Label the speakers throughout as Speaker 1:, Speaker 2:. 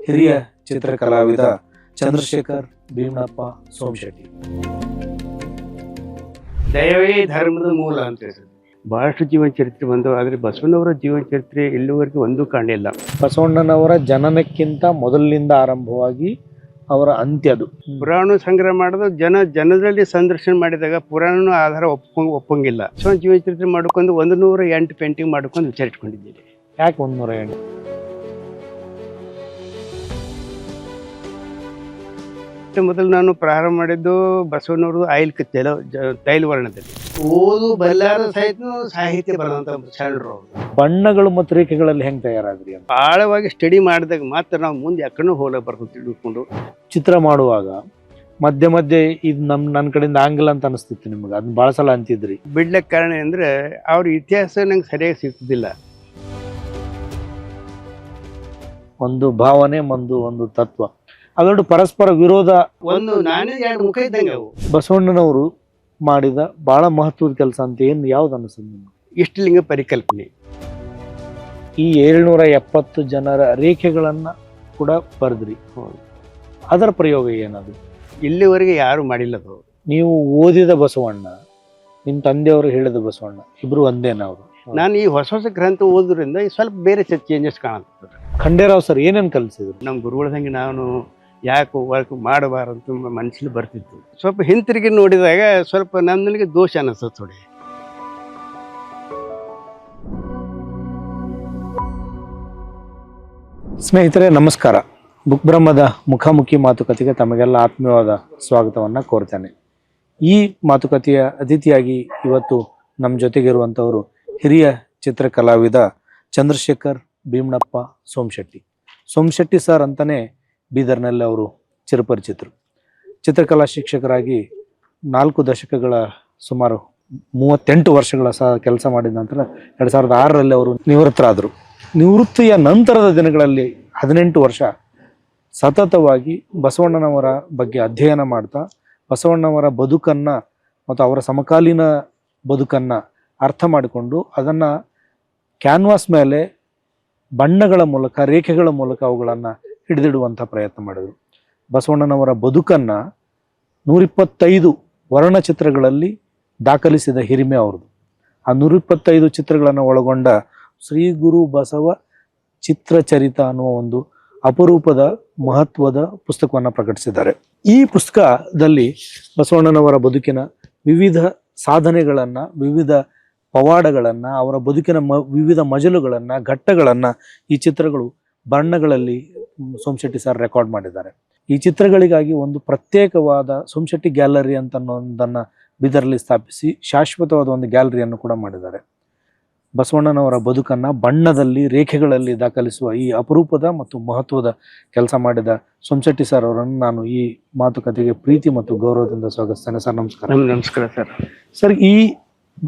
Speaker 1: ಹಿರಿಯ ಚಿತ್ರಕಲಾವಿದ ಚಂದ್ರಶೇಖರ್ ಭೀಮಪ್ಪ ಸೋಮಶೆಟ್ಟಿ.
Speaker 2: ದಯವೇ ಧರ್ಮದ ಮೂಲ ಅಂತ ಹೇಳಿ ಬಹಳಷ್ಟು ಜೀವನ ಚರಿತ್ರೆ ಬಂದವು. ಆದರೆ ಬಸವಣ್ಣವರ ಜೀವನ ಚರಿತ್ರೆ ಇಲ್ಲಿವರೆಗೂ ಒಂದೂ ಕಾಣಿಲ್ಲ.
Speaker 1: ಬಸವಣ್ಣನವರ ಜನನಕ್ಕಿಂತ ಮೊದಲಿನಿಂದ ಆರಂಭವಾಗಿ ಅವರ ಅಂತ್ಯದು.
Speaker 2: ಪುರಾಣ ಸಂಗ್ರಹ ಮಾಡೋದು ಜನದಲ್ಲಿ ಸಂದರ್ಶನ ಮಾಡಿದಾಗ ಪುರಾಣನೂ ಆಧಾರ ಒಪ್ಪಂಗಿಲ್ಲ. ಜೀವನ ಚರಿತ್ರೆ ಮಾಡ್ಕೊಂಡು 108 ಪೇಂಟಿಂಗ್ ಮಾಡ್ಕೊಂಡು ವಿಚಾರಿಸ್ಕೊಂಡಿದ್ದೀನಿ.
Speaker 1: ಯಾಕೆ 108?
Speaker 2: ಮೊದಲು ನಾನು ಪ್ರಾರಂಭ ಮಾಡಿದ್ದು ಬಸವಣ್ಣವರು ತೈಲ ವರ್ಣದಲ್ಲಿ ಓದು ಬಲ್ಲಾರ ಸಾಹಿತ್ಯ ಬರೆದಂತ ಶರಣರು.
Speaker 1: ಬಣ್ಣಗಳು ಮತ್ತು ರೇಖೆಗಳಲ್ಲಿ ಹೆಂಗ್ ತಯಾರಾದ್ರಿ ಅಂತ
Speaker 2: ಆಳವಾಗಿ ಸ್ಟಡಿ ಮಾಡಿದಾಗ ಮಾತ್ರ ನಾವು ಮುಂದೆ ಯಾಕಂಡು ಹೋಗಲು ಬರ್ಕೊಂಡು ತಿಳ್ಕೊಂಡು
Speaker 1: ಚಿತ್ರ ಮಾಡುವಾಗ ಮಧ್ಯೆ ಮಧ್ಯೆ ಇದು ನನ್ನ ಕಡೆಯಿಂದ ಆಂಗಲ್ ಅಂತ ಅನಿಸ್ತಿತ್ತು ನಿಮ್ಗೆ? ಅದನ್ನ ಭಾಳ ಸಲ ಅಂತಿದ್ರಿ.
Speaker 2: ಬಿಡ್ಲಿಕ್ಕೆ ಕಾರಣ ಅಂದ್ರೆ ಅವ್ರ ಇತಿಹಾಸ ನಂಗೆ ಸರಿಯಾಗಿ ಸಿಗ್ತಿದ್ದಿಲ್ಲ.
Speaker 1: ಒಂದು ಭಾವನೆ ಒಂದು ತತ್ವ, ಅದೊಂದು ಪರಸ್ಪರ ವಿರೋಧ.
Speaker 2: ಒಂದು ನಾನೇ ಎರಡು ಮುಖ ಇದ್ದಂಗೆ ಅವು.
Speaker 1: ಬಸವಣ್ಣನವರು ಮಾಡಿದ ಬಹಳ ಮಹತ್ವದ ಕೆಲಸ ಅಂತ ಯಾವ್ದು ಅನಿಸ್ತದೆ ನಿಮ್ಗೆ?
Speaker 2: ಇಷ್ಟಲಿಂಗ ಪರಿಕಲ್ಪನೆ.
Speaker 1: ಈ 770 ಜನರ ರೇಖೆಗಳನ್ನ ಕೂಡ ಬರೆದ್ರಿ. ಅದರ ಪ್ರಯೋಗ ಏನದು?
Speaker 2: ಇಲ್ಲಿವರೆಗೆ ಯಾರು ಮಾಡಿಲ್ಲದು.
Speaker 1: ನೀವು ಓದಿದ ಬಸವಣ್ಣ, ನಿಮ್ಮ ತಂದೆಯವರು ಹೇಳಿದ ಬಸವಣ್ಣ ಇಬ್ರು ಒಂದೇನ ಅವರು?
Speaker 2: ನಾನು ಈ ಹೊಸ ಗ್ರಂಥ ಓದೋದ್ರಿಂದ ಸ್ವಲ್ಪ ಬೇರೆ ಚೇಂಜಸ್ ಕಾಣುತ್ತೆ.
Speaker 1: ಖಂಡೇರಾವ್ ಸರ್ ಏನೇನು ಕಲಿಸಿದ್ರು?
Speaker 2: ನಮ್ಮ ಗುರುಗಳದಂಗೆ ನಾನು ಯಾಕೆ ವರ್ಕ್ ಮಾಡಬಾರಂತ ಮನಸ್ಸಲ್ಲಿ ಬರ್ತಿತ್ತು. ಸ್ವಲ್ಪ ಹಿಂತಿರುಗಿ ನೋಡಿದಾಗ ಸ್ವಲ್ಪ ನನಗೆ ದೋಷ ಅನಿಸ್ತದೆ ಥೋಡೆ.
Speaker 1: ಸ್ನೇಹಿತರೆ ನಮಸ್ಕಾರ. ಬುಕ್ ಬ್ರಹ್ಮದ ಮುಖಾಮುಖಿ ಮಾತುಕತೆಗೆ ತಮಗೆಲ್ಲ ಆತ್ಮೀಯವಾದ ಸ್ವಾಗತವನ್ನು ಕೋರ್ತೇನೆ. ಈ ಮಾತುಕತೆಯ ಅತಿಥಿಯಾಗಿ ಇವತ್ತು ನಮ್ಮ ಜೊತೆಗಿರುವಂಥವರು ಹಿರಿಯ ಚಿತ್ರಕಲಾವಿದ ಚಂದ್ರಶೇಖರ್ ಭೀಮಪ್ಪ ಸೋಮಶೆಟ್ಟಿ ಸರ್ ಅಂತಾನೆ ಬೀದರ್ನಲ್ಲಿ ಅವರು ಚಿರಪರಿಚಿತರು. ಚಿತ್ರಕಲಾ ಶಿಕ್ಷಕರಾಗಿ 4 ದಶಕಗಳ ಸುಮಾರು 38 ವರ್ಷಗಳ ಕೆಲಸ ಮಾಡಿದ ನಂತರ 2006ರಲ್ಲಿ ಅವರು ನಿವೃತ್ತರಾದರು. ನಿವೃತ್ತಿಯ ನಂತರದ ದಿನಗಳಲ್ಲಿ 18 ವರ್ಷ ಸತತವಾಗಿ ಬಸವಣ್ಣನವರ ಬಗ್ಗೆ ಅಧ್ಯಯನ ಮಾಡ್ತಾ ಬಸವಣ್ಣನವರ ಬದುಕನ್ನು ಮತ್ತು ಅವರ ಸಮಕಾಲೀನ ಬದುಕನ್ನು ಅರ್ಥ ಮಾಡಿಕೊಂಡು ಅದನ್ನು ಕ್ಯಾನ್ವಾಸ್ ಮೇಲೆ ಬಣ್ಣಗಳ ಮೂಲಕ, ರೇಖೆಗಳ ಮೂಲಕ ಅವುಗಳನ್ನು ಹಿಡಿದಿಡುವಂಥ ಪ್ರಯತ್ನ ಮಾಡಿದರು. ಬಸವಣ್ಣನವರ ಬದುಕನ್ನು 125 ವರ್ಣಚಿತ್ರಗಳಲ್ಲಿ ದಾಖಲಿಸಿದ ಹಿರಿಮೆ ಅವ್ರದ್ದು. ಆ 125 ಚಿತ್ರಗಳನ್ನು ಒಳಗೊಂಡ ಶ್ರೀ ಗುರು ಬಸವ ಚಿತ್ರಚರಿತ ಅನ್ನುವ ಒಂದು ಅಪರೂಪದ ಮಹತ್ವದ ಪುಸ್ತಕವನ್ನು ಪ್ರಕಟಿಸಿದ್ದಾರೆ. ಈ ಪುಸ್ತಕದಲ್ಲಿ ಬಸವಣ್ಣನವರ ಬದುಕಿನ ವಿವಿಧ ಸಾಧನೆಗಳನ್ನು, ವಿವಿಧ ಪವಾಡಗಳನ್ನು, ಅವರ ಬದುಕಿನ ವಿವಿಧ ಮಜಲುಗಳನ್ನು, ಘಟ್ಟಗಳನ್ನು ಈ ಚಿತ್ರಗಳು ಬಣ್ಣಗಳಲ್ಲಿ ಸೋಮಶೆಟ್ಟಿ ಸರ್ ರೆಕಾರ್ಡ್ ಮಾಡಿದ್ದಾರೆ. ಈ ಚಿತ್ರಗಳಿಗಾಗಿ ಒಂದು ಪ್ರತ್ಯೇಕವಾದ ಸೋಮಶೆಟ್ಟಿ ಗ್ಯಾಲರಿ ಅಂತ ಒಂದನ್ನು ಬೀದರ್ಲಿ ಸ್ಥಾಪಿಸಿ ಶಾಶ್ವತವಾದ ಒಂದು ಗ್ಯಾಲರಿಯನ್ನು ಕೂಡ ಮಾಡಿದ್ದಾರೆ. ಬಸವಣ್ಣನವರ ಬದುಕನ್ನು ಬಣ್ಣದಲ್ಲಿ, ರೇಖೆಗಳಲ್ಲಿ ದಾಖಲಿಸುವ ಈ ಅಪರೂಪದ ಮತ್ತು ಮಹತ್ವದ ಕೆಲಸ ಮಾಡಿದ ಸೋಮಶೆಟ್ಟಿ ಸರ್ ಅವರನ್ನು ನಾನು ಈ ಮಾತುಕತೆಗೆ ಪ್ರೀತಿ ಮತ್ತು ಗೌರವದಿಂದ ಸ್ವಾಗತಿಸ್ತೇನೆ. ಸರ್ ನಮಸ್ಕಾರ.
Speaker 2: ನಮಸ್ಕಾರ ಸರ್.
Speaker 1: ಸರ್, ಈ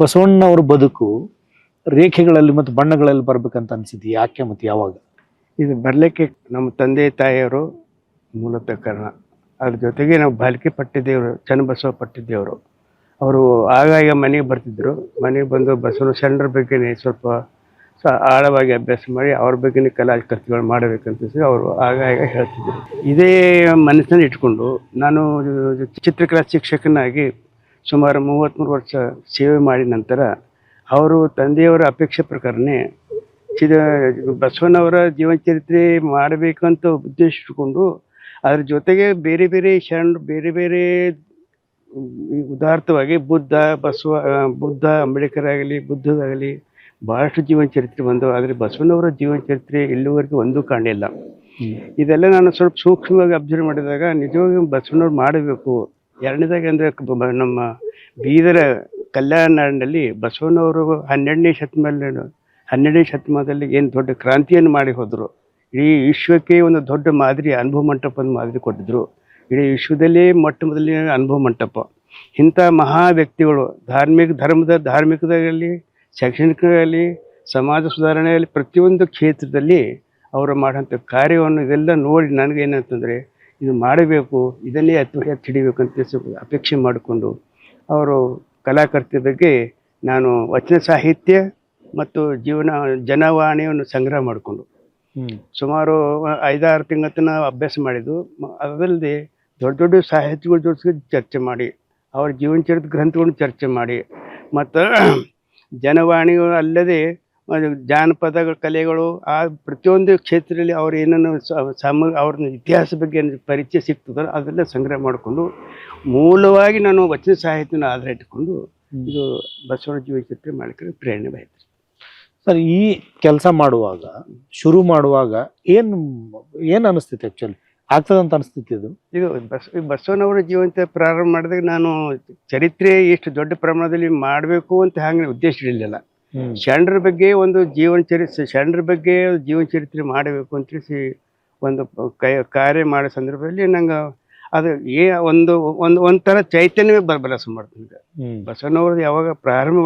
Speaker 1: ಬಸವಣ್ಣನವ್ರ ಬದುಕು ರೇಖೆಗಳಲ್ಲಿ ಮತ್ತು ಬಣ್ಣಗಳಲ್ಲಿ ಬರ್ಬೇಕಂತ ಅನ್ಸಿದ್ದು ಯಾಕೆ ಮತ್ತು ಯಾವಾಗ?
Speaker 2: ಇದು ಬರಲಿಕ್ಕೆ ನಮ್ಮ ತಂದೆ ತಾಯಿಯವರು ಮೂಲತಃ ಕಾರಣ. ಅದ್ರ ಜೊತೆಗೆ ನಾವು ಬಾಲಿಕೆ ಪಟ್ಟಿದ್ದೇವರು, ಚನ್ನಬಸವ ಪಟ್ಟಿದ್ದೇವರು. ಅವರು ಆಗಾಗ ಮನೆಗೆ ಬರ್ತಿದ್ರು. ಮನೆಗೆ ಬಂದು ಬಸವನ ಶರಣರ ಬಗ್ಗೆನೇ ಸ್ವಲ್ಪ ಆಳವಾಗಿ ಅಭ್ಯಾಸ ಮಾಡಿ ಅವ್ರ ಬಗ್ಗೆನೇ ಕಲಾಕೃತಿಗಳು ಮಾಡಬೇಕಂತ ಅವರು ಆಗಾಗ ಹೇಳ್ತಿದ್ರು. ಇದೇ ಮನಸ್ಸಿನಲ್ಲಿ ಇಟ್ಕೊಂಡು ನಾನು ಚಿತ್ರಕಲಾ ಶಿಕ್ಷಕನಾಗಿ ಸುಮಾರು 33 ವರ್ಷ ಸೇವೆ ಮಾಡಿದ ನಂತರ ಅವರು ತಂದೆಯವರ ಅಪೇಕ್ಷೆ ಪ್ರಕಾರನೇ ಬಸವಣ್ಣವರ ಜೀವನ ಚರಿತ್ರೆ ಮಾಡಬೇಕು ಅಂತ ಉದ್ದೇಶ ಇಟ್ಕೊಂಡು ಅದ್ರ ಜೊತೆಗೆ ಬೇರೆ ಬೇರೆ ಶರಣರು, ಬೇರೆ ಬೇರೆ ಉದಾರ್ಥವಾಗಿ ಬುದ್ಧ, ಅಂಬೇಡ್ಕರ್ ಆಗಲಿ, ಬುದ್ಧದಾಗಲಿ ಭಾಳಷ್ಟು ಜೀವನ ಚರಿತ್ರೆ ಬಂದವು. ಆದರೆ ಬಸವಣ್ಣವರ ಜೀವನ ಚರಿತ್ರೆ ಇಲ್ಲಿವರೆಗೂ ಒಂದೂ ಕಾಣಿಲ್ಲ. ಇದೆಲ್ಲ ನಾನು ಸ್ವಲ್ಪ ಸೂಕ್ಷ್ಮವಾಗಿ ಅಬ್ಸರ್ವ್ ಮಾಡಿದಾಗ ನಿಜವಾಗಿ ಬಸವಣ್ಣವ್ರು ಮಾಡಬೇಕು. ಎರಡನೇದಾಗಿ ಅಂದರೆ ನಮ್ಮ ಬೀದರ ಕಲ್ಯಾಣ ನಾಡಿನಲ್ಲಿ ಬಸವಣ್ಣವರು 12ನೇ ಶತಮಾನದಲ್ಲಿ ಏನು ದೊಡ್ಡ ಕ್ರಾಂತಿಯನ್ನು ಮಾಡಿ ಹೋದರು. ಇಡೀ ವಿಶ್ವಕ್ಕೆ ಒಂದು ದೊಡ್ಡ ಮಾದರಿ ಅನುಭವ ಮಂಟಪದ ಮಾದರಿ ಕೊಟ್ಟಿದ್ರು. ಇಡೀ ವಿಶ್ವದಲ್ಲೇ ಮೊಟ್ಟ ಮೊದಲನೇ ಅನುಭವ ಮಂಟಪ. ಇಂಥ ಮಹಾ ವ್ಯಕ್ತಿಗಳು ಧಾರ್ಮಿಕದಾಗಲಿ, ಶೈಕ್ಷಣಿಕದಲ್ಲಿ, ಸಮಾಜ ಸುಧಾರಣೆಯಲ್ಲಿ ಪ್ರತಿಯೊಂದು ಕ್ಷೇತ್ರದಲ್ಲಿ ಅವರು ಮಾಡೋಂಥ ಕಾರ್ಯವನ್ನು ಇದೆಲ್ಲ ನೋಡಿ ನನಗೇನಂತಂದರೆ ಇದು ಮಾಡಬೇಕು, ಇದನ್ನೇ ಎತ್ತಿ ಹಿಡಿಬೇಕಂತ ಅಪೇಕ್ಷೆ ಮಾಡಿಕೊಂಡು ಅವರು ಕಲಾಕೃತಿ ಬಗ್ಗೆ ನಾನು ವಚನ ಸಾಹಿತ್ಯ ಮತ್ತು ಜನವಾಣಿಯನ್ನು ಸಂಗ್ರಹ ಮಾಡಿಕೊಂಡು ಸುಮಾರು 5-6 ತಿಂಗಳ ತನಕ ಅಭ್ಯಾಸ ಮಾಡಿದ್ದು. ಅದಲ್ಲದೆ ದೊಡ್ಡ ದೊಡ್ಡ ಸಾಹಿತಿಗಳ ಜೊತೆಗೆ ಚರ್ಚೆ ಮಾಡಿ, ಅವ್ರ ಜೀವನ ಚರಿತ್ರೆ ಗ್ರಂಥಗಳನ್ನು ಚರ್ಚೆ ಮಾಡಿ, ಮತ್ತು ಜನವಾಣಿಗಳು ಅಲ್ಲದೆ ಜಾನಪದ ಕಲೆಗಳು, ಆ ಪ್ರತಿಯೊಂದು ಕ್ಷೇತ್ರದಲ್ಲಿ ಅವ್ರು ಏನನ್ನು ಅವ್ರ ಇತಿಹಾಸ ಬಗ್ಗೆ ಏನು ಪರಿಚಯ ಸಿಗ್ತದೋ ಅದೆಲ್ಲ ಸಂಗ್ರಹ ಮಾಡಿಕೊಂಡು ಮೂಲವಾಗಿ ನಾನು ವಚನ ಸಾಹಿತ್ಯನ ಆಧಾರ ಇಟ್ಕೊಂಡು ಇದು ಬಸವನ ಜೀವನ ಚರಿತ್ರೆ ಮಾಡಲಿಕ್ಕೆ ಪ್ರೇರಣೆ ಆಯ್ತು.
Speaker 1: ಸರ್, ಈ ಕೆಲಸ ಮಾಡುವಾಗ ಶುರು ಮಾಡುವಾಗ ಏನು ಅನಿಸ್ತಿತ್ತು? ಆ್ಯಕ್ಚುಲಿ ಆಗ್ತದಂತ ಅನಿಸ್ತಿತ್ತು
Speaker 2: ಇದು ಬಸವನವರ ಜೀವಂತ ಪ್ರಾರಂಭ ಮಾಡಿದಾಗ ನಾನು ಚರಿತ್ರೆ ಎಷ್ಟು ದೊಡ್ಡ ಪ್ರಮಾಣದಲ್ಲಿ ಮಾಡಬೇಕು ಅಂತ ಹಾಗೆ ಉದ್ದೇಶ ಇರಲಿಲ್ಲ. ಶರಣರ ಬಗ್ಗೆ ಒಂದು ಶರಣರ ಬಗ್ಗೆ ಜೀವನ ಚರಿತ್ರೆ ಮಾಡಬೇಕು ಅಂತ ತಿಳಿಸಿ ಒಂದು ಕಾರ್ಯ ಮಾಡೋ ಸಂದರ್ಭದಲ್ಲಿ ನಂಗೆ ಅದು ಒಂಥರ ಚೈತನ್ಯವೇ ಬರಸ ಮಾಡ್ತೀನಿ. ಬಸವನವ್ರದ್ದು ಯಾವಾಗ ಪ್ರಾರಂಭ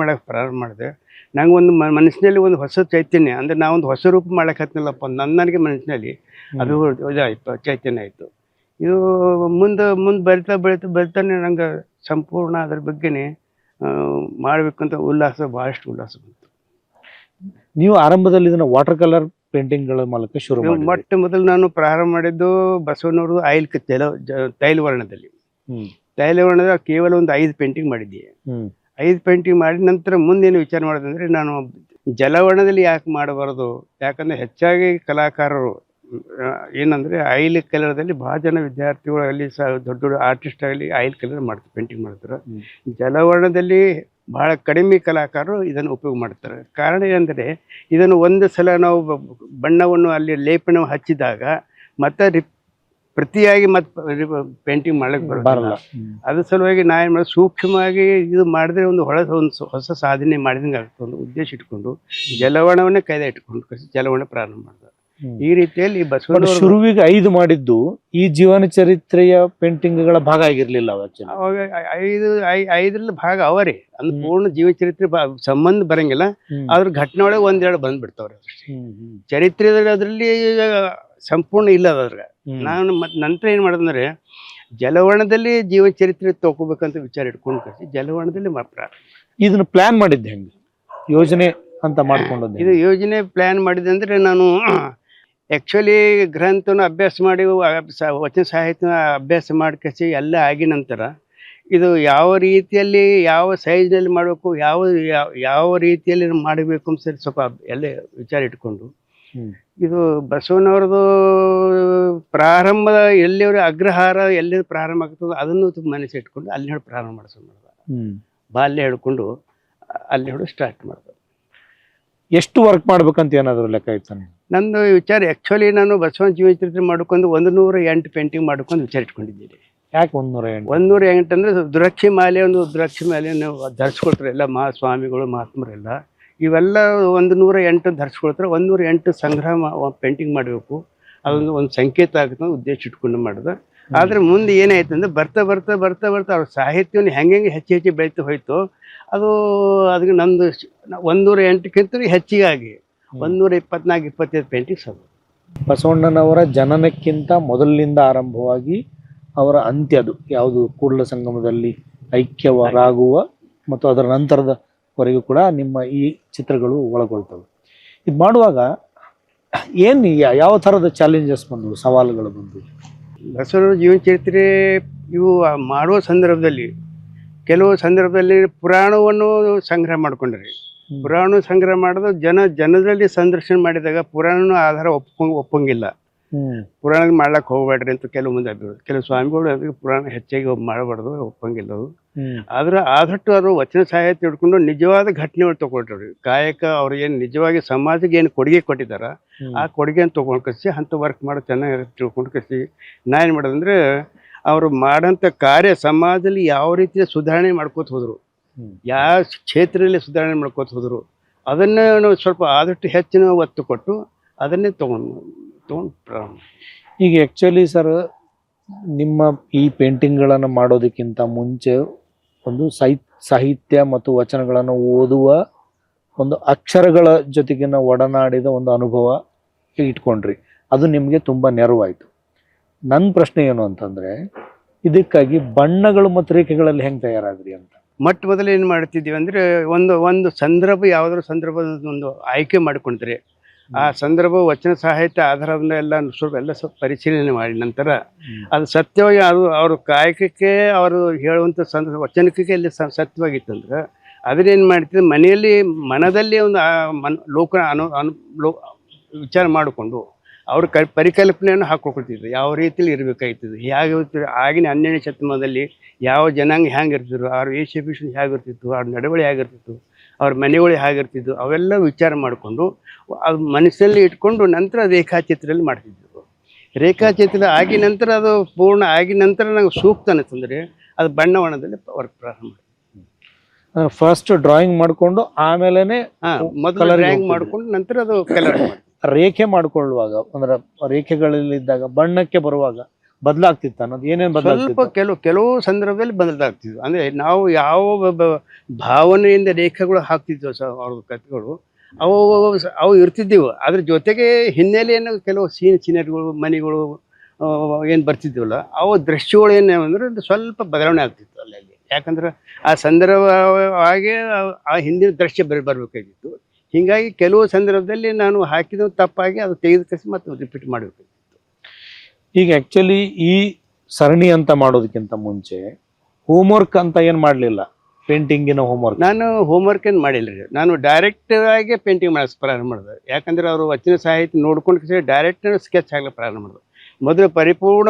Speaker 2: ಮಾಡಿದೆ ನಂಗೆ ಒಂದು ಮನಸ್ಸಿನಲ್ಲಿ ಒಂದು ಹೊಸ ಚೈತನ್ಯ, ಅಂದರೆ ನಾವೊಂದು ಹೊಸ ರೂಪ ಮಾಡಕ್ಕೆ ಹತ್ತಿಲ್ಲಪ್ಪ ನನಗೆ ಮನಸ್ಸಿನಲ್ಲಿ ಅದು ಇದಾಯಿತು, ಚೈತನ್ಯ ಆಯಿತು. ಇದು ಮುಂದೆ ಬೆಳಿತಾನೆ ನಂಗೆ ಸಂಪೂರ್ಣ ಅದ್ರ ಬಗ್ಗೆನೇ ಮಾಡಬೇಕಂತ ಭಾಳಷ್ಟು ಉಲ್ಲಾಸ ಬಂತು.
Speaker 1: ನೀವು ಆರಂಭದಲ್ಲಿ ಇದನ್ನ ವಾಟರ್ ಕಲರ್ ಪೇಂಟಿಂಗ್ಗಳ ಮೂಲಕ ಶುರು ಮಾಡಿ?
Speaker 2: ಮೊಟ್ಟ ಮೊದಲು ನಾನು ಪ್ರಾರಂಭ ಮಾಡಿದ್ದು ಬಸವನವ್ರದ್ದು ತೈಲ ವರ್ಣದಲ್ಲಿ. ತೈಲ ವರ್ಣದ ಕೇವಲ ಒಂದು 5 ಪೇಂಟಿಂಗ್ ಮಾಡಿದ್ದೆ. 5 ಪೇಂಟಿಂಗ್ ಮಾಡಿದ ನಂತರ ಮುಂದೇನು ವಿಚಾರ ಮಾಡೋದಂದ್ರೆ, ನಾನು ಜಲವರ್ಣದಲ್ಲಿ ಯಾಕೆ ಮಾಡಬಾರ್ದು? ಯಾಕಂದ್ರೆ ಹೆಚ್ಚಾಗಿ ಕಲಾಕಾರರು ಏನಂದ್ರೆ ಆಯಿಲ್ ಕಲರ್ದಲ್ಲಿ ಭಾಳ ಜನ ವಿದ್ಯಾರ್ಥಿಗಳು ಅಲ್ಲಿ ದೊಡ್ಡ ದೊಡ್ಡ ಆರ್ಟಿಸ್ಟ್ ಆಗಲಿ ಆಯಿಲ್ ಕಲರ್ ಮಾಡ್ತಾರೆ, ಪೇಂಟಿಂಗ್ ಮಾಡ್ತಾರೆ. ಜಲವರ್ಣದಲ್ಲಿ ಬಹಳ ಕಡಿಮೆ ಕಲಾಕಾರರು ಇದನ್ನು ಉಪಯೋಗ ಮಾಡ್ತಾರೆ. ಕಾರಣ ಏನಂದರೆ, ಇದನ್ನು ಒಂದು ಸಲ ನಾವು ಬಣ್ಣವನ್ನು ಅಲ್ಲಿ ಲೇಪನ ಹಚ್ಚಿದಾಗ ಮತ್ತೆ ಪ್ರತಿಯಾಗಿ ಮತ್ತೆ ಪೇಂಟಿಂಗ್ ಮಾಡಕ್ಕೆ ಬರಲ್ಲ. ಅದ್ರ ಸಲುವಾಗಿ ನಾ ಏನು ಮಾಡೋದು, ಸೂಕ್ಷ್ಮವಾಗಿ ಇದು ಮಾಡಿದ್ರೆ ಒಂದು ಹೊಸ ಸಾಧನೆ ಮಾಡಿದಂಗೆ ಆಗ್ತದೆ ಒಂದು ಉದ್ದೇಶ ಇಟ್ಕೊಂಡು ಜಲವರ್ಣವನ್ನೇ ಕೈದ ಇಟ್ಕೊಂಡು ಜಲವರ್ಣ ಪ್ರಾರಂಭ ಮಾಡಿದೆ. ಈ ರೀತಿಯಲ್ಲಿ ಬಸವಣ್ಣ
Speaker 1: ಶುರುವಿಗೆ 5 ಮಾಡಿದ್ದು ಈ ಜೀವನ ಚರಿತ್ರೆಯ ಪೇಂಟಿಂಗ್ಗಳ ಭಾಗ ಆಗಿರ್ಲಿಲ್ಲ
Speaker 2: ಅವಾಗ. 5 ಭಾಗ ಅವರೇ, ಅಂದ್ರೆ ಪೂರ್ಣ ಜೀವನ ಚರಿತ್ರೆ ಸಂಬಂಧ ಬರಂಗಿಲ್ಲ. ಅದ್ರ ಘಟನೆ ಒಳಗೆ 1-2 ಬಂದ್ಬಿಡ್ತಾವ್ರಿ. ಚರಿತ್ರೆದಲ್ಲಿ ಅದರಲ್ಲಿ ಸಂಪೂರ್ಣ ಇಲ್ಲ ಅದ್ರಾಗ. ನಾನು ಮತ್ತೆ ನಂತರ ಏನ್ ಮಾಡೋದಂದ್ರೆ, ಜಲವರ್ಣದಲ್ಲಿ ಜೀವನ ಚರಿತ್ರೆ ತಗೋಬೇಕಂತ ವಿಚಾರ ಇಟ್ಕೊಂಡು ಜಲವರ್ಣದಲ್ಲಿ ಮಾತ್ರ
Speaker 1: ಇದನ್ನ ಪ್ಲಾನ್ ಮಾಡಿದ್ದೆ. ಹೆಂಗೆ ಯೋಜನೆ ಅಂತ ಮಾಡ್ಕೊಂಡದ್ದು?
Speaker 2: ಇದು ಯೋಜನೆ ಪ್ಲಾನ್ ಮಾಡಿದೆ ಅಂದ್ರೆ, ನಾನು ಆ್ಯಕ್ಚುಲಿ ಗ್ರಂಥನ ಅಭ್ಯಾಸ ಮಾಡಿ ವಚನ ಸಾಹಿತ್ಯನ ಅಭ್ಯಾಸ ಮಾಡ್ಕಸಿ ಎಲ್ಲ ಆಗಿ ನಂತರ ಇದು ಯಾವ ರೀತಿಯಲ್ಲಿ ಯಾವ ಸೈಜ್ನಲ್ಲಿ ಮಾಡಬೇಕು, ಯಾವ ರೀತಿಯಲ್ಲಿ ಮಾಡಬೇಕು ಅಂತ ಸರಿ ಸ್ವಲ್ಪ ಎಲ್ಲ ವಿಚಾರ ಇಟ್ಕೊಂಡು ಇದು ಬಸವನವ್ರದ್ದು ಪ್ರಾರಂಭದ ಎಲ್ಲಿಯವರು ಅಗ್ರಹಾರ ಎಲ್ಲಿ ಪ್ರಾರಂಭ ಆಗ್ತದೋ ಅದನ್ನು ಮನಸ್ಸು ಇಟ್ಕೊಂಡು ಅಲ್ಲಿ ಹೇಳಿ ಪ್ರಾರಂಭ ಮಾಡಿಸೋದು. ಬಾಲ್ಯ ಹಿಡ್ಕೊಂಡು ಅಲ್ಲಿ ಹೇಳಿ ಸ್ಟಾರ್ಟ್ ಮಾಡ್ದೆ.
Speaker 1: ಎಷ್ಟು ವರ್ಕ್ ಮಾಡ್ಬೇಕಂತ ಏನಾದ್ರು ಲೆಕ್ಕ ಇತ್ತು?
Speaker 2: ನಂದು ವಿಚಾರ ಆ್ಯಕ್ಚುಲಿ ನಾನು ಬಸವನ ಜೀವನ ಚರಿತ್ರೆ ಮಾಡ್ಕೊಂಡು 108 ಪೇಂಟಿಂಗ್ ಮಾಡ್ಕೊಂಡು ವಿಚಾರ ಇಟ್ಕೊಂಡಿದ್ದೀನಿ.
Speaker 1: ಯಾಕೆ 108?
Speaker 2: 108 ಅಂದರೆ ರುದ್ರಾಕ್ಷಿ ಮಾಲೆ ನೀವು ಧರಿಸ್ಕೊಳ್ತಾರೆ ಎಲ್ಲ ಸ್ವಾಮಿಗಳು ಮಹಾತ್ಮರೆಲ್ಲ. ಇವೆಲ್ಲ 108 ಧರಿಸ್ಕೊಳ್ತಾರೆ. 108 ಸಂಗ್ರಹ ಪೇಂಟಿಂಗ್ ಮಾಡಬೇಕು, ಅದೊಂದು ಒಂದು ಸಂಕೇತ ಆಗುತ್ತೆ ಉದ್ದೇಶ ಇಟ್ಕೊಂಡು ಮಾಡಿದೆ. ಆದರೆ ಮುಂದೆ ಏನಾಯ್ತು ಅಂದರೆ, ಬರ್ತಾ ಅವ್ರ ಸಾಹಿತ್ಯವನ್ನು ಹೆಂಗೆ ಹೆಚ್ಚು ಬೆಳೀತಾ ಹೋಯ್ತು. ಅದಕ್ಕೆ ನಂದು 108ಕ್ಕಿಂತ ಹೆಚ್ಚಿಗಾಗಿ 124-25 ಪೇಂಟಿಂಗ್ಸ್ ಅದು.
Speaker 1: ಬಸವಣ್ಣನವರ ಜನನಕ್ಕಿಂತ ಮೊದಲಿನಿಂದ ಆರಂಭವಾಗಿ ಅವರ ಅಂತ್ಯದು ಯಾವುದು ಕೂಡಲ ಸಂಗಮದಲ್ಲಿ ಐಕ್ಯವಾಗುವ ಮತ್ತು ಅದರ ನಂತರದವರೆಗೂ ಕೂಡ ನಿಮ್ಮ ಈ ಚಿತ್ರಗಳು ಒಳಗೊಳ್ತವೆ. ಇದು ಮಾಡುವಾಗ ಏನು ಯಾವ ಥರದ ಚಾಲೆಂಜಸ್ ಬಂದವು, ಸವಾಲುಗಳು ಬಂದವು?
Speaker 2: ಬಸವಣ್ಣನ ಜೀವನ ಚರಿತ್ರೆ ಇವು ಮಾಡುವ ಸಂದರ್ಭದಲ್ಲಿ ಕೆಲವು ಸಂದರ್ಭದಲ್ಲಿ ಪುರಾಣವನ್ನು ಸಂಗ್ರಹ ಮಾಡ್ಕೊಂಡ್ರಿ. ಪುರಾಣ ಸಂಗ್ರಹ ಮಾಡೋದು ಜನರಲ್ಲಿ ಸಂದರ್ಶನ ಮಾಡಿದಾಗ ಪುರಾಣನ ಆಧಾರ ಒಪ್ಪಂಗಿಲ್ಲ. ಪುರಾಣ ಮಾಡ್ಲಕ್ಕೆ ಹೋಗ್ಬೇಡ್ರಿ ಅಂತ ಕೆಲವು ಸ್ವಾಮಿಗಳು ಅದಕ್ಕೆ ಪುರಾಣ ಹೆಚ್ಚಾಗಿ ಮಾಡಬಾರ್ದು, ಒಪ್ಪಂಗಿಲ್ಲ ಅದು. ಆದ್ರೆ ಆದಷ್ಟು ಅವರು ವಚನ ಸಾಹಿತ್ಯ ಹಿಡ್ಕೊಂಡು ನಿಜವಾದ ಘಟನೆಗಳು ತಗೊಳ್ರಿ. ಕಾಯಕ ಅವ್ರು ಏನು ನಿಜವಾಗಿ ಸಮಾಜಕ್ಕೆ ಏನು ಕೊಡುಗೆ ಕೊಟ್ಟಿದಾರ ಆ ಕೊಡುಗೆಯನ್ನು ತೊಗೊಂಡು ಕಸಿ ಅಂಥ ವರ್ಕ್ ಮಾಡೋ ಚೆನ್ನಾಗಿ ತಿಳ್ಕೊಂಡು ಕಸಿ ನಾ ಏನು ಮಾಡೋದಂದ್ರೆ, ಅವರು ಮಾಡೋಂಥ ಕಾರ್ಯ ಸಮಾಜದಲ್ಲಿ ಯಾವ ರೀತಿಯ ಸುಧಾರಣೆ ಮಾಡ್ಕೋತ ಹೋದ್ರು, ಯಾವ ಕ್ಷೇತ್ರದಲ್ಲಿ ಸುಧಾರಣೆ ಮಾಡ್ಕೋತ ಹೋದ್ರು, ಅದನ್ನೇ ನಾವು ಸ್ವಲ್ಪ ಆದಷ್ಟು ಹೆಚ್ಚಿನ ಒತ್ತು ಕೊಟ್ಟು ಅದನ್ನೇ ತಗೊಂಡು ಪ್ರಾರಂಭ.
Speaker 1: ಈಗ ಆ್ಯಕ್ಚುಲಿ ಸರ್, ನಿಮ್ಮ ಈ ಪೇಂಟಿಂಗ್ಗಳನ್ನು ಮಾಡೋದಕ್ಕಿಂತ ಮುಂಚೆ ಒಂದು ಸಾಹಿತ್ಯ ಮತ್ತು ವಚನಗಳನ್ನು ಓದುವ ಒಂದು ಅಕ್ಷರಗಳ ಜೊತೆಗಿನ ಒಡನಾಡಿದ ಒಂದು ಅನುಭವ ಇಟ್ಕೊಂಡ್ರಿ. ಅದು ನಿಮಗೆ ತುಂಬ ನೆರವಾಯಿತು. ನನ್ನ ಪ್ರಶ್ನೆ ಏನು ಅಂತಂದರೆ, ಇದಕ್ಕಾಗಿ ಬಣ್ಣಗಳು ಮತ್ತು ರೇಖೆಗಳಲ್ಲಿ ಹೆಂಗೆ ತಯಾರಾದ್ರಿ ಅಂತ?
Speaker 2: ಮೊದಲು ಏನು ಮಾಡ್ತಿದ್ದೀವಿ ಅಂದರೆ, ಒಂದು ಸಂದರ್ಭ ಯಾವುದಾದ್ರು ಸಂದರ್ಭದ ಒಂದು ಆಯ್ಕೆ ಮಾಡ್ಕೊಂಡ್ರೆ ಆ ಸಂದರ್ಭ ವಚನ ಸಾಹಿತ್ಯ ಆಧಾರದ ಎಲ್ಲ ಸ್ವಲ್ಪ ಪರಿಶೀಲನೆ ಮಾಡಿ ನಂತರ ಅದು ಸತ್ಯವಾಗಿ ಅವ್ರ ಕಾಯಕಕ್ಕೆ ಅವರು ಹೇಳುವಂಥ ವಚನಕ್ಕೆ ಅಲ್ಲಿ ಸತ್ಯವಾಗಿತ್ತಂದ್ರೆ ಅದನ್ನೇನು ಮಾಡ್ತಿದ್ದೆ ಮನೆಯಲ್ಲಿ ಮನದಲ್ಲಿ ಒಂದು ಲೋಕ ವಿಚಾರ ಮಾಡಿಕೊಂಡು ಅವ್ರ ಪರಿಕಲ್ಪನೆಯನ್ನು ಹಾಕೊಳ್ತಿದ್ರು ಯಾವ ರೀತಿಯಲ್ಲಿ ಇರಬೇಕಾಗ್ತದೆ ಹೇಗೆ ಆಗಿನ 12ನೇ ಶತಮಾನದಲ್ಲಿ ಯಾವ ಜನಾಂಗ ಹೆಂಗಿರ್ತಿದ್ರು ಅವ್ರ ವೇಷಭೂಷಣ ಹೇಗಿರ್ತಿತ್ತು ಅವ್ರ ನಡವಳಿ ಹೇಗಿರ್ತಿತ್ತು ಅವ್ರ ಮನೆಗಳು ಹೇಗಿರ್ತಿತ್ತು ಅವೆಲ್ಲ ವಿಚಾರ ಮಾಡಿಕೊಂಡು ಅದು ಮನಸ್ಸಲ್ಲಿ ಇಟ್ಕೊಂಡು ನಂತರ ರೇಖಾಚಿತ್ರದಲ್ಲಿ ಮಾಡ್ತಿದ್ರು. ರೇಖಾಚಿತ್ರ ಆಗಿ ನಂತರ ಅದು ಪೂರ್ಣ ಆಗಿ ನಂತರ ನಂಗೆ ಸೂಕ್ತ ಅನ್ನಿಸ್ತಂದ್ರೆ ಅದು ಬಣ್ಣವಣ್ಣದಲ್ಲಿ ವರ್ಕ್ ಪ್ರಾರಂಭ ಮಾಡಿ
Speaker 1: ಫಸ್ಟ್ ಡ್ರಾಯಿಂಗ್ ಮಾಡಿಕೊಂಡು ಆಮೇಲೆ
Speaker 2: ಮೊದಲು ಡ್ರಾಯಿಂಗ್ ಮಾಡ್ಕೊಂಡು ನಂತರ ಅದು ಕಲರ್ ಮಾಡಿ
Speaker 1: ರೇಖೆ ಮಾಡ್ಕೊಳ್ಳುವಾಗ ಅಂದ್ರೆ ರೇಖೆಗಳಲ್ಲಿದ್ದಾಗ ಬಣ್ಣಕ್ಕೆ ಬರುವಾಗ ಬದಲಾಗ್ತಿತ್ತು ಅನ್ನೋದು ಏನೇನು
Speaker 2: ಸ್ವಲ್ಪ ಕೆಲವು ಸಂದರ್ಭದಲ್ಲಿ ಬದಲಾಗ್ತಿದ್ವು. ಅಂದ್ರೆ ನಾವು ಯಾವ ಭಾವನೆಯಿಂದ ರೇಖೆಗಳು ಹಾಕ್ತಿದ್ವು ಅವ್ರ ಕಥೆಗಳು ಅವು ಇರ್ತಿದ್ದೆವು. ಅದ್ರ ಜೊತೆಗೆ ಹಿನ್ನೆಲೆಯನ್ನು ಕೆಲವು ಸೀನರಿಗಳು ಮನೆಗಳು ಏನು ಬರ್ತಿದ್ವಲ್ಲ ಅವು ದೃಶ್ಯಗಳು ಏನಂದ್ರೆ ಸ್ವಲ್ಪ ಬದಲಾವಣೆ ಆಗ್ತಿತ್ತು ಅಲ್ಲಿ. ಯಾಕಂದ್ರೆ ಆ ಸಂದರ್ಭವಾಗಿ ಆ ಹಿಂದಿನ ದೃಶ್ಯ ಬರಬೇಕಾಗಿತ್ತು. ಹೀಗಾಗಿ ಕೆಲವು ಸಂದರ್ಭದಲ್ಲಿ ನಾನು ಹಾಕಿದ ತಪ್ಪಾಗಿ ಅದು ತೆಗೆದುಕಸಿ ಮತ್ತೆ ರಿಪೀಟ್ ಮಾಡಬೇಕಾಗಿತ್ತು.
Speaker 1: ಈಗ ಆಕ್ಚುಲಿ ಈ ಸರಣಿ ಅಂತ ಮಾಡೋದಕ್ಕಿಂತ ಮುಂಚೆ ಹೋಮ್ವರ್ಕ್ ಅಂತ ಏನು ಮಾಡಲಿಲ್ಲ, ಪೇಂಟಿಂಗಿನ ಹೋಮ್ವರ್ಕ್?
Speaker 2: ನಾನು ಹೋಮ್ವರ್ಕ್ ಏನು ಮಾಡಿಲ್ಲ ರೀ. ನಾನು ಡೈರೆಕ್ಟ್ ಆಗಿ ಪೇಂಟಿಂಗ್ ಮಾಡೋಕೆ ಪ್ರಾರಂಭ ಮಾಡಿದೆ. ಯಾಕಂದ್ರೆ ಅವರು ವಚನ ಸಾಹಿತ್ಯ ನೋಡ್ಕೊಂಡು ಡೈರೆಕ್ಟ್ ಸ್ಕೆಚ್ ಆಗಲಿಕ್ಕೆ ಪ್ರಾರಂಭ ಮಾಡಿದೆ. ಮೊದಲು ಪರಿಪೂರ್ಣ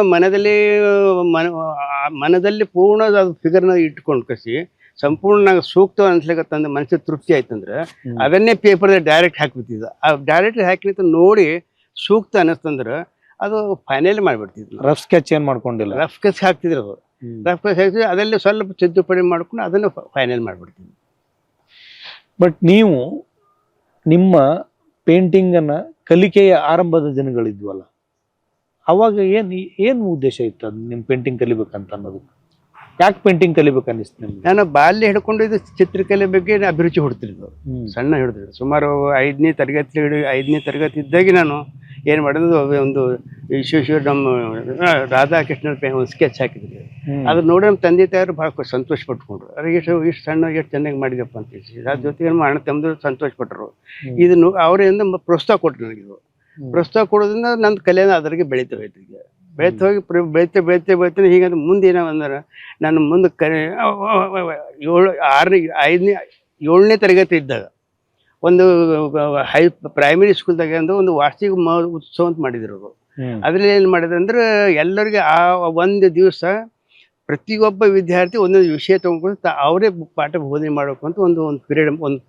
Speaker 2: ಮನದಲ್ಲಿ ಪೂರ್ಣ ಅದು ಫಿಗರ್ನ ಇಟ್ಕೊಂಡು ಕಸಿ ಸಂಪೂರ್ಣ ಸೂಕ್ತ ಅನ್ಸ್ಲಿಕ್ಕಂದ್ರೆ ಮನಸ್ಸಿಗೆ ತೃಪ್ತಿ ಆಯ್ತಂದ್ರೆ ಅದನ್ನೇ ಪೇಪರ್ದಲ್ಲಿ ಡೈರೆಕ್ಟ್ ಹಾಕ್ಬಿಡ್ತಿದ್ದ. ಆ ಡೈರೆಕ್ಟ್ ಹಾಕಿನಿಂತ ನೋಡಿ ಸೂಕ್ತ ಅನ್ನಿಸ್ತಂದ್ರೆ ಅದು ಫೈನಲ್ ಮಾಡಿಬಿಡ್ತಿದ್ವಿ.
Speaker 1: ರಫ್ ಸ್ಕೆಚ್ ಏನು ಮಾಡ್ಕೊಂಡಿಲ್ಲ,
Speaker 2: ರಫ್ ಸ್ಕೆಚ್ ಹಾಕ್ತಿದ್ರು ಅವರು. ರಫ್ ಸ್ಕೆಚ್ ಹಾಕ್ತಿದ್ರು ಅದರಲ್ಲಿ ಸ್ವಲ್ಪ ತಿದ್ದುಪಡಿ ಮಾಡ್ಕೊಂಡು ಅದನ್ನು ಫೈನಲ್ ಮಾಡಿಬಿಡ್ತೀವಿ.
Speaker 1: ಬಟ್ ನೀವು ನಿಮ್ಮ ಪೇಂಟಿಂಗನ್ನು ಕಲಿಕೆಯ ಆರಂಭದ ದಿನಗಳಿದ್ವಲ್ಲ, ಅವಾಗ ಏನು ಉದ್ದೇಶ ಇತ್ತು ಅದು ನಿಮ್ಮ ಪೇಂಟಿಂಗ್ ಕಲಿಬೇಕಂತ ಅನ್ನೋದು? ಯಾಕೆ ಪೇಂಟಿಂಗ್ ಕಲಿಬೇಕು ಅನ್ನಿಸ್ತು ನಿಮ್ಗೆ?
Speaker 2: ನಾನು ಬಾಲ್ಯ ಹಿಡ್ಕೊಂಡು ಇದು ಚಿತ್ರಕಲೆ ಬಗ್ಗೆ ಅಭಿರುಚಿ ಹುಡ್ತಿದ್ದು ಸಣ್ಣ ಹಿಡಿದ್ರು. ಸುಮಾರು 5ನೇ ತರಗತಿ ಇದ್ದಾಗೆ ನಾನು ಏನು ಮಾಡಿದ್ದು ಒಂದು ವಿಶ್ವೇಶ್ವರ ನಮ್ಮ ರಾಧಾಕೃಷ್ಣ ಒಂದು ಸ್ಕೆಚ್ ಹಾಕಿದ್ವಿ. ಅದು ನೋಡಿ ನಮ್ಮ ತಂದೆ ತಾಯಿಯವರು ಭಾಳ ಸಂತೋಷ ಪಟ್ಕೊಂಡ್ರು. ಅದ್ರ ಇಷ್ಟು ಸಣ್ಣ ಎಷ್ಟು ಚೆನ್ನಾಗಿ ಮಾಡಿದಪ್ಪ ಅಂತ ಹೇಳಿ ಅದ್ರ ಜೊತೆಗೆ ನಮ್ಮ ಅಣ್ಣ ತಮ್ಮದು ಸಂತೋಷ ಪಟ್ಟರು. ಇದನ್ನು ಅವರಿಂದ ಪ್ರೋತ್ಸಾಹ ಕೊಟ್ಟರು ನನಗಿದು. ಪ್ರೋತ್ಸಾಹ ಕೊಡೋದ್ರಿಂದ ನನ್ನ ಕಲೆನ ಅದ್ರಿಗೆ ಬೆಳೀತಾ ಹೋಯ್ತು. ಈಗ ಬೆಳೀತಾ ಹೀಗಂದ್ರೆ ಮುಂದೆ ಏನೋ ಅಂದ್ರೆ ನಾನು ಮುಂದೆ 7ನೇ ತರಗತಿ ಇದ್ದಾಗ ಒಂದು ಪ್ರೈಮರಿ ಸ್ಕೂಲ್ದಾಗ ಒಂದು ವಾರ್ಷಿಕ ಉತ್ಸವ ಅಂತ ಮಾಡಿದ್ರು ಅವರು. ಅದ್ರಲ್ಲಿ ಏನು ಮಾಡಿದ್ರು ಅಂದ್ರೆ ಎಲ್ಲರಿಗೆ ಆ ಒಂದು ದಿವಸ ಪ್ರತಿಯೊಬ್ಬ ವಿದ್ಯಾರ್ಥಿ ಒಂದೊಂದು ವಿಷಯ ತಗೊಂಡು ಅವರೇ ಪಾಠ ಬೋಧನೆ ಮಾಡಬೇಕು ಅಂತ ಒಂದು ಪೀರಿಯಡ್ ಒಂದು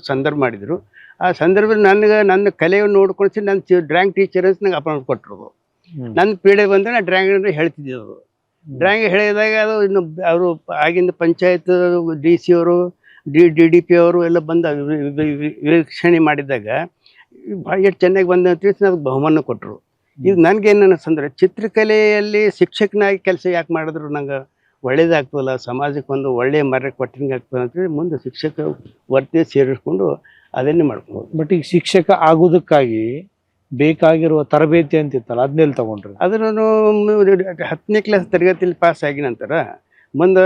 Speaker 2: ಸಂದರ್ಭ ಮಾಡಿದ್ರು. ಆ ಸಂದರ್ಭದಲ್ಲಿ ನನ್ನ ಕಲೆಯನ್ನು ನೋಡ್ಕೊಂಡು ನನ್ನ ಡ್ರಾಯಿಂಗ್ ಟೀಚರ್ ಅಂತ ನಂಗೆ ಅಪಾಯಿಂಟ್ ಕೊಟ್ಟರು. ನನ್ನ ಪೀರಿಯಡ್ ಬಂದರೆ ನಾನು ಡ್ರಾಯಿಂಗ್ ಹೇಳ್ತಿದ್ದರು. ಡ್ರಾಯಿಂಗ್ ಹೇಳಿದಾಗ ಅದು ಇನ್ನು ಅವರು ಆಗಿಂದ ಪಂಚಾಯತ್ DC ಅವರು DDP ಅವರು ಎಲ್ಲ ಬಂದ ವೀಕ್ಷಣೆ ಮಾಡಿದಾಗ ಎಷ್ಟು ಚೆನ್ನಾಗಿ ಬಂದ ಅಂತ ತಿಳಿಸಿ ಅದಕ್ಕೆ ಬಹುಮಾನ ಕೊಟ್ಟರು. ಇದು ನನಗೇನು ಅನ್ನಿಸ್ತಂದ್ರೆ ಚಿತ್ರಕಲೆಯಲ್ಲಿ ಶಿಕ್ಷಕನಾಗಿ ಕೆಲಸ ಯಾಕೆ ಮಾಡಿದ್ರು ನಂಗೆ ಒಳ್ಳೇದಾಗ್ತದಲ್ಲ, ಸಮಾಜಕ್ಕೆ ಒಂದು ಒಳ್ಳೆಯ ಮರ ಕೊಟ್ಟಿಂಗ್ ಆಗ್ತದೆ ಅಂತೇಳಿ ಮುಂದೆ ಶಿಕ್ಷಕ ವರ್ತಿ ಸೇರಿಸ್ಕೊಂಡು ಅದನ್ನೇ ಮಾಡ್ಕೊಂಡು.
Speaker 1: ಬಟ್ ಈಗ ಶಿಕ್ಷಕ ಆಗೋದಕ್ಕಾಗಿ ಬೇಕಾಗಿರುವ ತರಬೇತಿ ಅಂತಿತ್ತಲ್ಲ, ಅದನ್ನೆಲ್ಲಿ ತಗೊಂಡ್ರಿ?
Speaker 2: ಅದನ್ನು 10ನೇ ಕ್ಲಾಸ್ ತರಗತಿಯಲ್ಲಿ ಪಾಸ್ ಆಗಿ ನಂತರ ಮುಂದೆ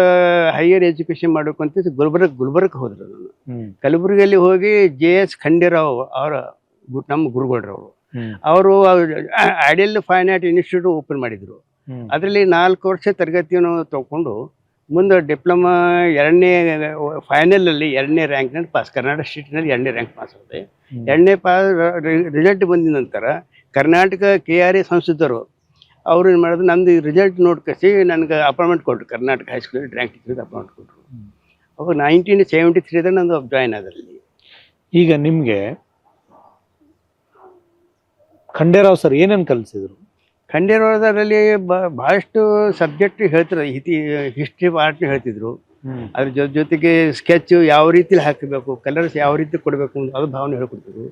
Speaker 2: ಹೈಯರ್ ಎಜುಕೇಶನ್ ಮಾಡ್ಬೇಕಂತ ಗುಲ್ಬರ್ಗಕ್ಕೆ ಹೋದ್ರು. ನಾನು ಕಲಬುರಗಿಯಲ್ಲಿ ಹೋಗಿ JS ಖಂಡೇರಾವ್ ಅವರ ನಮ್ಮ ಗುರುಗಳರವರು ಅವರು ideal fine art institute open ಮಾಡಿದ್ರು. ಅದರಲ್ಲಿ 4 ವರ್ಷ ತರಗತಿಯನ್ನು ತಗೊಂಡು ಮುಂದೆ ಡಿಪ್ಲೊಮಾ ಫೈನಲಲ್ಲಿ 2ನೇ ರ್ಯಾಂಕ್ನಲ್ಲಿ ಪಾಸ್, ಕರ್ನಾಟಕ ಸ್ಟೇಟ್ನಲ್ಲಿ 2ನೇ ರ್ಯಾಂಕ್ ಪಾಸ್ ಆಗುತ್ತೆ. 2ನೇ ರಿಸಲ್ಟ್ ಬಂದಿದ ನಂತರ ಕರ್ನಾಟಕ KRA ಸಂಸ್ಥೆಯವರು ಅವ್ರು ಏನು ಮಾಡೋದು ನಂದು ರಿಸಲ್ಟ್ ನೋಡ್ಕಸಿ ನನಗೆ ಅಪಾಯಿಂಟ್ಮೆಂಟ್ ಕೊಟ್ಟರು. ಕರ್ನಾಟಕ ಹೈಸ್ಕೂಲ್ ರ್ಯಾಂಕ್ ಟೀಚರ್ಗೆ ಅಪಾಯಿಂಟ್ಮೆಂಟ್ ಕೊಟ್ಟರು. ಅವಾಗ 1973 ನಂದು ಜಾಯ್ನ್ ಆದಲ್ಲಿ. ಈಗ
Speaker 1: ನಿಮಗೆ ಖಂಡೇರಾವ್ ಸರ್ ಏನೇನು ಕಲಿಸಿದ್ರು?
Speaker 2: ಖಂಡೇರಾವದಲ್ಲಿ ಭಾಳಷ್ಟು ಸಬ್ಜೆಕ್ಟ್ ಹೇಳ್ತಾರೆ. ಹಿಸ್ಟ್ರಿ ಆರ್ಟ್ನ ಹೇಳ್ತಿದ್ರು. ಅದ್ರ ಜೊತೆಗೆ ಸ್ಕೆಚ್ ಯಾವ ರೀತಿಲಿ ಹಾಕಬೇಕು, ಕಲರ್ಸ್ ಯಾವ ರೀತಿ ಕೊಡಬೇಕು ಅದು ಭಾವನೆ ಹೇಳ್ಕೊಡ್ತಿದ್ರು.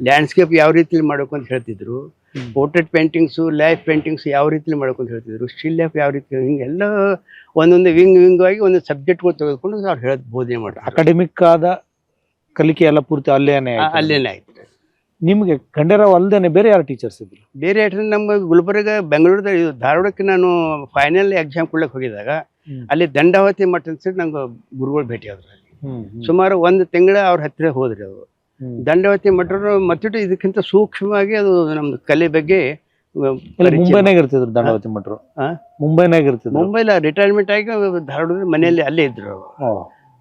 Speaker 2: ಲ್ಯಾಂಡ್ಸ್ಕೇಪ್ ಯಾವ ರೀತಿಲಿ ಮಾಡಬೇಕು ಅಂತ ಹೇಳ್ತಿದ್ರು. ಪೋರ್ಟ್ರೇಟ್ ಪೇಂಟಿಂಗ್ಸು, ಲೈಫ್ ಪೇಂಟಿಂಗ್ಸ್ ಯಾವ ರೀತಿಲಿ ಮಾಡಬೇಕು ಅಂತ ಹೇಳ್ತಿದ್ರು. ಸ್ಟಿಲ್ ಲೈಫ್ ಯಾವ ರೀತಿ, ಹಿಂಗೆಲ್ಲ ಒಂದೊಂದು ವಿಂಗ್ ಆಗಿ ಒಂದೊಂದು ಸಬ್ಜೆಕ್ಟ್ಗಳು ತೆಗೆದುಕೊಂಡು ಅವ್ರು ಹೇಳೋದು ಬೋಧನೆ ಮಾಡ್ತಾರೆ.
Speaker 1: ಅಕಾಡೆಮಿಕ್ ಆದ ಕಲಿಕೆ ಎಲ್ಲ ಪೂರ್ತಿ ಅಲ್ಲೇನೆ
Speaker 2: ಆಯ್ತು.
Speaker 1: ನಿಮಗೆ ಖಂಡೇರಾವ್ ಅಲ್ಲದೆ ಬೇರೆ ಯಾರು ಟೀಚರ್ಸ್ ಇದ್ರು?
Speaker 2: ಬೇರೆ ಯಾರು ನಮ್ಮ ಗುಲ್ಬರ್ಗ, ಬೆಂಗಳೂರದ ಧಾರವಾಡಕ್ಕೆ ನಾನು ಫೈನಲ್ ಎಕ್ಸಾಮ್ ಕೊಡ್ಲಿಕ್ಕೆ ಹೋಗಿದಾಗ ಅಲ್ಲಿ ದಂಡಾವತಿ ಮಠ ಅಂತ ನಂಗೆ ಗುರುಗಳು ಭೇಟಿ ಆದ್ರು. ಅಲ್ಲಿ ಸುಮಾರು 1 ತಿಂಗಳ ಅವ್ರ ಹತ್ತಿರ ಹೋದ್ರಿ ಅವರು. ದಂಡವತಿ ಮಠರು ಮತ್ತಿಟ್ಟು ಇದಕ್ಕಿಂತ ಸೂಕ್ಷ್ಮವಾಗಿ ಅದು ನಮ್ದು ಕಲೆ ಬಗ್ಗೆ
Speaker 1: ಮುಂಬೈನಾಗ ಇರ್ತಿದ್ರು ದಂಡವತಿ ಮಠರು. ಮುಂಬೈನಾಗ ಇರ್ತಿದ್ರು.
Speaker 2: ಮುಂಬೈಲ ರಿಟೈರ್ಮೆಂಟ್ ಆಗಿ ಧಾರವಾಡ ಮನೆಯಲ್ಲಿ ಅಲ್ಲೇ ಇದ್ರು ಅವರು.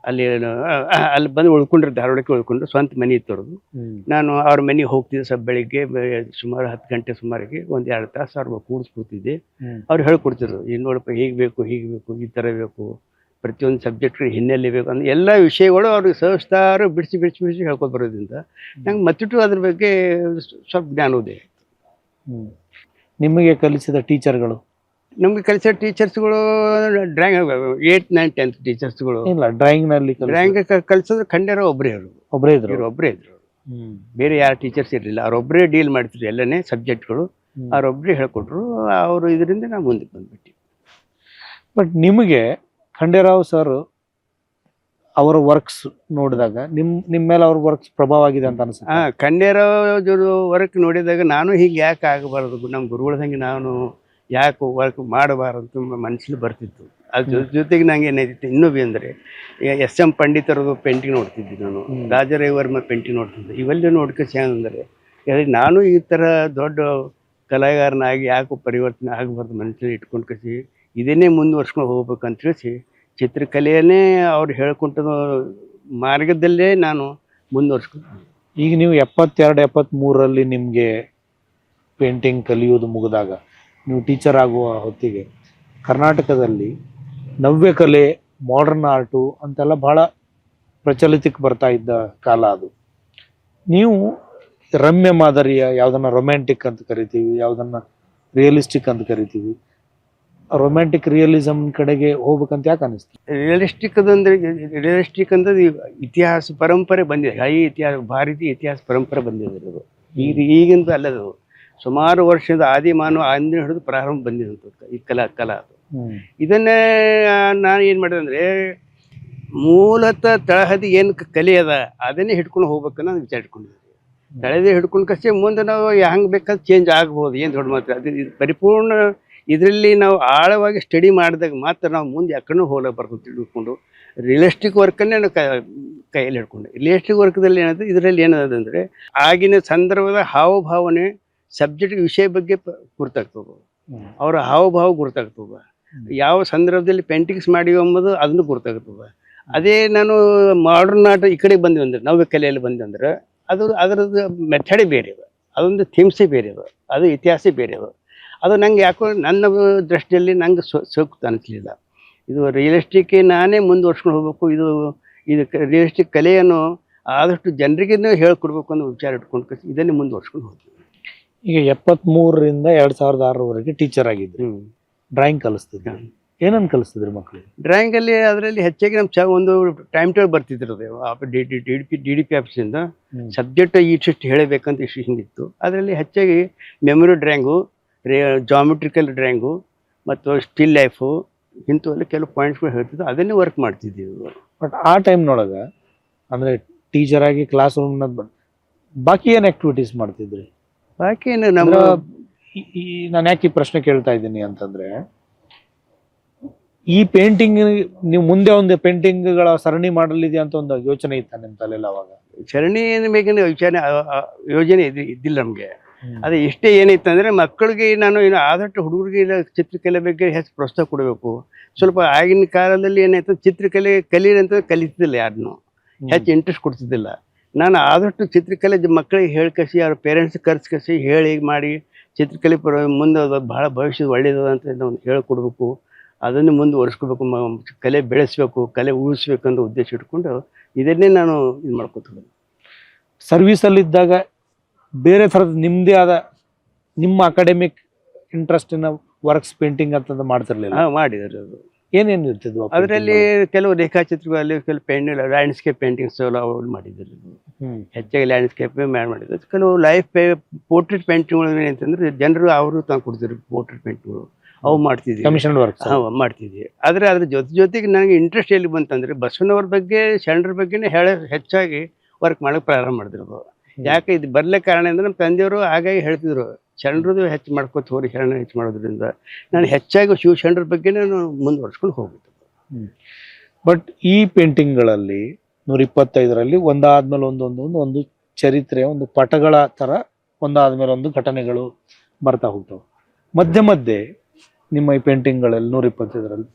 Speaker 2: ಅಲ್ಲಿ ಬಂದು ಉಳ್ಕೊಂಡ್ರು, ಧಾರವಾಡಕ್ಕೆ ಉಳ್ಕೊಂಡ್ರು. ಸ್ವಂತ ಮನೆ ಇತ್ತು ಅವ್ರದ್ದು. ನಾನು ಅವ್ರ ಮನೆಗೆ ಹೋಗ್ತಿದ್ದೆ ಸ್ವಲ್ಪ ಬೆಳಿಗ್ಗೆ ಸುಮಾರು 10 ಗಂಟೆ ಸುಮಾರಿಗೆ 1-2 ತಾಸು ಅವ್ರು ಕೂಡಿಸ್ಕೊತಿದ್ದೆ. ಅವ್ರು ಹೇಳ್ಕೊಡ್ತಿದ್ರು, ಈಗ ನೋಡಪ್ಪ ಹೀಗೆ ಬೇಕು, ಹೀಗೆ ಬೇಕು, ಈ ಥರ ಬೇಕು, ಪ್ರತಿಯೊಂದು ಸಬ್ಜೆಕ್ಟ್ ಹಿನ್ನೆಲೆ ಬೇಕು ಅಂದ್ರೆ ಎಲ್ಲ ವಿಷಯಗಳು ಅವ್ರಿಗೆ ಸಹಸ್ತಾರು ಬಿಡಿಸಿ ಹೇಳ್ಕೊತ ಬರೋದ್ರಿಂದ ನಂಗೆ ಮತ್ತಿಟ್ಟು ಅದ್ರ ಬಗ್ಗೆ ಸ್ವಲ್ಪ ಜ್ಞಾನೋದಯ.
Speaker 1: ನಿಮಗೆ ಕಲಿಸಿದ ಟೀಚರ್ಗಳು?
Speaker 2: ನಮ್ಗೆ ಕಲಿಸಿದ ಟೀಚರ್ಸ್ಗಳು ಡ್ರಾಯಿಂಗ್ 8th 9th 10th ಟೀಚರ್ಸ್ಗಳು.
Speaker 1: ಇಲ್ಲ, ಡ್ರಾಯಿಂಗ್ ನಲ್ಲಿ
Speaker 2: ಕಲಿಸಿದ್ರೆ ಖಂಡೇರಾವ್ ಒಬ್ಬರೇ ಇದ್ರು. ಬೇರೆ ಯಾರು ಟೀಚರ್ಸ್ ಇರಲಿಲ್ಲ. ಅವ್ರೊಬ್ಬರೇ ಡೀಲ್ ಮಾಡ್ತಿದ್ರು ಎಲ್ಲನೇ ಸಬ್ಜೆಕ್ಟ್ಗಳು. ಅವ್ರೊಬ್ಬರೇ ಹೇಳ್ಕೊಟ್ರು. ಅವರು ಇದರಿಂದ ನಾವು ಮುಂದಕ್ಕೆ ಬಂದ್ಬಿಟ್ಟು. ಬಟ್
Speaker 1: ನಿಮಗೆ ಖಂಡೇರಾವ್ ಸರ್ ಅವರ ವರ್ಕ್ಸ್ ನೋಡಿದಾಗ ನಿಮ್ಮ ಮೇಲೆ ಅವ್ರ ವರ್ಕ್ಸ್ ಪ್ರಭಾವ ಆಗಿದೆ ಅಂತ ಅನ್ಸುತ್ತೆ?
Speaker 2: ಖಂಡೇರಾವ್ ವರ್ಕ್ ನೋಡಿದಾಗ ನಾನು ಹೀಗೆ ಯಾಕೆ ಆಗಬಾರದು, ನಮ್ಮ ಗುರುಗಳದಂಗೆ ನಾನು ಯಾಕೆ ವರ್ಕ್ ಮಾಡಬಾರದು ಮನಸ್ಸಲ್ಲಿ ಬರ್ತಿತ್ತು. ಅದ್ರ ಜೊತೆಗೆ ನಂಗೆ ಏನಾಯ್ತಿತ್ತು ಇನ್ನೊಬ್ಬ ಅಂದರೆ SM ಪಂಡಿತರದು ಪೇಂಟಿಂಗ್ ನೋಡ್ತಿದ್ದೆ ನಾನು, ರಾಜರವಿವರ್ಮ ಪೇಂಟಿಂಗ್ ನೋಡ್ತಿದ್ದೆ. ಇವೆಲ್ಲ ನೋಡ್ಕೊಂಡು ಅಂದರೆ ನಾನು ಈ ಥರ ದೊಡ್ಡ ಕಲಾಗಾರನಾಗಿ ಯಾಕೆ ಪರಿವರ್ತನೆ ಆಗಬಾರ್ದು ಮನಸ್ಸಲ್ಲಿ ಇಟ್ಕೊಂಡು ಕಸಿ ಇದನ್ನೇ ಮುಂದುವರ್ಸ್ಕೊಂಡು ಹೋಗ್ಬೇಕಂತ ತಿಳಿಸಿ ಚಿತ್ರಕಲೆಯನ್ನೇ ಅವ್ರು ಹೇಳ್ಕೊಂಟದ ಮಾರ್ಗದಲ್ಲೇ ನಾನು ಮುಂದುವರ್ಸ್ಕೊಂಡು.
Speaker 1: ಈಗ ನೀವು 72-73ರಲ್ಲಿ ನಿಮಗೆ ಪೇಂಟಿಂಗ್ ಕಲಿಯೋದು ಮುಗಿದಾಗ ನೀವು ಟೀಚರ್ ಆಗುವ ಹೊತ್ತಿಗೆ ಕರ್ನಾಟಕದಲ್ಲಿ ನವ್ಯ ಕಲೆ, ಮಾಡರ್ನ್ ಆರ್ಟು ಅಂತೆಲ್ಲ ಬಹಳ ಪ್ರಚಲಿತಕ್ಕೆ ಬರ್ತಾ ಇದ್ದ ಕಾಲ ಅದು. ನೀವು ರಮ್ಯ ಮಾದರಿಯ ಯಾವುದನ್ನ ರೊಮ್ಯಾಂಟಿಕ್ ಅಂತ ಕರಿತೀವಿ, ಯಾವುದನ್ನ ರಿಯಲಿಸ್ಟಿಕ್ ಅಂತ ಕರಿತೀವಿ, ರೊಮ್ಯಾಂಟಿಕ್ ರಿಯಲಿಸಮ್ ಕಡೆಗೆ ಹೋಗ್ಬೇಕಂತ ಯಾಕೆ ಅನಿಸ್ತು?
Speaker 2: ರಿಯಲಿಸ್ಟಿಕ್ ಅಂದ್ರೆ ಇತಿಹಾಸ ಪರಂಪರೆ ಬಂದಿದೆ. ಹೈ ಇತಿಹಾಸ, ಭಾರತೀಯ ಇತಿಹಾಸ ಪರಂಪರೆ ಬಂದಿದೆ ಅದು. ಈಗಿಂತ ಅಲ್ಲದು, ಸುಮಾರು ವರ್ಷದ ಆದಿಮಾನವ ಅಂದಿನ ಹಿಡಿದು ಪ್ರಾರಂಭ ಬಂದಿದಂತ ಈ ಕಲಾ ಅದು. ಇದನ್ನೇ ನಾನು ಏನು ಮಾಡಿದೆ ಅಂದ್ರೆ ಮೂಲತಃ ತಳಹದಿ ಏನು ಕಲೆ ಅದ ಅದನ್ನೇ ಹಿಡ್ಕೊಂಡು ಹೋಗ್ಬೇಕನ್ನ ನಾನು ವಿಚಾರ ಇಟ್ಕೊಂಡಿದ್ದೆ. ತಳಹದಿ ಹಿಡ್ಕೊಂಡು ಕಷ್ಟೇ ಮುಂದೆ ನಾವು ಹೆಂಗೆ ಬೇಕಾದ್ರೆ ಚೇಂಜ್ ಆಗ್ಬೋದು, ಏನು ದೊಡ್ಡ ಮಾತ್ರ. ಅದು ಪರಿಪೂರ್ಣ ಇದರಲ್ಲಿ ನಾವು ಆಳವಾಗಿ ಸ್ಟಡಿ ಮಾಡಿದಾಗ ಮಾತ್ರ ನಾವು ಮುಂದೆ ಯಾಕಂಡು ಹೋಗಕ್ಕೆ ಬರ್ತದೆ ತಿಳ್ಕೊಂಡು ರಿಯಲಿಸ್ಟಿಕ್ ವರ್ಕನ್ನೇ ನಾವು ಕೈಯಲ್ಲಿ ಹಿಡ್ಕೊಂಡೆ. ರಿಯಲಿಸ್ಟಿಕ್ ವರ್ಕ್ದಲ್ಲಿ ಏನಾದ್ರೆ ಇದರಲ್ಲಿ ಏನದ ಅಂದರೆ ಆಗಿನ ಸಂದರ್ಭದ ಹಾವಭಾವನೆ ಸಬ್ಜೆಕ್ಟ್ ವಿಷಯ ಬಗ್ಗೆ ಗುರ್ತಾಗ್ತದೆ, ಅವರ ಹಾವಭಾವ ಗುರ್ತಾಗ್ತದೆ, ಯಾವ ಸಂದರ್ಭದಲ್ಲಿ ಪೇಂಟಿಂಗ್ಸ್ ಮಾಡಿವಿ ಎಂಬುದು ಅದನ್ನು ಗುರ್ತಾಗ್ತದೆ. ಅದೇ ನಾನು ಮಾಡರ್ನ್ ಆರ್ಟ್ ಈ ಕಡೆ ಬಂದ್ವಿ ಅಂದ್ರೆ ನವ್ಯ ಕಲೆಯಲ್ಲಿ ಬಂದ್ವಿ ಅಂದ್ರೆ ಅದರದ್ದು ಮೆಥಡೇ ಬೇರೆ ಅದ, ಅದೊಂದು ಥೀಮ್ಸೇ ಬೇರೆ ಅದ, ಅದು ಇತಿಹಾಸ ಬೇರೆ ಅದ. ಅದು ನಂಗೆ ಯಾಕೋ ನನ್ನ ದೃಷ್ಟಿಯಲ್ಲಿ ನಂಗೆ ಸೂಕ್ತ ಅನಿಸ್ಲಿಲ್ಲ. ಇದು ರಿಯಲಿಸ್ಟಿಕ್ ನಾನೇ ಮುಂದುವರ್ಸ್ಕೊಂಡು ಹೋಗ್ಬೇಕು, ಇದು ರಿಯಲಿಸ್ಟಿಕ್ ಕಲೆಯನ್ನು ಆದಷ್ಟು ಜನರಿಗೆ ಹೇಳ್ಕೊಡ್ಬೇಕು ಅನ್ನೋ ವಿಚಾರ ಇಟ್ಕೊಂಡು ಇದನ್ನೇ ಮುಂದುವರ್ಸ್ಕೊಂಡು ಹೋಗ್ತೀವಿ.
Speaker 1: ಈಗ 73ರಿಂದ 2006ರವರೆಗೆ ಟೀಚರ್ ಆಗಿದ್ರಿ, ಡ್ರಾಯಿಂಗ್ ಕಲಿಸ್ತಿದ್ರಿ. ಏನನ್ನು ಕಲಿಸ್ತಿದ್ರಿ ಮಕ್ಕಳಿಗೆ?
Speaker 2: ಡ್ರಾಯಿಂಗಲ್ಲಿ ಅದರಲ್ಲಿ ಹೆಚ್ಚಾಗಿ ನಮ್ಮ ಒಂದು ಟೈಮ್ ಟೇಬಲ್ ಬರ್ತಿದ್ರು. DDP ಆಫೀಸಿಂದ ಸಬ್ಜೆಕ್ಟ್ ಇಷ್ಟು ಹೇಳಬೇಕಂತ ಇಷ್ಟು ಹಿಂಗಿತ್ತು. ಅದರಲ್ಲಿ ಹೆಚ್ಚಾಗಿ ಮೆಮೊರಿ ಡ್ರಾಯಿಂಗು, ಜಾಮೆಟ್ರಿಕಲ್ ಡ್ರಾಯಿಂಗು ಮತ್ತು ಸ್ಟಿಲ್ ಲೈಫು ಇಂಥವೆಲ್ಲ ಕೆಲವು ಪಾಯಿಂಟ್ಸ್ಗಳು ಹೇಳ್ತಿದ್ದು, ಅದನ್ನೇ ವರ್ಕ್ ಮಾಡ್ತಿದ್ದೀವಿ.
Speaker 1: ಬಟ್ ಆ ಟೈಮ್ನೊಳಗೆ ಅಂದರೆ ಟೀಚರ್ ಆಗಿ ಕ್ಲಾಸ್ ರೂಮ್ನ ಬಾಕಿ ಏನು ಆ್ಯಕ್ಟಿವಿಟೀಸ್ ಮಾಡ್ತಿದ್ರಿ?
Speaker 2: ಬಾಕಿ ಏನು ನಮ್ಮ
Speaker 1: ನಾನು ಯಾಕೆ ಈ ಪ್ರಶ್ನೆ ಕೇಳ್ತಾ ಇದ್ದೀನಿ ಅಂತಂದರೆ, ಈ ಪೇಂಟಿಂಗ್ ನೀವು ಮುಂದೆ ಒಂದು ಪೇಂಟಿಂಗ್ಗಳ ಸರಣಿ ಮಾಡಲಿದೆ ಅಂತ ಒಂದು ಯೋಚನೆ ಇತ್ತ ನಿಮ್ಮ ತಲೆಯಲ್ಲಿ? ಅವಾಗ
Speaker 2: ಸರಣಿ ಬೇಕಿನ ಯೋಜನೆ ಇದ್ದಿಲ್ಲ ನಮಗೆ. ಅದು ಇಷ್ಟೇ ಏನಿತ್ತು ಅಂದರೆ ಮಕ್ಕಳಿಗೆ ನಾನು ಆದಷ್ಟು ಹುಡುಗರಿಗೆ ಚಿತ್ರಕಲೆ ಬಗ್ಗೆ ಹೆಚ್ಚು ಪ್ರೋತ್ಸಾಹ ಕೊಡಬೇಕು. ಸ್ವಲ್ಪ ಆಗಿನ ಕಾಲದಲ್ಲಿ ಏನಾಯ್ತು, ಚಿತ್ರಕಲೆ ಕಲೀರಂತ ಕಲಿತಿದ್ದಿಲ್ಲ, ಯಾರನ್ನು ಹೆಚ್ಚು ಇಂಟ್ರೆಸ್ಟ್ ಕೊಡ್ತಿದ್ದಿಲ್ಲ. ನಾನು ಆದಷ್ಟು ಚಿತ್ರಕಲೆ ಮಕ್ಕಳಿಗೆ ಹೇಳ್ಕಸಿ ಅವ್ರ ಪೇರೆಂಟ್ಸ್ ಕರ್ಸ್ಕಸಿ ಹೇಳಿ ಮಾಡಿ ಚಿತ್ರಕಲೆ ಮುಂದೆ ಭಾಳ ಭವಿಷ್ಯದ ಒಳ್ಳೇದು ಅಂತ ನಾವು ಹೇಳ್ಕೊಡ್ಬೇಕು, ಅದನ್ನು ಮುಂದುವರಿಸ್ಕೋಬೇಕು, ಕಲೆ ಬೆಳೆಸಬೇಕು, ಕಲೆ ಉಳಿಸ್ಬೇಕಂತ ಉದ್ದೇಶ ಇಟ್ಕೊಂಡು ಇದನ್ನೇ ನಾನು ಇದು ಮಾಡ್ಕೊತೀನಿ.
Speaker 1: ಸರ್ವೀಸಲ್ಲಿದ್ದಾಗ ಬೇರೆ ಥರದ ನಿಮ್ಮದೇ ಆದ ನಿಮ್ಮ ಅಕಾಡೆಮಿಕ್ ಇಂಟ್ರೆಸ್ಟಿನ ವರ್ಕ್ಸ್ ಪೇಂಟಿಂಗ್ ಅಂತಂದು ಮಾಡ್ತಿರ್ಲಿಲ್ಲ?
Speaker 2: ಮಾಡಿದ್ದಾರೆ. ಅದು
Speaker 1: ಏನೇನು ಇರ್ತಿದ್ವು
Speaker 2: ಅದರಲ್ಲಿ? ಕೆಲವು ರೇಖಾಚಿತ್ರಗಳಲ್ಲಿ ಕೆಲವು ಲ್ಯಾಂಡ್ಸ್ಕೇಪ್ ಪೇಂಟಿಂಗ್ಸ್ ಎಲ್ಲ ಮಾಡಿದ್ದಾರೆ. ಹೆಚ್ಚಾಗಿ ಲ್ಯಾಂಡ್ಸ್ಕೇಪ್ ಮಾಡಿದ್ರು. ಕೆಲವು ಲೈಫ್ ಪೋರ್ಟ್ರೇಟ್ ಪೇಂಟಿಂಗ್ಗಳು ಏನಂತಂದ್ರೆ ಜನರು ಅವರು ತಂದು ಕೊಡ್ತಿದ್ರು ಪೋರ್ಟ್ರೇಟ್ ಪೇಂಟಿಂಗ್ಗಳು, ಅವು ಮಾಡ್ತಿದ್ವಿ,
Speaker 1: ಕಮಿಷನ್ ವರ್ಕ್
Speaker 2: ಮಾಡ್ತಿದ್ವಿ. ಆದರೆ ಅದ್ರ ಜೊತೆಗೆ ನನಗೆ ಇಂಟ್ರೆಸ್ಟ್ ಎಲ್ಲಿ ಬಂತಂದ್ರೆ ಬಸವನವ್ರ ಬಗ್ಗೆ, ಶರಣರ ಬಗ್ಗೆನೇ ಹೆಚ್ಚಾಗಿ ವರ್ಕ್ ಮಾಡೋಕೆ ಪ್ರಾರಂಭ ಮಾಡಿದ್ರು. ಯಾಕೆ ಇದು ಬರಲೇ ಕಾರಣ ಅಂದರೆ ನಮ್ಮ ತಂದೆಯವರು ಹಾಗಾಗಿ ಹೇಳ್ತಿದ್ರು, ಶರಣರದು ಹೆಚ್ಚು ಮಾಡ್ಕೋತ ಹೋಗಿ, ಶರಣ ಹೆಚ್ಚು ಮಾಡೋದ್ರಿಂದ ನಾನು ಹೆಚ್ಚಾಗಿ ಶರಣರ ಬಗ್ಗೆ ನಾನು ಮುಂದುವರ್ಸ್ಕೊಂಡು ಹೋಗ್ಬಿಟ್ಟು. ಬಟ್
Speaker 1: ಈ ಪೇಂಟಿಂಗ್ಗಳಲ್ಲಿ 125ರಲ್ಲಿ ಒಂದಾದ್ಮೇಲೆ ಒಂದು ಚರಿತ್ರೆಯ ಒಂದು ಪಟಗಳ ತರ ಒಂದಾದ್ಮೇಲೆ ಒಂದು ಘಟನೆಗಳು ಬರ್ತಾ ಹೋಗ್ತವೆ. ಮಧ್ಯೆ ಮಧ್ಯೆ ನಿಮ್ಮ ಈ ಪೇಂಟಿಂಗ್ಗಳಲ್ಲಿ 125ರಲ್ಲಿ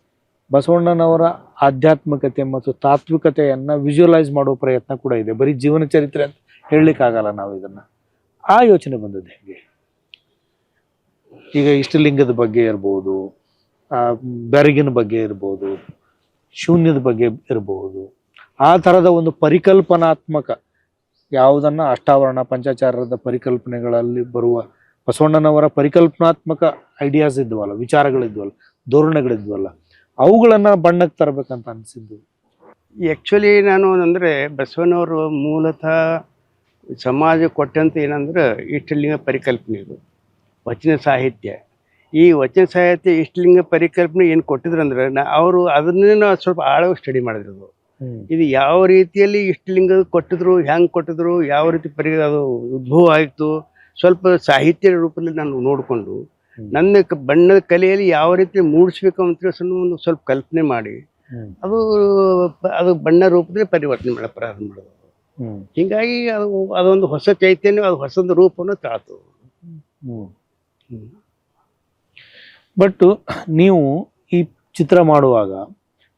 Speaker 1: ಬಸವಣ್ಣನವರ ಆಧ್ಯಾತ್ಮಿಕತೆ ಮತ್ತು ತಾತ್ವಿಕತೆಯನ್ನ ವಿಜುವಲೈಸ್ ಮಾಡೋ ಪ್ರಯತ್ನ ಕೂಡ ಇದೆ. ಬರೀ ಜೀವನ ಚರಿತ್ರೆ ಅಂತ ಹೇಳಲಿಕ್ಕಾಗಲ್ಲ ನಾವು ಇದನ್ನ. ಆ ಯೋಚನೆ ಬಂದದ್ದು ಹೇಗೆ? ಈಗ ಇಷ್ಟಲಿಂಗದ ಬಗ್ಗೆ ಇರ್ಬೋದು, ಬೆರಗಿನ ಬಗ್ಗೆ ಇರ್ಬೋದು, ಶೂನ್ಯದ ಬಗ್ಗೆ ಇರಬಹುದು, ಆ ಥರದ ಒಂದು ಪರಿಕಲ್ಪನಾತ್ಮಕ ಯಾವುದನ್ನ ಅಷ್ಟಾವರಣ ಪಂಚಾಚಾರದ ಪರಿಕಲ್ಪನೆಗಳಲ್ಲಿ ಬರುವ ಬಸವಣ್ಣನವರ ಪರಿಕಲ್ಪನಾತ್ಮಕ ಐಡಿಯಾಸ್ ಇದ್ವಲ್ಲ, ವಿಚಾರಗಳಿದ್ವಲ್ಲ, ಧೋರಣೆಗಳಿದ್ವಲ್ಲ, ಅವುಗಳನ್ನ ಬಣ್ಣಕ್ಕೆ ತರಬೇಕಂತ ಅನಿಸಿದ್ದು.
Speaker 2: ಆ್ಯಕ್ಚುಲಿ ನಾನು ಅಂದರೆ ಬಸವನವರು ಮೂಲತಃ ಸಮಾಜ ಕೊಟ್ಟಂತ ಏನಂದ್ರೆ ಇಷ್ಟಲಿಂಗ ಪರಿಕಲ್ಪನೆ, ಇದು ವಚನ ಸಾಹಿತ್ಯ. ಈ ವಚನ ಸಾಹಿತ್ಯ ಇಷ್ಟಲಿಂಗ ಪರಿಕಲ್ಪನೆ ಏನು ಕೊಟ್ಟಿದ್ರು ಅಂದ್ರೆ ಅವರು ಅದನ್ನೇ ನಾವು ಸ್ವಲ್ಪ ಆಳವಾಗಿ ಸ್ಟಡಿ ಮಾಡಿದ್ರು. ಇದು ಯಾವ ರೀತಿಯಲ್ಲಿ ಇಷ್ಟಲಿಂಗ ಕೊಟ್ಟಿದ್ರು, ಹೆಂಗೆ ಕೊಟ್ಟಿದ್ರು, ಯಾವ ರೀತಿ ಅದು ಉದ್ಭವ ಆಯಿತು, ಸ್ವಲ್ಪ ಸಾಹಿತ್ಯ ರೂಪದಲ್ಲಿ ನಾನು ನೋಡಿಕೊಂಡು ನನ್ನ ಬಣ್ಣದ ಕಲೆಯಲ್ಲಿ ಯಾವ ರೀತಿ ಮೂಡಿಸ್ಬೇಕು ಅಂತ ಒಂದು ಸ್ವಲ್ಪ ಕಲ್ಪನೆ ಮಾಡಿ ಅದು ಬಣ್ಣ ರೂಪದಲ್ಲಿ ಪರಿವರ್ತನೆ ಮಾಡೋ ಪ್ರಾರಂಭ ಮಾಡೋದು. ಹೀಗಾಗಿ ಅದೊಂದು ಹೊಸ ಚೈತನ್ಯ, ಅದು ಹೊಸದು ರೂಪವನ್ನು ತಾಳ್ತು.
Speaker 1: ಬಟ್ ನೀವು ಈ ಚಿತ್ರ ಮಾಡುವಾಗ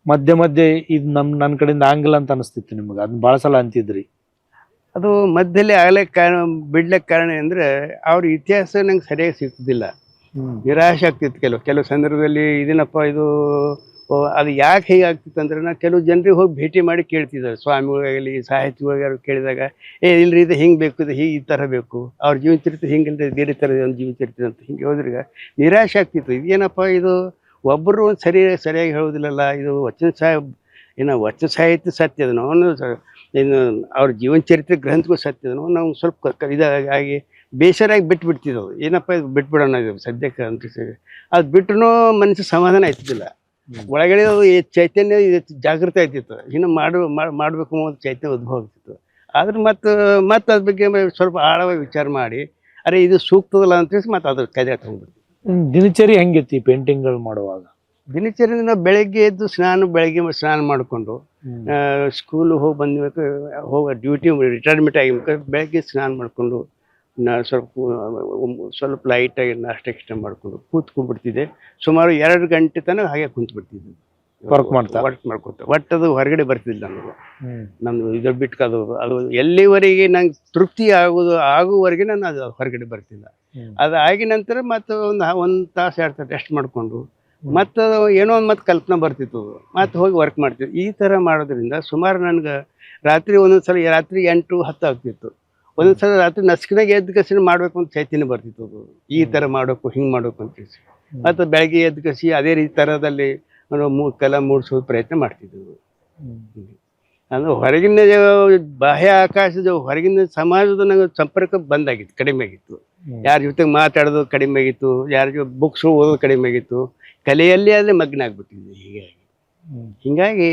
Speaker 1: ಮಧ್ಯೆ ಮಧ್ಯೆ ಇದು ನನ್ನ ಕಡೆಯಿಂದ ಆಂಗಲ್ ಅಂತ ಅನಿಸ್ತಿತ್ತು ನಿಮ್ಗೆ, ಅದನ್ನ ಭಾಳ ಸಲ ಅಂತಿದ್ರಿ.
Speaker 2: ಅದು ಮಧ್ಯದಲ್ಲಿ ಆಗ್ಲಿಕ್ಕೆ ಕಾರಣ, ಬಿಡ್ಲಿಕ್ಕೆ ಕಾರಣ ಅಂದರೆ ಅವ್ರ ಇತಿಹಾಸ ನಂಗೆ ಸರಿಯಾಗಿ ಸಿಗ್ತಿದ್ದಿಲ್ಲ, ನಿರಾಶೆ ಆಗ್ತಿತ್ತು. ಕೆಲವು ಸಂದರ್ಭದಲ್ಲಿ ಇದೇನಪ್ಪ ಇದು ಅದು ಯಾಕೆ ಹೀಗೆ ಆಗ್ತಿತ್ತು ಅಂದ್ರೆ ನಾನು ಕೆಲವು ಜನರಿಗೆ ಹೋಗಿ ಭೇಟಿ ಮಾಡಿ ಕೇಳ್ತಿದ್ದಾರೆ, ಸ್ವಾಮಿಗಳಿಗಾಗಲಿ ಸಾಹಿತ್ಯಗಳಿಗಾರು ಕೇಳಿದಾಗ ಇಲ್ರಿ ಇದು ಹಿಂಗೆ ಬೇಕು, ಇದು ಈ ಥರ ಬೇಕು, ಅವ್ರ ಜೀವನ ಚರಿತ್ರೆ ಹಿಂಗಿಲ್ಲದೆ ಬೇರೆ ಥರದ ಒಂದು ಜೀವನ ಚರಿತ್ರೆ ಅಂತ ಹಿಂಗೆ ಹೋದ್ರಿಗೆ ನಿರಾಶೆ ಆಗ್ತಿತ್ತು. ಇದೇನಪ್ಪ ಇದು ಒಬ್ಬರು ಒಂದು ಸರಿಯಾಗಿ ಹೇಳೋದಿಲ್ಲಲ್ಲ, ಇದು ವಚನ ವಚನ ಸಾಹಿತ್ಯ ಸತ್ಯದನೋ ಏನು ಅವ್ರ ಜೀವನ ಚರಿತ್ರೆ ಗ್ರಂಥಗಳು ಸತ್ಯದನೋ ನಾವು ಸ್ವಲ್ಪ ಇದಾಗಿ ಬೇಸರಾಗಿ ಬಿಟ್ಬಿಡ್ತಿದ್ದವು. ಏನಪ್ಪ ಇದು ಬಿಟ್ಬಿಡೋಣ ಇದು ಸದ್ಯಕ್ಕೆ ಅಂತ ಅದು ಬಿಟ್ಟರು ಮನಸ್ಸು ಸಮಾಧಾನ ಆಯ್ತಿದ್ದಿಲ್ಲ. ಒಳಗಡೆ ಚೈತನ್ಯ ಜಾಗೃತ ಆಯ್ತಿತ್ತು, ಇನ್ನು ಮಾಡಬೇಕು ಅನ್ನೋದು ಚೈತನ್ಯ ಉದ್ಭವ ಆಗ್ತಿತ್ತು. ಆದ್ರೆ ಮತ್ತೆ ಅದ್ರ ಬಗ್ಗೆ ಸ್ವಲ್ಪ ಆಳವಾಗಿ ವಿಚಾರ ಮಾಡಿ ಅರೆ ಇದು ಸೂಕ್ತದಲ್ಲ ಅಂತ ಮತ್ತೆ ಅದ್ರ ಕೈ ತಗೊಂಡ್ಬಿಡ್ತೀವಿ.
Speaker 1: ದಿನಚರಿ ಹೆಂಗಿತ್ತು ಈ ಪೇಂಟಿಂಗ್ಗಳು ಮಾಡುವಾಗ?
Speaker 2: ದಿನಚರಿ ನಾವು ಬೆಳಗ್ಗೆ ಎದ್ದು ಸ್ನಾನ ಮಾಡಿಕೊಂಡು ಸ್ಕೂಲ್ ಹೋಗಿ ಬಂದ್ಬೇಕು, ಡ್ಯೂಟಿ ರಿಟೈರ್ಮೆಂಟ್ ಆಗಿರ್ಬೇಕು, ಬೆಳಗ್ಗೆ ಸ್ನಾನ ಮಾಡಿಕೊಂಡು ಸ್ವಲ್ಪ ಲೈಟಾಗಿ ನಾಷ್ಟ ಮಾಡಿಕೊಂಡು ಕೂತ್ಕೊಂಡ್ಬಿಡ್ತಿದ್ದೆ. ಸುಮಾರು 2 ಗಂಟೆ ತನಕ ಹಾಗೆ ಕುಂತ್ಬಿಡ್ತಿದ್ದೆ, ವರ್ಕ್ ಮಾಡ್ಕೊತ. ಅದು ಹೊರಗಡೆ ಬರ್ತಿದ್ದಿಲ್ಲ ನನಗೆ. ನಮ್ದು ಇದು ಬಿಟ್ಟು ಅದು ಎಲ್ಲಿವರೆಗೆ ನಂಗೆ ತೃಪ್ತಿ ಆಗುವವರೆಗೆ ನಾನು ಅದು ಹೊರಗಡೆ ಬರ್ತಿಲ್ಲ. ಅದು ಆಗಿದ ನಂತರ ಮತ್ತೆ ಒಂದು ತಾಸು 2 ತಾಸು ರೆಸ್ಟ್ ಮಾಡಿಕೊಂಡು ಮತ್ತು ಏನೋ ಒಂದು ಮತ್ತೆ ಕಲ್ಪನೆ ಬರ್ತಿತ್ತು, ಮತ್ತೆ ಹೋಗಿ ವರ್ಕ್ ಮಾಡ್ತಿದ್ದೆ. ಈ ಥರ ಮಾಡೋದ್ರಿಂದ ಸುಮಾರು ನನಗೆ ರಾತ್ರಿ ಒಂದೊಂದ್ಸಲ ರಾತ್ರಿ 8-10 ಆಗ್ತಿತ್ತು. ಒಂದೊಂದ್ಸಲ ರಾತ್ರಿ ನಸ್ಕಿನಾಗ ಎದ್ದು ಕಸಿ ಮಾಡ್ಬೇಕು ಅಂತ ಚೈತನ್ಯ ಬರ್ತಿತ್ತು, ಅದು ಈ ಥರ ಮಾಡಬೇಕು ಹಿಂಗೆ ಮಾಡಬೇಕು ಅಂತ ಹೇಳಿ. ಮತ್ತು ಬೆಳಗ್ಗೆ ಎದ್ದು ಕಸಿ ಅದೇ ರೀತಿ ಥರದಲ್ಲಿ ಕಲ ಮೂಡಿಸೋ ಪ್ರಯತ್ನ ಮಾಡ್ತಿದ್ದೆವು. ಅಂದ್ರೆ ಹೊರಗಿನ ಬಾಹ್ಯ ಆಕಾಶದ ಹೊರಗಿನ ಸಮಾಜದ ನಂಗೆ ಸಂಪರ್ಕ ಬಂದಾಗಿತ್ತು, ಕಡಿಮೆ ಆಗಿತ್ತು. ಯಾರ ಜೊತೆಗೆ ಮಾತಾಡೋದು ಕಡಿಮೆ ಆಗಿತ್ತು, ಯಾರ ಜೊತೆ ಬುಕ್ಸ್ ಓದೋದು ಕಡಿಮೆ ಆಗಿತ್ತು, ಕಲೆಯಲ್ಲಿ ಅಲ್ಲೇ ಮಗ್ನ ಆಗ್ಬಿಟ್ಟಿದ್ದೆ. ಹೀಗಾಗಿ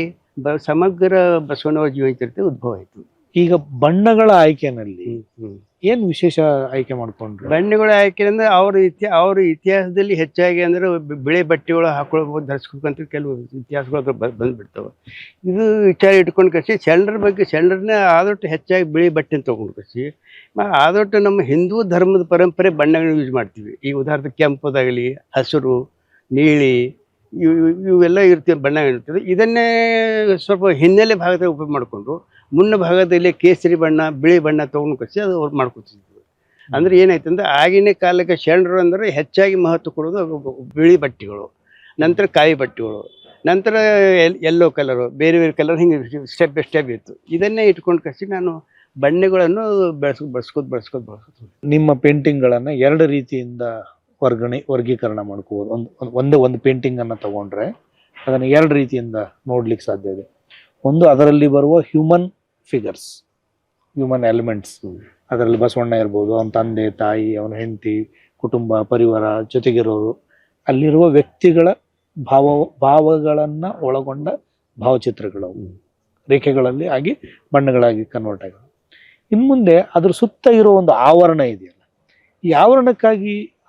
Speaker 2: ಸಮಗ್ರ ಬಸವಣ್ಣವರ ಜೀವನ ಚರಿತ್ರೆ ಉದ್ಭವ ಆಯಿತು.
Speaker 1: ಈಗ ಬಣ್ಣಗಳ ಆಯ್ಕೆನಲ್ಲಿ ಏನು ವಿಶೇಷ ಆಯ್ಕೆ ಮಾಡ್ಕೊಂಡ್ರು?
Speaker 2: ಬಣ್ಣಗಳ ಆಯ್ಕೆ ಅಂದ್ರೆ ಅವ್ರ ಇತಿಹಾಸದಲ್ಲಿ ಹೆಚ್ಚಾಗಿ ಅಂದ್ರೆ ಬಿಳಿ ಬಟ್ಟೆಗಳು ಹಾಕೊಳ್ಳೋ ಧರಿಸ್ಬೇಕಂತ ಕೆಲವು ಇತಿಹಾಸಗಳು ಬಂದ್ಬಿಡ್ತಾವೆ. ಇದು ವಿಚಾರ ಇಟ್ಕೊಂಡು ಕಸಿ ಶರಣರನ್ನ ಆದಷ್ಟು ಹೆಚ್ಚಾಗಿ ಬಿಳಿ ಬಟ್ಟೆ ತೊಗೊಂಡು ಕಸಿ ಆದಷ್ಟು ನಮ್ಮ ಹಿಂದೂ ಧರ್ಮದ ಪರಂಪರೆ ಬಣ್ಣಗಳನ್ನ ಯೂಸ್ ಮಾಡ್ತೀವಿ. ಈ ಉದಾಹರಣೆ ಕೆಂಪುದಾಗಲಿ, ಹಸಿರು, ನೀಲಿ ಇವೆಲ್ಲ ಇರ್ತೀವಿ, ಬಣ್ಣ ಇರ್ತದೆ. ಇದನ್ನೇ ಸ್ವಲ್ಪ ಹಿನ್ನೆಲೆ ಭಾಗದಲ್ಲಿ ಉಪಯೋಗ ಮಾಡಿಕೊಂಡು ಮುನ್ನ ಭಾಗದಲ್ಲಿ ಕೇಸರಿ ಬಣ್ಣ, ಬಿಳಿ ಬಣ್ಣ ತೊಗೊಂಡು ಕಸಿ ಅದು ಅವ್ರು ಮಾಡ್ಕೊತಿದ್ರು. ಅಂದ್ರೆ ಏನಾಯ್ತು ಅಂದ್ರೆ ಆಗಿನ ಕಾಲಕ್ಕೆ ಶರಣರು ಅಂದರೆ ಹೆಚ್ಚಾಗಿ ಮಹತ್ವ ಕೊಡೋದು ಬಿಳಿ ಬಟ್ಟೆಗಳು, ನಂತರ ಕಾಯಿ ಬಟ್ಟೆಗಳು, ನಂತರ ಯೆಲ್ಲೋ ಕಲರು, ಬೇರೆ ಬೇರೆ ಕಲರ್, ಹಿಂಗೆ ಸ್ಟೆಪ್ ಬೈ ಸ್ಟೆಪ್ ಇತ್ತು. ಇದನ್ನೇ ಇಟ್ಕೊಂಡು ಕಸಿ ನಾನು ಬಣ್ಣಗಳನ್ನು ಬಳಸ್ಕೋದು.
Speaker 1: ನಿಮ್ಮ ಪೇಂಟಿಂಗ್ಗಳನ್ನು 2 ರೀತಿಯಿಂದ ವರ್ಗೀಕರಣ ಮಾಡ್ಕೋಬೋದು. ಒಂದು ಪೇಂಟಿಂಗ್ ಅನ್ನ ತಗೊಂಡ್ರೆ ಅದನ್ನು 2 ರೀತಿಯಿಂದ ನೋಡ್ಲಿಕ್ಕೆ ಸಾಧ್ಯ ಇದೆ. ಒಂದು, ಅದರಲ್ಲಿ ಬರುವ ಹ್ಯೂಮನ್ ಫಿಗರ್ಸ್, ಹ್ಯೂಮನ್ ಎಲಿಮೆಂಟ್ಸ್. ಅದರಲ್ಲಿ ಬಸವಣ್ಣ ಇರ್ಬೋದು, ಅವನ ತಂದೆ ತಾಯಿ, ಅವನ ಹೆಂಡತಿ, ಕುಟುಂಬ ಪರಿವಾರ, ಜೊತೆಗಿರೋರು, ಅಲ್ಲಿರುವ ವ್ಯಕ್ತಿಗಳ ಭಾವಗಳನ್ನ ಒಳಗೊಂಡ ಭಾವಚಿತ್ರಗಳು ರೇಖೆಗಳಲ್ಲಿ ಆಗಿ ಬಣ್ಣಗಳಾಗಿ ಕನ್ವರ್ಟ್ ಆಗ. ಇನ್ನು ಮುಂದೆ ಅದ್ರ ಸುತ್ತ ಇರೋ ಒಂದು ಆವರಣ ಇದೆಯಲ್ಲ, ಈ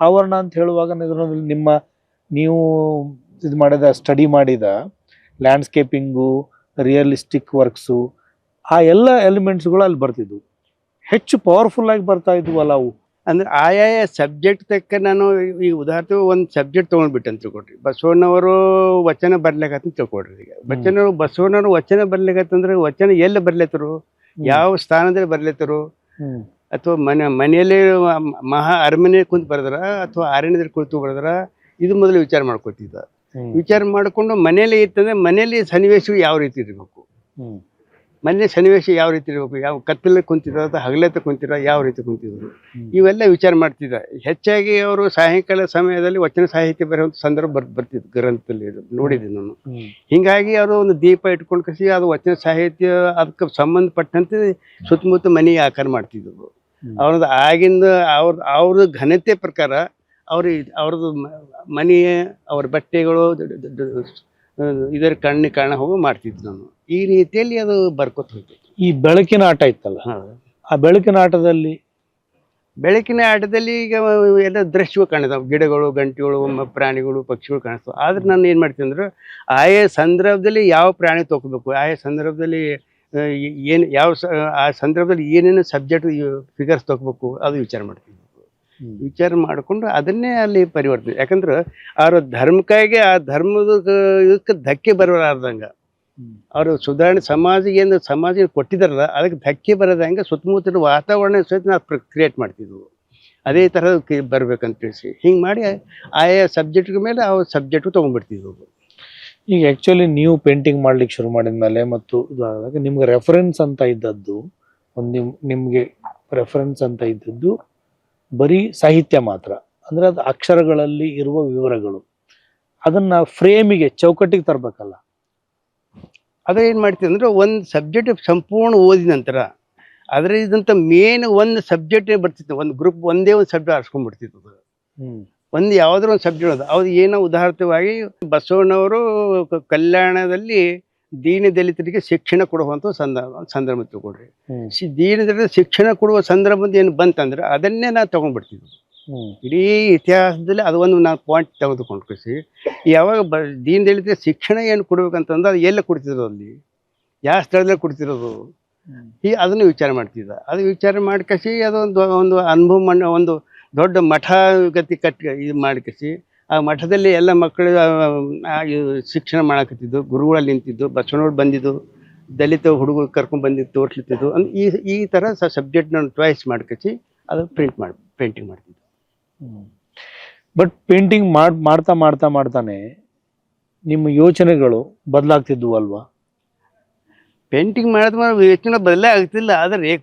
Speaker 1: ಆವರಣ ಅಂತ ಹೇಳುವಾಗ ನೀವು ಇದು ಸ್ಟಡಿ ಮಾಡಿದ ಲ್ಯಾಂಡ್ಸ್ಕೇಪಿಂಗು, ರಿಯಲಿಸ್ಟಿಕ್ ವರ್ಕ್ಸು, ಆ ಎಲ್ಲ ಎಲಿಮೆಂಟ್ಸ್ಗಳು ಅಲ್ಲಿ ಬರ್ತಿದ್ವು. ಹೆಚ್ಚು ಪವರ್ಫುಲ್ ಆಗಿ ಬರ್ತಾ ಇದ್ವಲ್ಲ ಅವು.
Speaker 2: ಅಂದ್ರೆ ಆಯಾಯ ಸಬ್ಜೆಕ್ಟ್ ತಕ್ಕ ನಾನು ಈಗ ಉದಾಹರಣೆ ಒಂದು ಸಬ್ಜೆಕ್ಟ್ ತೊಗೊಂಡ್ಬಿಟ್ಟು ಅಂತ ತಿಳ್ಕೊಡ್ರಿ. ಬಸವಣ್ಣವರು ವಚನ ಬರ್ಲಿಕ್ಕಂತ ತಿಳ್ಕೊಡ್ರಿ. ಈಗ ಬಸವಣ್ಣವರು ವಚನ ಬರ್ಲಿಕ್ಕಂತಂದ್ರೆ ವಚನ ಎಲ್ಲಿ ಬರ್ಲತ್ತರು, ಯಾವ ಸ್ಥಾನದಲ್ಲಿ ಬರ್ಲತ್ತರು, ಅಥವಾ ಮನೆಯಲ್ಲಿ ಮಹಾ ಅರಮನೆ ಕುಂತು ಬರೆದ್ರ ಅಥವಾ ಅರಣ್ಯದಲ್ಲಿ ಕುಳಿತು ಬರೆದ್ರ, ಇದು ಮೊದಲು ವಿಚಾರ ಮಾಡ್ಕೊತಿದ್ದ. ವಿಚಾರ ಮಾಡಿಕೊಂಡು ಮನೇಲಿ ಇತ್ತಂದ್ರೆ ಮನೇಲಿ ಸನ್ನಿವೇಶಗಳು ಯಾವ ರೀತಿ ಇರಬೇಕು, ಮನೆ ಸನ್ನಿವೇಶ ಯಾವ ರೀತಿ ಇರಬೇಕು, ಯಾವ ಕತ್ತಲೆ ಕುಂತಿರೋ ಅಥವಾ ಹಗಲತ್ತ ಕುಂತಿರೋ, ಯಾವ ರೀತಿ ಕುಂತಿದ್ರು, ಇವೆಲ್ಲ ವಿಚಾರ ಮಾಡ್ತಿದ್ದ. ಹೆಚ್ಚಾಗಿ ಅವರು ಸಾಯಂಕಾಲ ಸಮಯದಲ್ಲಿ ವಚನ ಸಾಹಿತ್ಯ ಬರೆಯುವಂಥ ಸಂದರ್ಭ ಬರ್ತಿದ್ರು ಗ್ರಂಥದಲ್ಲಿ, ನೋಡಿದ್ದೀನಿ ನಾನು. ಹಿಂಗಾಗಿ ಅವರು ಒಂದು ದೀಪ ಇಟ್ಕೊಂಡು ಕಸಿ ಅದು ವಚನ ಸಾಹಿತ್ಯ ಅದಕ್ಕೆ ಸಂಬಂಧಪಟ್ಟಂತೆ ಸುತ್ತಮುತ್ತ ಮನೆಗೆ ಆಕಾರ ಮಾಡ್ತಿದ್ರು. ಅವ್ರದ್ದು ಆಗಿಂದ ಅವ್ರದ್ದು ಘನತೆ ಪ್ರಕಾರ ಅವ್ರದ್ದು ಮನೆಯ ಅವ್ರ ಬಟ್ಟೆಗಳು ಇದರ ಕಣ್ಣಿಗೆ ಕಾರಣ ಹೋಗಿ ಮಾಡ್ತಿದ್ದೆ ನಾನು. ಈ ರೀತಿಯಲ್ಲಿ ಅದು ಬರ್ಕೊತ ಹೋಗ್ತೈತಿ.
Speaker 1: ಈ ಬೆಳಕಿನ ಆಟ ಇತ್ತಲ್ಲ, ಆ ಬೆಳಕಿನ ಆಟದಲ್ಲಿ
Speaker 2: ಈಗ ಎಲ್ಲ ದೃಶ್ಯಗಳು ಕಾಣಿಸ್ತಾವೆ, ಗಿಡಗಳು, ಗಂಟೆಗಳು, ಪ್ರಾಣಿಗಳು, ಪಕ್ಷಿಗಳು ಕಾಣಿಸ್ತಾವೆ. ಆದ್ರೆ ನಾನು ಏನು ಮಾಡ್ತೀನಿ ಅಂದ್ರೆ ಆಯಾ ಸಂದರ್ಭದಲ್ಲಿ ಯಾವ ಪ್ರಾಣಿ ತಗೋಬೇಕು, ಆಯಾ ಸಂದರ್ಭದಲ್ಲಿ ಏನು ಆ ಸಂದರ್ಭದಲ್ಲಿ ಏನೇನು ಸಬ್ಜೆಕ್ಟ್ ಫಿಗರ್ಸ್ ತಗೋಬೇಕು ಅದು ವಿಚಾರ ಮಾಡ್ತೀನಿ. ವಿಚಾರ ಮಾಡಿಕೊಂಡು ಅದನ್ನೇ ಅಲ್ಲಿ ಪರಿವರ್ತನೆ. ಯಾಕಂದ್ರೆ ಅವ್ರ ಧರ್ಮಕ್ಕಾಗಿ ಆ ಧರ್ಮದ ಇದಕ್ಕೆ ಧಕ್ಕೆ ಬರಲಾರ್ದಂಗೆ ಅವರು ಸುಧಾರಣೆ ಸಮಾಜ ಕೊಟ್ಟಿದಾರಲ್ಲ ಅದಕ್ಕೆ ಧಕ್ಕೆ ಬರೋದಂಗೆ ಸುತ್ತಮುತ್ತಲ ವಾತಾವರಣ ಸಹಿತ ನಾವು ಕ್ರಿಯೇಟ್ ಮಾಡ್ತಿದ್ವು. ಅದೇ ಥರ ಬರ್ಬೇಕಂತ ತಿಳಿಸಿ ಹಿಂಗೆ ಮಾಡಿ ಆಯಾ ಸಬ್ಜೆಕ್ಟ್ಗಳ ಮೇಲೆ ಆ ಸಬ್ಜೆಕ್ಟು ತೊಗೊಂಡ್ಬಿಡ್ತಿದ್ವು.
Speaker 1: ಈಗ ಆ್ಯಕ್ಚುಲಿ ನೀವು ಪೇಂಟಿಂಗ್ ಮಾಡ್ಲಿಕ್ಕೆ ಶುರು ಮಾಡಿದ ಮೇಲೆ ಮತ್ತು ಇದಾದಾಗ ನಿಮ್ಗೆ ರೆಫರೆನ್ಸ್ ಅಂತ ಇದ್ದದ್ದು ನಿಮಗೆ ರೆಫರೆನ್ಸ್ ಅಂತ ಇದ್ದದ್ದು ಬರೀ ಸಾಹಿತ್ಯ ಮಾತ್ರ, ಅಂದ್ರೆ ಅದು ಅಕ್ಷರಗಳಲ್ಲಿ ಇರುವ ವಿವರಗಳು, ಅದನ್ನ ಫ್ರೇಮಿಗೆ ಚೌಕಟ್ಟಿಗೆ ತರಬೇಕಲ್ಲ.
Speaker 2: ಅದೇ ಏನು ಮಾಡ್ತೀವಿ ಅಂದ್ರೆ ಒಂದು ಸಬ್ಜೆಕ್ಟ್ ಸಂಪೂರ್ಣ ಓದಿದ ನಂತರ ಅದರ ಇದಂತ ಮೇನ್ ಒಂದು ಸಬ್ಜೆಕ್ಟ್ ಬರ್ತಿತ್ತು, ಒಂದು ಗ್ರೂಪ್ ಒಂದೇ ಒಂದು ಸಬ್ಜೆಕ್ಟ್ ಆರಿಸ್ಕೊಂಡ್ಬಿಡ್ತಿತ್ತು. ಒಂದು ಯಾವುದಾದ್ರು ಒಂದು ಸಬ್ಜೆಕ್ಟ್ ಅದು ಅವ್ರು ಏನೋ ಉದಾಹರಣವಾಗಿ ಬಸವಣ್ಣವರು ಕಲ್ಯಾಣದಲ್ಲಿ ದೀನ ದಲಿತರಿಗೆ ಶಿಕ್ಷಣ ಕೊಡುವಂಥ ಸಂದರ್ಭ ತಗೊಳ್ರಿ. ದೀನ ದಲಿತ ಶಿಕ್ಷಣ ಕೊಡುವ ಸಂದರ್ಭ ಏನು ಬಂತಂದ್ರೆ ಅದನ್ನೇ ನಾವು ತಗೊಂಡ್ಬಿಡ್ತಿದ್ವಿ. ಇಡೀ ಇತಿಹಾಸದಲ್ಲಿ ಅದು ಒಂದು ನಾವು ಪಾಯಿಂಟ್ ತೆಗೆದುಕೊಂಡು ಕಸಿ ಯಾವಾಗ ದೀನ ದಲಿತ ಶಿಕ್ಷಣ ಏನು ಕೊಡ್ಬೇಕಂತಂದ್ರೆ ಅದು ಎಲ್ಲ ಕೊಡ್ತಿರೋದು, ಅಲ್ಲಿ ಯಾವ ಸ್ಥಳದಲ್ಲಿ ಕೊಡ್ತಿರೋದು, ಅದನ್ನು ವಿಚಾರ ಮಾಡ್ತಿದ್ದ. ಅದು ವಿಚಾರ ಮಾಡ್ಕಸಿ ಅದೊಂದು ಅನುಭವ ಒಂದು ದೊಡ್ಡ ಮಠ ಗತಿ ಇದು ಮಾಡ್ಕಸಿ ಆ ಮಠದಲ್ಲಿ ಎಲ್ಲ ಮಕ್ಕಳು ಶಿಕ್ಷಣ ಮಾಡಕತ್ತಿದ್ದು, ಗುರುಗಳಲ್ಲಿ ನಿಂತಿದ್ದು, ಬಸವಣ್ಣವ್ರು ಬಂದಿದ್ದು, ದಲಿತ ಹುಡುಗರು ಕರ್ಕೊಂಡು ಬಂದಿದ್ದು ತೋರಿಸ್ಲಿತ್ತಿದ್ದು. ಈ ಥರ ಸಬ್ಜೆಕ್ಟ್ನ ಚಾಯ್ಸ್ ಮಾಡ್ಕಸಿ ಅದು ಪೇಂಟಿಂಗ್ ಮಾಡ್ತಿದ್ದು.
Speaker 1: ಬಟ್ ಪೇಂಟಿಂಗ್ ಮಾಡ್ತಾನೆ ನಿಮ್ಮ ಯೋಚನೆಗಳು ಬದಲಾಗ್ತಿದ್ವು ಅಲ್ವಾ?
Speaker 2: ಪೇಂಟಿಂಗ್ ಮಾಡಿದ್ಮೇಲೆ ಯೋಚನೆ ಬದಲೇ ಆಗ್ತಿಲ್ಲ, ಆದರೆ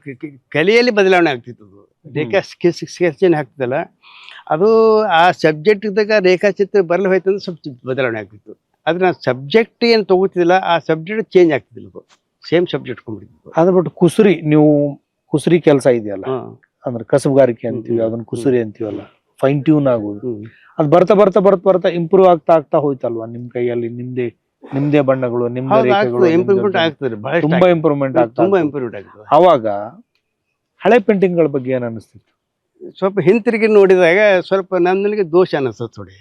Speaker 2: ಕಲೆಯಲ್ಲಿ ಬದಲಾವಣೆ ಆಗ್ತಿತ್ತು. ರೇಖಾ ಸ್ಕೆಚ್ ಏನು ಹಾಕ್ತಿದ್ದಲ್ಲ ಅದು ಆ ಸಬ್ಜೆಕ್ಟ್ದಾಗ ರೇಖಾಚಿತ್ರ ಬರಲು ಹೋಯ್ತಂದ್ರೆ ಸ್ವಲ್ಪ ಬದಲಾವಣೆ ಆಗ್ತಿತ್ತು. ಆದ್ರೆ ನಾವು ಸಬ್ಜೆಕ್ಟ್ ಏನು ತಗೋತಿದ್ದಿಲ್ಲ ಆ ಸಬ್ಜೆಕ್ಟ್ ಚೇಂಜ್ ಆಗ್ತಿದ್ದಿಲ್ಲ, ಸೇಮ್ ಸಬ್ಜೆಕ್ಟ್ ಕೊಂಡ್ಬಿಡ್ತಿದ್ವು.
Speaker 1: ಅದ್ರ ಬಿಟ್ಟು ಕುಸುರಿ ಕೆಲಸ ಇದೆಯಲ್ಲ, ಅಂದ್ರೆ ಕಸಬುಗಾರಿಕೆ ಅಂತೀವಿ, ಅದನ್ನ ಕುಸುರಿ ಅಂತೀವಲ್ಲ, ಫೈನ್ ಟ್ಯೂನ್ ಆಗೋದು, ಅದು ಬರ್ತಾ ಇಂಪ್ರೂವ್ ಆಗ್ತಾ ಹೋಯ್ತಲ್ವಾ ನಿಮ್ ಕೈಯಲ್ಲಿ? ನಿಮ್ದೇ ಬಣ್ಣಗಳು, ನಿಮ್ದೇ ರೇಖೆಗಳು
Speaker 2: ಇಂಪ್ರೂವ್ಮೆಂಟ್ ಆಗ್ತದೆ,
Speaker 1: ತುಂಬಾ ಇಂಪ್ರೂವ್ಮೆಂಟ್ ಆಗ್ತದೆ. ಅವಾಗ ಹಳೆ ಪೇಂಟಿಂಗ್ ಗಳ ಬಗ್ಗೆ ಏನ್ ಅನಿಸ್ತಿತ್ತು?
Speaker 2: ಸ್ವಲ್ಪ ಹಿಂತಿರುಗಿ ನೋಡಿದಾಗ ಸ್ವಲ್ಪ ನನಗೆ ದೋಷ ಅನಿಸ್ತದೆ, ಥೋಡಿ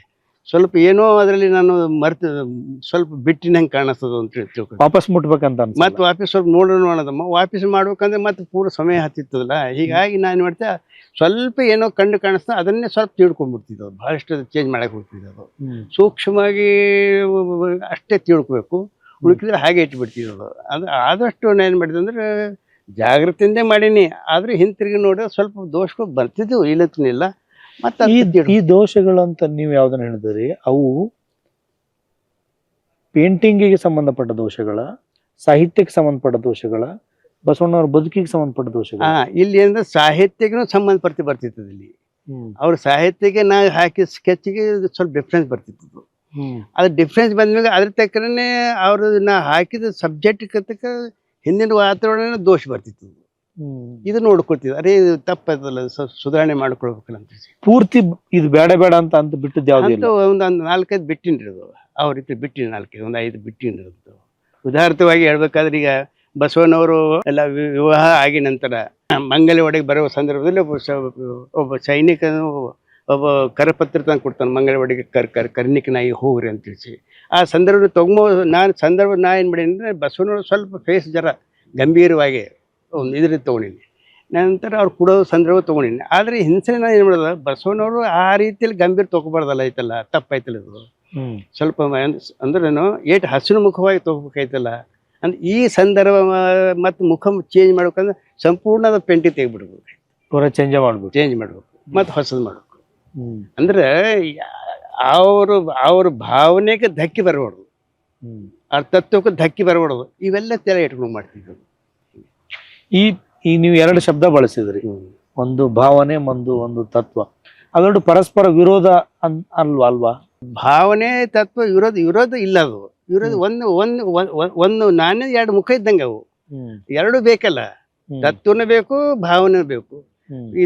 Speaker 2: ಸ್ವಲ್ಪ ಏನೋ ಅದರಲ್ಲಿ ನಾನು ಸ್ವಲ್ಪ ಬಿಟ್ಟಿನಂಗೆ ಕಾಣಿಸ್ತದ ಅಂತ ತಿಳ್ಕೊಂಡು
Speaker 1: ವಾಪಸ್ ಮುಟ್ಬೇಕಂತ
Speaker 2: ಮತ್ತೆ ವಾಪಸ್ ಸ್ವಲ್ಪ ನೋಡೋದಮ್ಮ ವಾಪಸ್ ಮಾಡ್ಬೇಕಂದ್ರೆ ಮತ್ತೆ ಪೂರ ಸಮಯ ಹತ್ತಿತ್ತದಲ್ಲ. ಹೀಗಾಗಿ ನಾನು ಮಾಡ್ತೆ ಸ್ವಲ್ಪ ಏನೋ ಕಂಡು ಕಾಣಿಸ್ತಾ ಅದನ್ನೇ ಸ್ವಲ್ಪ ತಿಳ್ಕೊಂಡ್ಬಿಡ್ತಿದ್ದವು. ಭಾಳಷ್ಟು ಚೇಂಜ್ ಮಾಡಕ್ಕೆ ಹೋಗ್ತಿದ್ದೆ. ಅದು ಸೂಕ್ಷ್ಮವಾಗಿ ಅಷ್ಟೇ ತಿಳ್ಕೊಬೇಕು, ಉಳ್ಕಿದ್ರೆ ಹಾಗೆ ಇಟ್ಬಿಡ್ತಿದ್ದದು. ಅದು ಆದಷ್ಟು ನಾನು ಏನು ಮಾಡಿದೆ ಅಂದ್ರೆ ಜಾಗೃತಿಯಿಂದ ಮಾಡೀನಿ. ಆದ್ರೆ ಹಿಂತಿರುಗಿ ನೋಡಿದ್ರೆ ಸ್ವಲ್ಪ ದೋಷಗಳು ಬರ್ತಿದ್ದವು, ಇಲ್ಲತ್ತಿನಿಲ್ಲ. ಮತ್ತೆ
Speaker 1: ಈ ದೋಷಗಳಂತ ನೀವು ಯಾವ್ದನ್ನ ಹೇಳಿದ್ರಿ, ಅವು ಪೇಂಟಿಂಗಿಗೆ ಸಂಬಂಧಪಟ್ಟ ದೋಷಗಳ, ಸಾಹಿತ್ಯಕ್ಕೆ ಸಂಬಂಧಪಟ್ಟ ದೋಷಗಳ, ಬಸವಣ್ಣವ್ರ ಬದುಕಿಗೆ ಸಂಬಂಧಪಟ್ಟ ದೋಷಗಳ?
Speaker 2: ಇಲ್ಲಿ ಅಂದ್ರೆ ಸಾಹಿತ್ಯಕ್ಕೂ ಸಂಬಂಧಪಟ್ಟಿ ಬರ್ತಿತ್ತು. ಇಲ್ಲಿ ಅವ್ರ ಸಾಹಿತ್ಯಕ್ಕೆ ನಾ ಹಾಕಿ ಸ್ಕೆಚ್ಗೆ ಸ್ವಲ್ಪ ಡಿಫ್ರೆನ್ಸ್ ಬರ್ತಿತ್ತು. ಅದು ಡಿಫ್ರೆನ್ಸ್ ಬಂದ್ಮೇಲೆ ಅದ್ರ ತಕ್ಕನೇ ಅವ್ರು ನಾ ಹಾಕಿದ ಸಬ್ಜೆಕ್ಟ್ ತಕ್ಕ ಹಿಂದಿನ ವಾತಾವರಣ ದೋಷ ಬರ್ತಿತ್ತು. ಇದು ನೋಡ್ಕೊಳ್ತಿದ್ವಿ, ಅರೇ ಇದು ತಪ್ಪದಲ್ಲ, ಸುಧಾರಣೆ ಮಾಡ್ಕೊಳ್ಬೇಕಲ್ಲ ಅಂತ.
Speaker 1: ಪೂರ್ತಿ ಇದು ಬೇಡ ಅಂತ ಬಿಟ್ಟಿದ್ದು ಯಾವ್ದು?
Speaker 2: ಒಂದು 4-5 ಬಿಟ್ಟಿರೋದು, ಅವ್ರ ರೀತಿ ಬಿಟ್ಟಿನ 4-5 ಒಂದು 5 ಬಿಟ್ಟಿರೋದು. ಉದಾಹರಣವಾಗಿ ಹೇಳ್ಬೇಕಾದ್ರೆ ಈಗ ಬಸವಣ್ಣವರು ಎಲ್ಲ ವಿವಾಹ ಆಗಿ ನಂತರ ಮಂಗಲ ಒಡೆಗೆ ಬರುವ ಸಂದರ್ಭದಲ್ಲಿ ಒಬ್ಬ ಸೈನಿಕನು ಒಬ್ಬ ಕರಪತ್ರ ತಂದು ಕೊಡ್ತಾನೆ, ಮಂಗಲ ಒಡೆಗೆ ಕರ್ನಿಕನಾಗಿ ಹೋಗ್ರಿ ಅಂತ ತಿಳಿಸಿ. ಆ ಸಂದರ್ಭ ನಾ ಏನು ಮಾಡೀನಿ ಅಂದರೆ ಬಸವಣ್ಣವರು ಸ್ವಲ್ಪ ಫೇಸ್ ಜರ ಗಂಭೀರವಾಗಿ ಒಂದು ಇದ್ರಲ್ಲಿ ತೊಗೊಂಡಿನಿ. ನಂತರ ಅವ್ರು ಕೊಡೋ ಸಂದರ್ಭ ತೊಗೊಂಡಿನಿ. ಆದರೆ ಹಿಂಸೆ ನಾನು ಏನು ಮಾಡೋದು, ಬಸವಣ್ಣವರು ಆ ರೀತಿಯಲ್ಲಿ ಗಂಭೀರ ತೊಗೊಬಾರ್ದಲ್ಲ ಐತಲ್ಲ, ತಪ್ಪಾಯ್ತಲ್ಲ ಇದು. ಸ್ವಲ್ಪ ಅಂದ್ರೇನು ಏಟ್ ಹಸಿರುಮುಖವಾಗಿ ತೊಗೋಬೇಕಾಯ್ತಲ್ಲ ಅಂದ್ರೆ ಈ ಸಂದರ್ಭ ಮತ್ತು ಮುಖ ಚೇಂಜ್ ಮಾಡ್ಬೇಕಂದ್ರೆ ಸಂಪೂರ್ಣ ಅದು ಪೇಂಟಿಂಗ್ ತೆಗಿಬಿಡ್ಬೇಕು,
Speaker 1: ಪೂರ ಚೇಂಜ್
Speaker 2: ಮಾಡ್ಬೇಕು ಮತ್ತು ಹೊಸದು ಮಾಡ್ಬೇಕು. ಅಂದ್ರೆ ಅವ್ರ ಭಾವನೆಗೆ ಧಕ್ಕೆ ಬರಬಾರ್ದು, ಅವ್ರ ತತ್ವಕ್ಕೆ ಧಕ್ಕೆ ಬರಬಾರ್ದು. ಇವೆಲ್ಲ ತೆರೆ ಇಟ್ಕೊಂಡು ಮಾಡ್ತಿದ್ರು.
Speaker 1: ಈ ನೀವು ಎರಡು ಶಬ್ದ ಬಳಸಿದ್ರಿ, ಒಂದು ಭಾವನೆ ಒಂದು ತತ್ವ. ಅದೊಂದು ಪರಸ್ಪರ ವಿರೋಧ ಅಲ್ವಾ?
Speaker 2: ಭಾವನೆ ತತ್ವ ವಿರೋಧ ಇಲ್ಲ. ಅದು ವಿರೋಧ ಒಂದು ನಾಣ್ಯ ಎರಡು ಮುಖ ಇದ್ದಂಗೆ ಅವು ಎರಡು ಬೇಕಲ್ಲ. ತತ್ವನೂ ಬೇಕು, ಭಾವನೆ ಬೇಕು. ಈ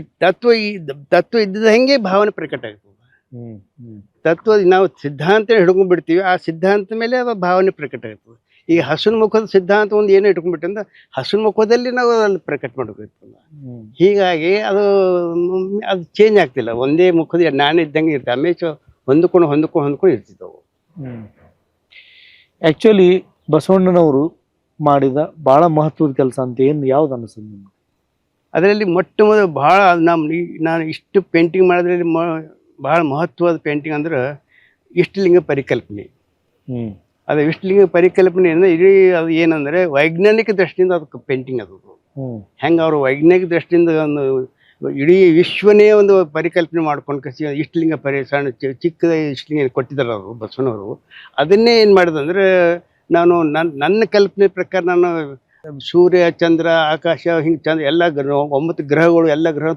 Speaker 2: ತತ್ವ ಇದ್ದಂಗೆ ಭಾವನೆ ಪ್ರಕಟ ಆಗ್ತದೆ. ತತ್ವ ನಾವು ಸಿದ್ಧಾಂತ ಹಿಡ್ಕೊಂಡ್ ಬಿಡ್ತೀವಿ, ಆ ಸಿದ್ಧಾಂತ ಮೇಲೆ ಅದು ಭಾವನೆ ಪ್ರಕಟ ಆಗ್ತದೆ. ಈಗ ಹಸುನ ಮುಖದ ಸಿದ್ಧಾಂತ ಒಂದು ಏನೋ ಇಟ್ಕೊಂಡ್ಬಿಟ್ಟಂದ್ರೆ ಹಸುನ ಮುಖದಲ್ಲಿ ನಾವು ಅಲ್ಲಿ ಪ್ರಕಟ ಮಾಡ್ಬೇಕಿರ್ತಲ್ಲ. ಹೀಗಾಗಿ ಅದು ಚೇಂಜ್ ಆಗ್ತಿಲ್ಲ. ಒಂದೇ ಮುಖದ ನಾಣ್ಯ ಇದ್ದಂಗೆ ಇರ್ತದೆ, ಹಮೇಶ ಹೊಂದ್ಕೊಂಡು ಇರ್ತಿದ್ದವು.
Speaker 1: ಆಕ್ಚುಲಿ ಬಸವಣ್ಣನವರು ಮಾಡಿದ ಬಹಳ ಮಹತ್ವದ ಕೆಲಸ ಅಂತ ಯಾವ್ದು ಅನಿಸ್ತದೆ ನಿಮ್ಗೆ?
Speaker 2: ಅದರಲ್ಲಿ ಮೊಟ್ಟ ಮೊದಲು ಭಾಳ ನಾನು ಇಷ್ಟು ಪೇಂಟಿಂಗ್ ಮಾಡೋದ್ರಲ್ಲಿ ಭಾಳ ಮಹತ್ವದ ಪೇಂಟಿಂಗ್ ಅಂದ್ರೆ ಇಷ್ಟಲಿಂಗ ಪರಿಕಲ್ಪನೆ. ಅದು ಇಷ್ಟಲಿಂಗ ಪರಿಕಲ್ಪನೆ ಅಂದ್ರೆ ಇಡೀ ಅದು ಏನಂದ್ರೆ ವೈಜ್ಞಾನಿಕ ದೃಷ್ಟಿಯಿಂದ ಅದಕ್ಕೆ ಪೇಂಟಿಂಗ್ ಅದು ಹೆಂಗೆ ಅವರು ವೈಜ್ಞಾನಿಕ ದೃಷ್ಟಿಯಿಂದ ಒಂದು ಇಡೀ ವಿಶ್ವನೇ ಒಂದು ಪರಿಕಲ್ಪನೆ ಮಾಡ್ಕೊಂಡು ಕಸಿ ಇಷ್ಟಲಿಂಗ ಸಣ್ಣ ಚಿಕ್ಕದ ಇಷ್ಟಲಿಂಗ ಕೊಟ್ಟಿದ್ದಾರೆ ಅವರು ಬಸವನವರು. ಅದನ್ನೇ ಏನು ಮಾಡಿದಂದ್ರೆ ನಾನು ನನ್ನ ಕಲ್ಪನೆ ಪ್ರಕಾರ ನಾನು ಸೂರ್ಯ ಚಂದ್ರ ಆಕಾಶ ಹಿಂಗೆ ಚಂದ್ರ ಎಲ್ಲ 9 ಗ್ರಹಗಳು ಎಲ್ಲ ಗ್ರಹ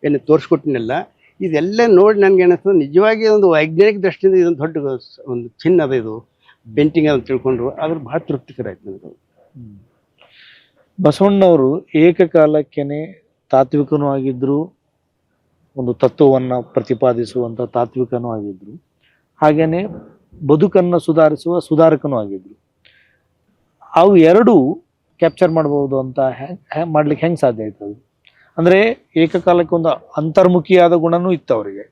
Speaker 2: ಏನು ತೋರಿಸ್ಕೊಟ್ಟಿನಲ್ಲ, ಇದೆಲ್ಲ ನೋಡಿ ನನಗೆ ಏನಿಸ್ತದೆ ನಿಜವಾಗಿ ಒಂದು ವೈಜ್ಞಾನಿಕ ದೃಷ್ಟಿಯಿಂದ ಇದೊಂದು ದೊಡ್ಡ ಒಂದು ಚಿನ್ನ ಅದ ಇದು ಪೇಂಟಿಂಗ್ ಅಂತ ತಿಳ್ಕೊಂಡ್ರು. ಅದ್ರ ಭಾಳ ತೃಪ್ತಿಕರ ಆಯ್ತು ನನಗೆ.
Speaker 1: ಬಸವಣ್ಣವರು ಏಕಕಾಲಕ್ಕೇನೆ ತಾತ್ವಿಕನೂ ಆಗಿದ್ರು, ಒಂದು ತತ್ವವನ್ನ ಪ್ರತಿಪಾದಿಸುವಂತ ತಾತ್ವಿಕನೂ ಆಗಿದ್ರು, ಹಾಗೇನೆ ಬದುಕನ್ನು ಸುಧಾರಕನೂ ಆಗಿದ್ರು. ಅವು ಎರಡು ಕ್ಯಾಪ್ಚರ್ ಮಾಡಬಹುದು ಅಂತ ಮಾಡ್ಲಿಕ್ಕೆ ಹೆಂಗೆ ಸಾಧ್ಯ ಆಯ್ತದು? ಅಂದ್ರೆ ಏಕಕಾಲಕ್ಕೆ ಒಂದು ಅಂತರ್ಮುಖಿಯಾದ ಗುಣನೂ ಇತ್ತು ಅವರಿಗೆ,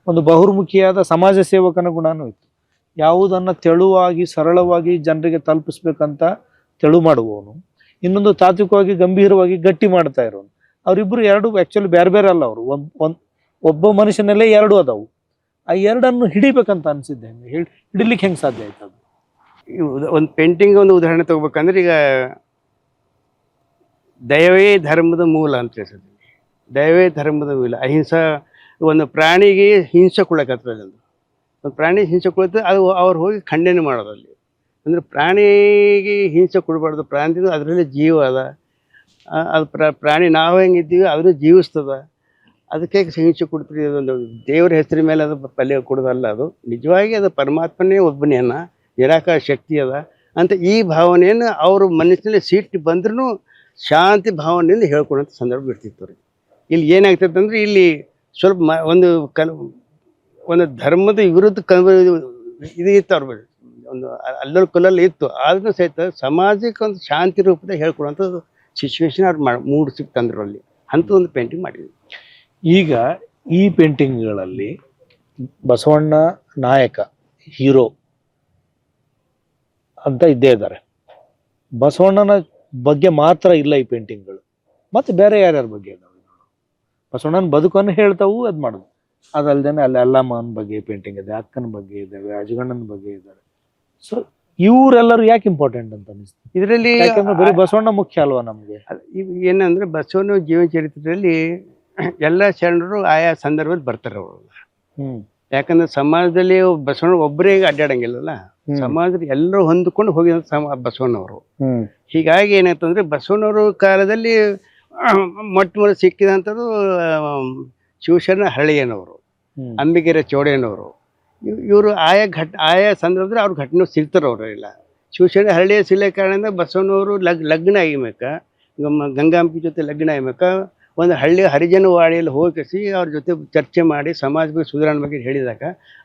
Speaker 1: ಒಂದು ಬಹುರ್ಮುಖಿಯಾದ ಸಮಾಜ ಸೇವಕನ ಗುಣನೂ ಇತ್ತು. ಯಾವುದನ್ನ ತೆಳುವಾಗಿ ಸರಳವಾಗಿ ಜನರಿಗೆ ತಲುಪಿಸ್ಬೇಕಂತ ತೆಳು ಮಾಡುವವನು, ಇನ್ನೊಂದು ತಾತ್ವಿಕವಾಗಿ ಗಂಭೀರವಾಗಿ ಗಟ್ಟಿ ಮಾಡ್ತಾ ಇರೋನು. ಅವರಿಬ್ರು ಎರಡು ಆಕ್ಚುಲಿ ಬೇರೆ ಬೇರೆ ಅಲ್ಲ. ಅವರು ಒಬ್ಬ ಮನುಷ್ಯನಲ್ಲೇ ಎರಡು ಅದಾವು. ಆ ಎರಡನ್ನು ಹಿಡಿಬೇಕಂತ ಅನ್ಸಿದ್ದೆ. ಹಿಡಿಲಿಕ್ಕೆ ಹೆಂಗೆ ಸಾಧ್ಯ ಆಯ್ತು ಅದು?
Speaker 2: ಒಂದು ಪೇಂಟಿಂಗ್ ಒಂದು ಉದಾಹರಣೆ ತಗೋಬೇಕಂದ್ರೆ ಈಗ ದಯವೇ ಧರ್ಮದ ಮೂಲ ಅಂತ ಹೇಳ್ತಿದ್ವಿ. ದಯವೇ ಧರ್ಮದ ಮೂಲ. ಅಹಿಂಸಾ ಒಂದು ಪ್ರಾಣಿಗೆ ಹಿಂಸೆ ಕೊಡಕತ್ತದ, ಒಂದು ಪ್ರಾಣಿ ಹಿಂಸೆ ಕೊಡುತ್ತೆ, ಅದು ಅವ್ರು ಹೋಗಿ ಖಂಡನೆ ಮಾಡೋದಲ್ಲಿ. ಅಂದರೆ ಪ್ರಾಣಿಗೆ ಹಿಂಸೆ ಕೊಡಬಾರ್ದು, ಪ್ರಾಣಿದು ಅದರಲ್ಲಿ ಜೀವ ಅದ, ಅದು ಪ್ರಾಣಿ ನಾವು ಹೆಂಗಿದ್ದೀವಿ ಅದನ್ನು ಜೀವಿಸ್ತದ, ಅದಕ್ಕೆ ಹಿಂಸೆ ಕೊಡ್ತೀವಿ. ಅದೊಂದು ದೇವರ ಹೆಸರಿನ ಮೇಲೆ ಅದು ಪಲ್ಯ ಕೊಡೋದಲ್ಲ, ಅದು ನಿಜವಾಗಿ ಅದು ಪರಮಾತ್ಮನೇ ಒಬ್ಬನೇನ ನಿರಾಕಾರ ಶಕ್ತಿ ಅದ ಅಂತ ಈ ಭಾವನೆಯನ್ನು ಅವರು ಮನಸ್ಸಿನಲ್ಲಿ ಸಿಟ್ಟು ಬಂದ್ರೂ ಶಾಂತಿ ಭಾವನೆಯಿಂದ ಹೇಳ್ಕೊಡೋಂಥ ಸಂದರ್ಭ ಇರ್ತಿತ್ತು ರೀ. ಇಲ್ಲಿ ಏನಾಗ್ತದೆ ಅಂದರೆ ಇಲ್ಲಿ ಸ್ವಲ್ಪ ಒಂದು ಧರ್ಮದ ವಿರುದ್ಧ ಇದು ಇತ್ತು ಅವ್ರ ಒಂದು ಅಲ್ಲಲ್ಲಿ ಕಲ್ಲಲ್ಲಿ ಇತ್ತು. ಆದ್ರೂ ಸಹಿತ ಸಮಾಜಕ್ಕೆ ಒಂದು ಶಾಂತಿ ರೂಪದ ಹೇಳ್ಕೊಡುವಂಥದ್ದು ಸಿಚುವೇಶನ್ ಅವ್ರು ಮೂಡಿಸಿ ತಂದ್ರಲ್ಲಿ ಅಂಥ ಒಂದು ಪೇಂಟಿಂಗ್ ಮಾಡಿದ್ವಿ.
Speaker 1: ಈಗ ಈ ಪೇಂಟಿಂಗ್ಗಳಲ್ಲಿ ಬಸವಣ್ಣ ನಾಯಕ ಹೀರೋ ಅಂತ ಇದ್ದೇ ಇದ್ದಾರೆ. ಬಸವಣ್ಣನ ಬಗ್ಗೆ ಮಾತ್ರ ಇಲ್ಲ ಈ ಪೇಂಟಿಂಗ್ಗಳು, ಮತ್ತೆ ಬೇರೆ ಯಾರ್ಯಾರ ಬಗ್ಗೆ ಇದಾವೆ? ಬಸವಣ್ಣನ ಬದುಕನ್ನು ಹೇಳ್ತಾವು, ಅದು ಮಾಡೋದು. ಅದಲ್ದೇನೆ ಅಲ್ಲಿ ಅಲ್ಲಮ್ಮನ ಬಗ್ಗೆ ಪೇಂಟಿಂಗ್ ಇದೆ, ಅಕ್ಕನ ಬಗ್ಗೆ ಇದ್ದಾವೆ, ಅಜಗಣ್ಣನ ಬಗ್ಗೆ ಇದ್ದಾರೆ. ಸೊ ಇವರೆಲ್ಲರೂ ಯಾಕೆ ಇಂಪಾರ್ಟೆಂಟ್ ಅಂತ ಅನಿಸ್ತು ಇದರಲ್ಲಿ? ಯಾಕಂದ್ರೆ ಬರೀ ಬಸವಣ್ಣ ಮುಖ್ಯ ಅಲ್ವಾ ನಮ್ಗೆ?
Speaker 2: ಏನಂದ್ರೆ ಬಸವಣ್ಣ ಜೀವನ ಚರಿತ್ರೆಯಲ್ಲಿ ಎಲ್ಲ ಶರಣರು ಆಯಾ ಸಂದರ್ಭದಲ್ಲಿ ಬರ್ತಾರೆ ಅವರು. ಯಾಕಂದ್ರೆ ಸಮಾಜದಲ್ಲಿ ಬಸವಣ್ಣ ಒಬ್ಬರೇ ಅಡ್ಡಾಡಂಗಿಲ್ಲಲ್ಲ, ಸಮಾಜದಲ್ಲಿ ಎಲ್ಲರೂ ಹೊಂದ್ಕೊಂಡು ಹೋಗಿದ ಬಸವಣ್ಣವರು. ಹೀಗಾಗಿ ಏನಾಯ್ತಂದ್ರೆ ಬಸವಣ್ಣವ್ರ ಕಾಲದಲ್ಲಿ ಮೊಟ್ಟ ಮೊದಲು ಸಿಕ್ಕಿದಂಥದ್ದು ಶಿವಶರಣ ಹರಳಿಯನವರು, ಅಂಬಿಗೆರೆ ಚೌಡಯ್ಯನವರು. ಇವರು ಆಯಾ ಸಂದರ್ಭದಲ್ಲಿ ಅವ್ರ ಘಟನೆ ಸಿಗ್ತಾರೆ ಅವರೆಲ್ಲ. ಶಿವಶರಣ ಹರಳಿಯ ಸಿಲೆ ಕಾರಣದಿಂದ ಬಸವಣ್ಣವರು ಲಗ್ನ ಆಗಿಬೇಕ, ಗಂಗಾಂಬಿ ಜೊತೆ ಲಗ್ನ ಆಗಿಬೇಕ ಒಂದು ಹರಿಜನ ವಾಡಿಯಲ್ಲಿ ಹೋಗಿಸಿ ಅವ್ರ ಜೊತೆ ಚರ್ಚೆ ಮಾಡಿ ಸಮಾಜ ಬಗ್ಗೆ ಸುಧಾರಣೆ ಬಗ್ಗೆ ಹೇಳಿದಾಗ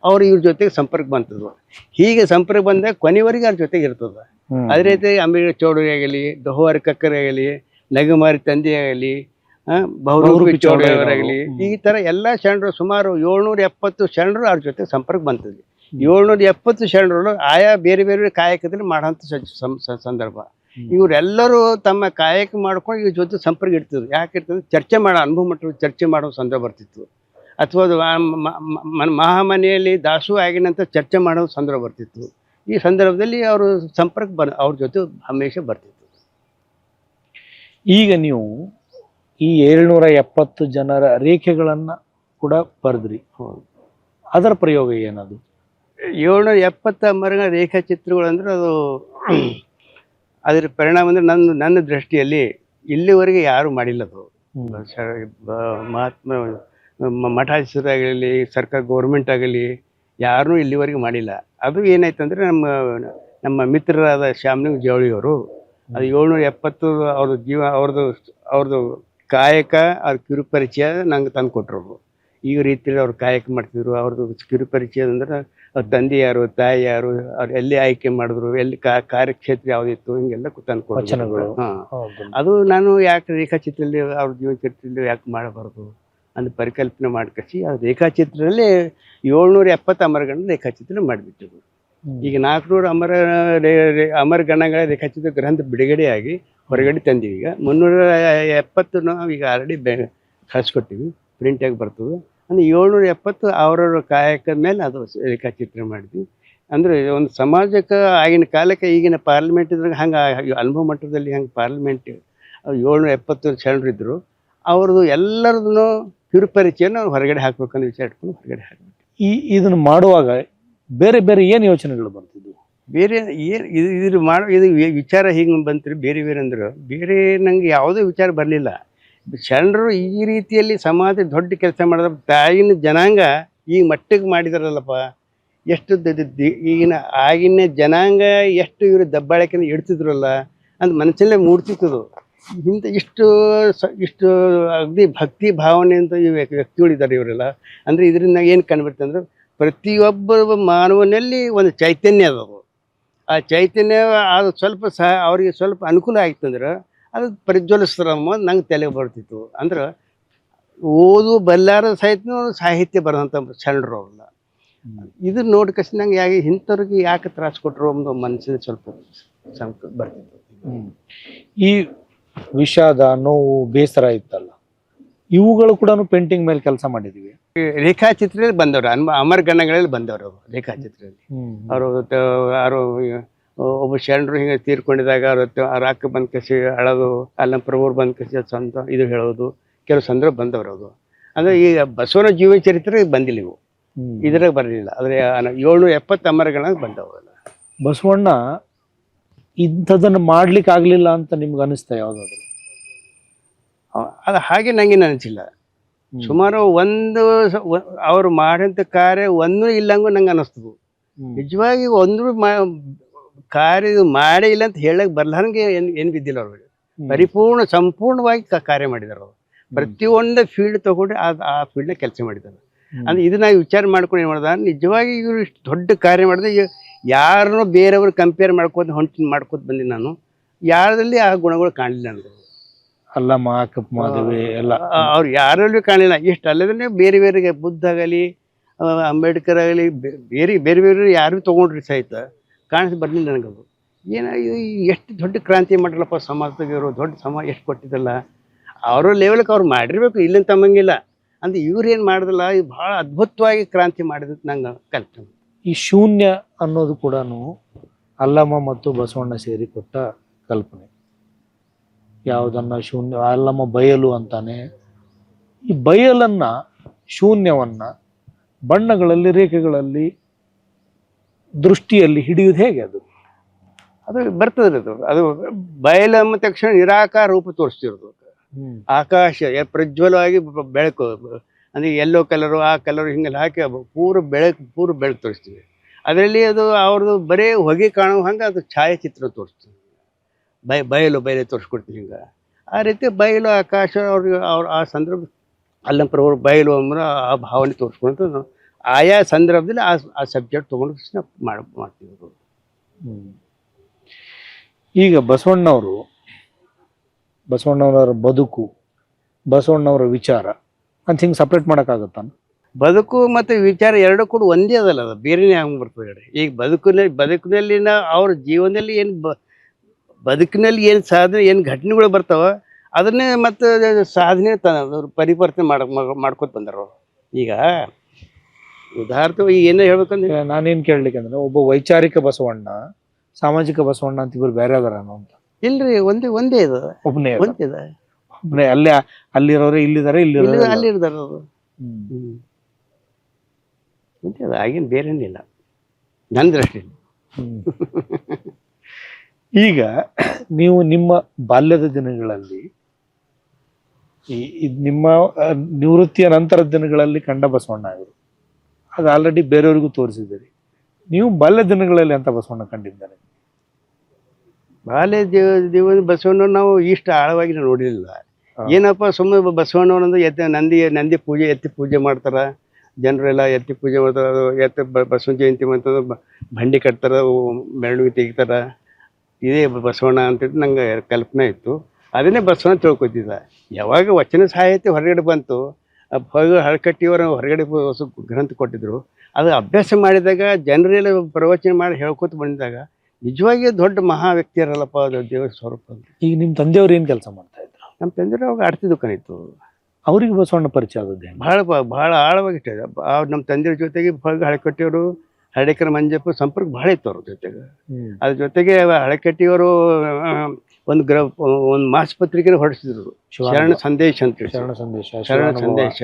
Speaker 2: ಅವ್ರು ಇವ್ರ ಜೊತೆಗೆ ಸಂಪರ್ಕ ಬಂತದ್ದು. ಹೀಗೆ ಸಂಪರ್ಕ ಬಂದಾಗ ಕೊನೆವರೆಗೆ ಅವ್ರ ಜೊತೆಗೆ ಇರ್ತದೆ. ಅದೇ ರೀತಿ ಅಂಬಿಗರ ಚೌಡಯ್ಯ ಆಗಲಿ, ದೊಹವಾರಿ ಕಕ್ಕರ್ ಆಗಲಿ, ನಗಮಾರಿ ತಂದೆ ಆಗಲಿ, ಬಹುರೂಪಿ ಚೌಡಯ್ಯವರಾಗಲಿ, ಈ ಥರ ಎಲ್ಲ ಶರಣರು ಸುಮಾರು 770 ಶರಣರು ಅವ್ರ ಜೊತೆ ಸಂಪರ್ಕ ಬಂತದ್ವಿ. 770 ಶರಣರು ಆಯಾ ಬೇರೆ ಬೇರೆ ಕಾಯಕದಲ್ಲಿ ಮಾಡೋಂಥ ಸಂದರ್ಭ. ಇವರೆಲ್ಲರೂ ತಮ್ಮ ಕಾಯಕ ಮಾಡ್ಕೊಂಡು ಇವ್ರ ಜೊತೆ ಸಂಪರ್ಕ ಇಡ್ತಿದ್ರು. ಯಾಕೆ ಇರ್ತದೆ, ಚರ್ಚೆ ಮಾಡೋ ಅನುಭವ ಮಟ್ಟ ಚರ್ಚೆ ಮಾಡೋ ಸಂದರ್ಭ ಬರ್ತಿತ್ತು. ಅಥವಾ ಅದು ಮಹಾಮನೆಯಲ್ಲಿ ದಾಸು ಆಗಿನಂತ ಚರ್ಚೆ ಮಾಡೋ ಸಂದರ್ಭ ಬರ್ತಿತ್ತು. ಈ ಸಂದರ್ಭದಲ್ಲಿ ಅವರು ಸಂಪರ್ಕ ಅವ್ರ ಜೊತೆ ಹಮೇಶ ಬರ್ತಿತ್ತು.
Speaker 1: ಈಗ ನೀವು ಈ 770 ಜನರ ರೇಖೆಗಳನ್ನ ಕೂಡ ಬರೆದ್ರಿ. ಅದರ ಪ್ರಯೋಗ ಏನದು?
Speaker 2: 770 ಮರಗಳ ರೇಖಾಚಿತ್ರಗಳು ಅಂದ್ರೆ ಅದು ಅದರ ಪರಿಣಾಮ ಅಂದ್ರೆ ನನ್ನ ದೃಷ್ಟಿಯಲ್ಲಿ ಇಲ್ಲಿವರೆಗೆ ಯಾರು ಮಾಡಿಲ್ಲ ಅದು. ಮಹಾತ್ಮ ಮಠಾಧೀಶರಾಗಲಿ ಸರ್ಕಾರ ಗೌರ್ಮೆಂಟ್ ಆಗಲಿ ಯಾರೂ ಇಲ್ಲಿವರೆಗೆ ಮಾಡಿಲ್ಲ. ಅದು ಏನಾಯ್ತಂದ್ರೆ ನಮ್ಮ ಮಿತ್ರರಾದ ಶ್ಯಾಮಲಿಂಗ ಜವಳಿಯವರು ಅದು 770 ಅವ್ರದ್ದು ಕಾಯಕ ಅವ್ರ ಕಿರುಪರಿಚಯ ನಂಗೆ ತಂದು ಕೊಟ್ಟರು. ಈ ರೀತಿಯಲ್ಲಿ ಅವ್ರು ಕಾಯಕ ಮಾಡ್ತಿದ್ರು. ಅವ್ರದ್ದು ಕಿರುಪರಿಚಯ ಅಂದ್ರೆ ಅವ್ರ ತಂದೆ ಯಾರು, ತಾಯಿ ಯಾರು, ಅವ್ರು ಎಲ್ಲಿ ಆಯ್ಕೆ ಮಾಡಿದ್ರು, ಎಲ್ಲಿ ಕಾರ್ಯಕ್ಷೇತ್ರ ಯಾವುದಿತ್ತು, ಹಿಂಗೆಲ್ಲ ತಂದು ಕೊಟ್ಟರು. ಅದು ನಾನು ಯಾಕೆ ರೇಖಾಚಿತ್ರದಲ್ಲಿ ಅವ್ರ ಜೀವನ ಚರಿತ್ರೆಯಲ್ಲಿ ಯಾಕೆ ಮಾಡಬಾರ್ದು ಅಂತ ಪರಿಕಲ್ಪನೆ ಮಾಡ್ಕಸಿ ಆ ರೇಖಾಚಿತ್ರದಲ್ಲಿ 770 ಅಮರಗಣ ರೇಖಾಚಿತ್ರ ಮಾಡಿಬಿಟ್ಟಿದ್ರು. ಈಗ 400 ಅಮರ ಗಣಗಳ ರೇಖಾಚಿತ್ರ ಗ್ರಂಥ ಬಿಡುಗಡೆಯಾಗಿ ಹೊರಗಡೆ ತಂದೀವಿ. ಈಗ 370 ನಾವು ಈಗ ಆಲ್ರೆಡಿ ಕಳಿಸ್ಕೊಟ್ಟಿವಿ, ಪ್ರಿಂಟಾಗಿ ಬರ್ತದೆ. ಅಂದರೆ 770 ಅವರವ್ರ ಕಾಯಕದ ಮೇಲೆ ಅದು ರೇಖಾಚಿತ್ರ ಮಾಡಿದ್ವಿ. ಅಂದರೆ ಒಂದು ಸಮಾಜಕ್ಕೆ ಆಗಿನ ಕಾಲಕ್ಕೆ ಈಗಿನ ಪಾರ್ಲಿಮೆಂಟ್ ಇದ್ರಾಗ ಹಂಗೆ ಅನುಭವ ಮಟ್ಟದಲ್ಲಿ ಹಂಗೆ ಪಾರ್ಲಿಮೆಂಟ್ 770 ಶರಣರಿದ್ದರು. ಅವ್ರದ್ದು ಎಲ್ಲರದ್ದು ಕಿರುಪರಿಚಯನ ಹೊರಗಡೆ ಹಾಕ್ಬೇಕಂತ ವಿಚಾರ ಇಟ್ಕೊಂಡು ಹೊರಗಡೆ ಹಾಕ್ಬೇಕು.
Speaker 1: ಇದನ್ನು ಮಾಡುವಾಗ ಬೇರೆ ಬೇರೆ ಏನು ಯೋಚನೆಗಳು ಬರ್ತಿದ್ವು?
Speaker 2: ಬೇರೆ ಏನು ಇದು ವಿಚಾರ ಹಿಂಗೆ ಬಂತ್ರಿ. ಬೇರೆ ಬೇರೆ ಅಂದ್ರೆ ಬೇರೆ ನಂಗೆ ಯಾವುದೇ ವಿಚಾರ ಬರಲಿಲ್ಲ. ಶರಣರು ಈ ರೀತಿಯಲ್ಲಿ ಸಮಾಜ ದೊಡ್ಡ ಕೆಲಸ ಮಾಡಿದ್ರೆ ತಾಯಿನ ಜನಾಂಗ ಈ ಮಟ್ಟಿಗೆ ಮಾಡಿದಾರಲ್ಲಪ್ಪ, ಎಷ್ಟು ಈಗಿನ ಆಗಿನ ಜನಾಂಗ ಎಷ್ಟು ಇವರು ದಬ್ಬಾಳಿಕೆನ ಇಡ್ತಿದ್ರಲ್ಲ ಅಂತ ಮನಸ್ಸಲ್ಲೇ ಮೂಡ್ತಿತ್ತದು. ಇಂಥ ಇಷ್ಟು ಅಗದಿ ಭಕ್ತಿ ಭಾವನೆಯಿಂದ ಈ ವ್ಯಕ್ತಿಗಳಿದ್ದಾರೆ ಇವರೆಲ್ಲ. ಅಂದರೆ ಇದರಿಂದ ಏನು ಕಂಡುಬರ್ತದೆ ಅಂದ್ರೆ ಪ್ರತಿಯೊಬ್ಬ ಮಾನವನಲ್ಲಿ ಒಂದು ಚೈತನ್ಯ ಅದವು. ಆ ಚೈತನ್ಯ ಅದು ಸ್ವಲ್ಪ ಅವ್ರಿಗೆ ಸ್ವಲ್ಪ ಅನುಕೂಲ ಆಯ್ತು ಅಂದ್ರೆ ಅದು ಪ್ರಜ್ವಲಿಸ್ತಾರಮ್ಮ ನಂಗೆ ತಲೆಗೆ ಬರ್ತಿತ್ತು. ಅಂದ್ರೆ ಓದು ಬಲ್ಲಾರ ಸಾಹಿತ್ಯ ಬರೋಂಥ ಶರಣರು ಅವ್ರಲ್ಲ. ಇದು ನೋಡ್ಕಸಿ ನಂಗೆ ಇಂಥವ್ರಿಗೆ ಯಾಕೆ ತ್ರಾಸು ಕೊಟ್ಟರು ಒಂದು ಮನಸ್ಸಿನ ಸ್ವಲ್ಪ ಬರ್ತಿತ್ತು.
Speaker 1: ಈ ವಿಷಾದ, ನೋವು, ಬೇಸರ ಇತ್ತಲ್ಲ, ಇವುಗಳು ಕೂಡ ಪೇಂಟಿಂಗ್ ಮೇಲೆ ಕೆಲಸ ಮಾಡಿದೀವಿ.
Speaker 2: ರೇಖಾಚಿತ್ರದಲ್ಲಿ ಬಂದವರು ಅಮರ ಗಣಗಳಲ್ಲಿ ಬಂದವರು ಅವರು ರೇಖಾಚಿತ್ರದಲ್ಲಿ. ಅವರು ಒಬ್ಬ ಶರಣರು ಹಿಂಗೆ ತೀರ್ಕೊಂಡಿದಾಗ ಅವ್ರ ಅಕ್ಕ ಬಂದ್ ಕಸಿ ಅಳೋದು, ಅಲ್ಲ ಪ್ರಭುರು ಬಂದ್ ಕಸಿ ಸ್ವಂತ ಇದು ಹೇಳೋದು, ಕೆಲವು ಸಂದರ್ಭ ಬಂದವರು ಅದು. ಅಂದ್ರೆ ಈಗ ಬಸವನ ಜೀವನ ಚರಿತ್ರೆ ಬಂದಿಲ್ಲ, ಇವು ಇದ್ರಾಗ ಬರಲಿಲ್ಲ. ಆದರೆ 770 ಅಮರಗಳಾಗ ಬಂದವಲ್ಲ.
Speaker 1: ಬಸವಣ್ಣ ಇಂಥದನ್ನು ಮಾಡ್ಲಿಕ್ಕೆ ಆಗ್ಲಿಲ್ಲ ಅಂತ ನಿಮ್ಗೆ ಅನಿಸ್ತಾ ಯಾವ್ದಾದ್ರು?
Speaker 2: ಅದು ಹಾಗೆ ನಂಗೇನು ಅನಿಸಿಲ್ಲ. ಸುಮಾರು ಅವ್ರು ಮಾಡೋಂಥ ಕಾರ್ಯ ಒಂದೂ ಇಲ್ಲಂಗೂ ನಂಗೆ ಅನ್ನಿಸ್ತದೆ. ನಿಜವಾಗಿ ಒಂದು ಕಾರ್ಯ ಮಾಡೇ ಇಲ್ಲ ಅಂತ ಹೇಳಕ್ ಬರ್ಲಾರಂಗೆ ಏನು ಬಿದ್ದಿಲ್ಲ ಅವ್ರಿಗೆ. ಸಂಪೂರ್ಣವಾಗಿ ಕಾರ್ಯ ಮಾಡಿದಾರೆ ಅವರು. ಪ್ರತಿಯೊಂದು ಫೀಲ್ಡ್ ತಗೊಂಡು ಆ ಫೀಲ್ಡ್ನ ಕೆಲಸ ಮಾಡಿದ್ದಾರೆ. ಅಂದ್ರೆ ಇದು ನಾವು ವಿಚಾರ ಮಾಡ್ಕೊಂಡು ಏನು ಮಾಡ್ದ, ನಿಜವಾಗಿ ಇವರು ಇಷ್ಟು ದೊಡ್ಡ ಕಾರ್ಯ ಮಾಡಿದ್ರೆ ಯಾರನ್ನೋ ಬೇರೆಯವ್ರು ಕಂಪೇರ್ ಮಾಡ್ಕೋತ ಬಂದಿ ನಾನು. ಯಾರಲ್ಲಿ ಆ ಗುಣಗಳು ಕಾಣಲಿಲ್ಲ ನನಗೆ.
Speaker 1: ಅಲ್ಲಮ್ಮ ಅಕ್ಕಪ್ಪ ಮಾಧವಿ ಎಲ್ಲ
Speaker 2: ಅವ್ರು ಯಾರಲ್ಲೂ ಕಾಣಲಿಲ್ಲ. ಇಷ್ಟು ಅಲ್ಲದೇ ಬೇರೆ ಬೇರೆ ಬುದ್ಧ ಆಗಲಿ ಅಂಬೇಡ್ಕರ್ ಆಗಲಿ ಬೇರೆ ಬೇರೆ ಯಾರು ತೊಗೊಂಡ್ರಿ ಸಹಿತ ಕಾಣಿಸಿ ಬರಲಿಲ್ಲ ನನಗದು. ಏನಾಗಿ ಎಷ್ಟು ದೊಡ್ಡ ಕ್ರಾಂತಿ ಮಾಡಿರಲ್ಲಪ್ಪ ಸಮಾಜದಾಗ. ಇವರು ದೊಡ್ಡ ಸಮಾಜ ಎಷ್ಟು ಕೊಟ್ಟಿದ್ದಲ್ಲ, ಅವ್ರ ಲೆವೆಲ್ಗೆ ಅವ್ರು ಮಾಡಿರ್ಬೇಕು, ಇಲ್ಲಿಂದ ತಮ್ಮಂಗಿಲ್ಲ. ಅಂದ್ರೆ ಇವ್ರು ಏನು ಮಾಡಿದಲ್ಲ, ಇದು ಭಾಳ ಅದ್ಭುತವಾಗಿ ಕ್ರಾಂತಿ ಮಾಡಿದ ನಂಗೆ ಕಲ್ಪನೆ.
Speaker 1: ಈ ಶೂನ್ಯ ಅನ್ನೋದು ಕೂಡ ಅಲ್ಲಮ್ಮ ಮತ್ತು ಬಸವಣ್ಣ ಸೇರಿ ಕೊಟ್ಟ ಕಲ್ಪನೆ. ಯಾವುದನ್ನ ಶೂನ್ಯ, ಅಲ್ಲಮ್ಮ ಬಯಲು ಅಂತಾನೆ. ಈ ಬಯಲನ್ನ, ಶೂನ್ಯವನ್ನ ಬಣ್ಣಗಳಲ್ಲಿ, ರೇಖೆಗಳಲ್ಲಿ, ದೃಷ್ಟಿಯಲ್ಲಿ ಹಿಡಿಯುವುದು ಹೇಗೆ?
Speaker 2: ಅದು ಬರ್ತದೆ. ಅದು ಬಯಲು ಅಂದ ತಕ್ಷಣ ನಿರಾಕಾರ ರೂಪ ತೋರಿಸ್ತಿರೋದು. ಆಕಾಶ ಪ್ರಜ್ವಲವಾಗಿ ಬೆಳಕು, ಅಂದ್ರೆ ಯೆಲ್ಲೋ ಕಲರು ಆ ಕಲರು ಹಿಂಗೆಲ್ಲ ಹಾಕಿ ಪೂರ ಬೆಳಕು ತೋರಿಸ್ತೀವಿ. ಅದರಲ್ಲಿ ಅದು ಅವ್ರದ್ದು ಬರೀ ಹೊಗೆ ಕಾಣೋ ಹಂಗೆ ಅದು ಛಾಯಾಚಿತ್ರ ತೋರಿಸ್ತೀವಿ. ಬಯಲು ತೋರಿಸ್ಕೊಡ್ತೀವಿ. ಹಿಂಗೆ ಆ ರೀತಿ ಬಯಲು ಆಕಾಶ ಅವ್ರ ಆ ಸಂದರ್ಭ ಅಲ್ಲಂಪ್ರವ್ರು ಬಯಲು ಅಂದ್ರೆ ಆ ಭಾವನೆ ತೋರಿಸ್ಕೊಂಡು ಆಯಾ ಸಂದರ್ಭದಲ್ಲಿ ಆ ಸಬ್ಜೆಕ್ಟ್ ತೊಗೊಂಡು ಮಾಡ್ತೀವಿ.
Speaker 1: ಈಗ ಬಸವಣ್ಣವರ ಬದುಕು, ಬಸವಣ್ಣವರ ವಿಚಾರ ಅಂತ ಹಿಂಗೆ ಸಪ್ರೇಟ್ ಮಾಡೋಕ್ಕಾಗತ್ತ?
Speaker 2: ಬದುಕು ಮತ್ತು ವಿಚಾರ ಎರಡು ಕೂಡ ಒಂದೇ ಅದಲ್ಲ, ಅದು ಬೇರೆನೇ ಹಂಗೆ ಬರ್ತದೆ. ಈಗ ಬದುಕಿನಲ್ಲಿನ ಅವ್ರ ಜೀವನದಲ್ಲಿ ಏನು ಬದುಕಿನಲ್ಲಿ ಏನು ಸಾಧನೆ ಏನು ಘಟನೆಗಳು ಬರ್ತಾವ ಅದನ್ನೇ ಮತ್ತೆ ಸಾಧನೆ ಪರಿವರ್ತನೆ ಮಾಡ್ಕೊತ ಬಂದಾರ ಅವ್ರು. ಈಗ ಉದಾಹರಣೆ ಏನೇ ಹೇಳ್ಬೇಕಂದ್ರೆ
Speaker 1: ನಾನೇನ್ ಕೇಳ್ಲಿಕ್ಕೆ ಅಂದ್ರೆ ಒಬ್ಬ ವೈಚಾರಿಕ ಬಸವಣ್ಣ, ಸಾಮಾಜಿಕ ಬಸವಣ್ಣ ಅಂತ ಇಬ್ರು ಬೇರೆ ಅದಾರ ಅಂತ?
Speaker 2: ಇಲ್ರಿ, ಒಂದೇ ಇದು,
Speaker 1: ಒಬ್ಬನೇ
Speaker 2: ಒಂದೇ ಇದೆ.
Speaker 1: ಒಬ್ಬನೇ ಅಲ್ಲಿರೋರು ಇಲ್ಲಿದ್ದಾರೆ,
Speaker 2: ಅಲ್ಲಿ ಇರ್ದಾರ ಅವರು. ಒಂದೇ ಅದು, ಆಗಿನ ಬೇರೇನಿಲ್ಲ ನನ್ನ ದೃಷ್ಟಿಯಲ್ಲಿ.
Speaker 1: ಈಗ ನೀವು ನಿಮ್ಮ ಬಾಲ್ಯದ ದಿನಗಳಲ್ಲಿ ನಿಮ್ಮ ನಿವೃತ್ತಿಯ ನಂತರದ ದಿನಗಳಲ್ಲಿ ಕಂಡ ಬಸವಣ್ಣ ಅವರು, ಅದು ಆಲ್ರೆಡಿ ಬೇರೆಯವ್ರಿಗೂ ತೋರಿಸಿದ್ದೀರಿ. ನೀವು ಬಾಲ್ಯ ದಿನಗಳಲ್ಲಿ ಅಂತ ಬಸವಣ್ಣ ಕಂಡಿದ್ದಾರೆ?
Speaker 2: ಬಾಲ್ಯ ಜೀವನ ಬಸವಣ್ಣ ನಾವು ಇಷ್ಟು ಆಳವಾಗಿ ನೋಡಿರಲಿಲ್ಲ. ಏನಪ್ಪ ಸುಮ್ಮನೆ ಬಸವಣ್ಣವನಂದು ನಂದಿ ಪೂಜೆ, ಎತ್ತಿ ಪೂಜೆ ಮಾಡ್ತಾರ ಜನರೆಲ್ಲ, ಎತ್ತಿ ಪೂಜೆ ಮಾಡ್ತಾರ, ಬಸವನ ಜಯಂತಿ ಮಾಡ್ತಾರೆ, ಬಂಡಿ ಕಟ್ತಾರ, ಮೆರವಣಿಗೆ ತೆಗಿತಾರ, ಇದೇ ಬಸವಣ್ಣ ಅಂತೇಳಿ ನಂಗೆ ಕಲ್ಪನೆ ಇತ್ತು. ಅದನ್ನೇ ಬಸವಣ್ಣ ತಿಳ್ಕೊತಿದ್ದ. ಯಾವಾಗ ವಚನ ಸಾಹಿತ್ಯ ಹೊರಗಡೆ ಬಂತು, ಹಳಕಟ್ಟಿಯವರ ಹೊರಗಡೆ ಹೊಸ ಗ್ರಂಥ ಕೊಟ್ಟಿದ್ರು, ಅದು ಅಭ್ಯಾಸ ಮಾಡಿದಾಗ ಜನರೆಲ್ಲ ಪ್ರವಚನ ಮಾಡಿ ಹೇಳ್ಕೊತ ಬಂದಿದ್ದಾಗ ನಿಜವಾಗಿ ದೊಡ್ಡ ಮಹಾ ವ್ಯಕ್ತಿ ಇರಲ್ಲಪ್ಪ, ಅದು ದೇವರ ಸ್ವರೂಪ ಅಂತ.
Speaker 1: ಈಗ ನಿಮ್ಮ ತಂದೆಯವ್ರು ಏನು ಕೆಲಸ ಮಾಡ್ತಾ ಇದ್ರು?
Speaker 2: ನಮ್ಮ ತಂದೆಯವ್ರು ಅವಾಗ ಅಡತಿ ದುಕಾನ್ ಇತ್ತು.
Speaker 1: ಅವ್ರಿಗೆ ಬಸವಣ್ಣ ಪರಿಚಯ ಆದದ್ದೇ
Speaker 2: ಭಾಳ ಆಳವಾಗಿತ್ತು. ನಮ್ಮ ತಂದೆಯವ್ರ ಜೊತೆಗೆ ಹಳಕಟ್ಟಿಯವರು, ಹಳೇಕರ ಮಂಜಪ್ಪ ಸಂಪರ್ಕ ಭಾಳ ಇತ್ತು ಅವ್ರ ಜೊತೆಗೆ. ಅದ್ರ ಜೊತೆಗೆ ಹಳಕಟ್ಟಿಯವರು ಒಂದು ಮಾಸಪತ್ರಿಕೆ ಹೊರಡಿಸಿದ್ರು, ಶರಣ ಸಂದೇಶ ಅಂತೇಳಿ. ಶರಣ ಸಂದೇಶ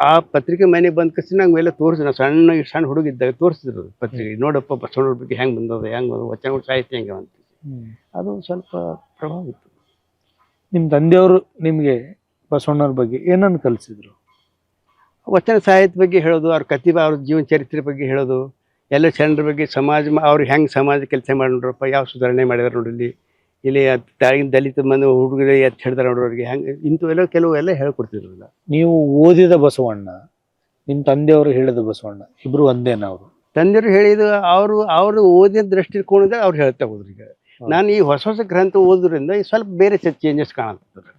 Speaker 2: ಆ ಪತ್ರಿಕೆ ಮನೆಗೆ ಬಂದ ಕಷ್ಟ ನಂಗೆಲ್ಲ ತೋರಿಸಿದ್ರು. ನಾವು ಸಣ್ಣ ಹುಡುಗಿದ್ದಾಗ ತೋರಿಸಿದ್ರು ಪತ್ರಿಕೆ, ನೋಡಪ್ಪ ಬಸವಣ್ಣವ್ರ ಬಗ್ಗೆ ಹೆಂಗೆ ಬಂದದ, ವಚನಗಳ ಸಾಹಿತ್ಯ ಹೆಂಗೆ ಅಂತ. ಅದು ಸ್ವಲ್ಪ ಪ್ರಭಾವ ಇತ್ತು.
Speaker 1: ನಿಮ್ಮ ತಂದೆಯವರು ನಿಮಗೆ ಬಸವಣ್ಣವ್ರ ಬಗ್ಗೆ ಏನನ್ನು ಕಲಿಸಿದ್ರು?
Speaker 2: ವಚನ ಸಾಹಿತ್ಯ ಬಗ್ಗೆ ಹೇಳೋದು, ಅವ್ರ ಕತಿಬಾ, ಅವ್ರ ಜೀವನ ಚರಿತ್ರೆ ಬಗ್ಗೆ ಹೇಳೋದು, ಎಲ್ಲ ಶರಣರ ಬಗ್ಗೆ, ಅವ್ರು ಹೆಂಗೆ ಸಮಾಜ ಕೆಲಸ ಮಾಡಿದ್ರಪ್ಪ, ಯಾವ ಸುಧಾರಣೆ ಮಾಡಿದಾರೆ ನೋಡ್ರಿ, ಇಲ್ಲಿ ತಾಗಿನ ದಲಿತ ಮಂದಿ ಹುಡುಗರು ಎತ್ತು ಹಿಡ್ದಾರ ನೋಡ್ರಿ, ಅವ್ರಿಗೆ ಹೆಂಗೆ ಇಂಥವೆಲ್ಲ ಕೆಲವೆಲ್ಲ ಹೇಳ್ಕೊಡ್ತಿದ್ರಲ್ಲ.
Speaker 1: ನೀವು ಓದಿದ ಬಸವಣ್ಣ, ನಿಮ್ಮ ತಂದೆಯವರು ಹೇಳಿದ ಬಸವಣ್ಣ ಇಬ್ರು ಒಂದೇನ? ಅವರು
Speaker 2: ತಂದೆಯವರು ಹೇಳಿದ ಅವರು ಓದಿದ ದೃಷ್ಟಿಕೋನದಾಗ ಅವ್ರು ಹೇಳ್ತಾ ಹೋದ್ರು. ಈಗ ನಾನು ಈ ಹೊಸ ಗ್ರಂಥ ಓದೋದ್ರಿಂದ ಸ್ವಲ್ಪ ಬೇರೆ ಚೇಂಜಸ್ ಕಾಣುತ್ತದೆ.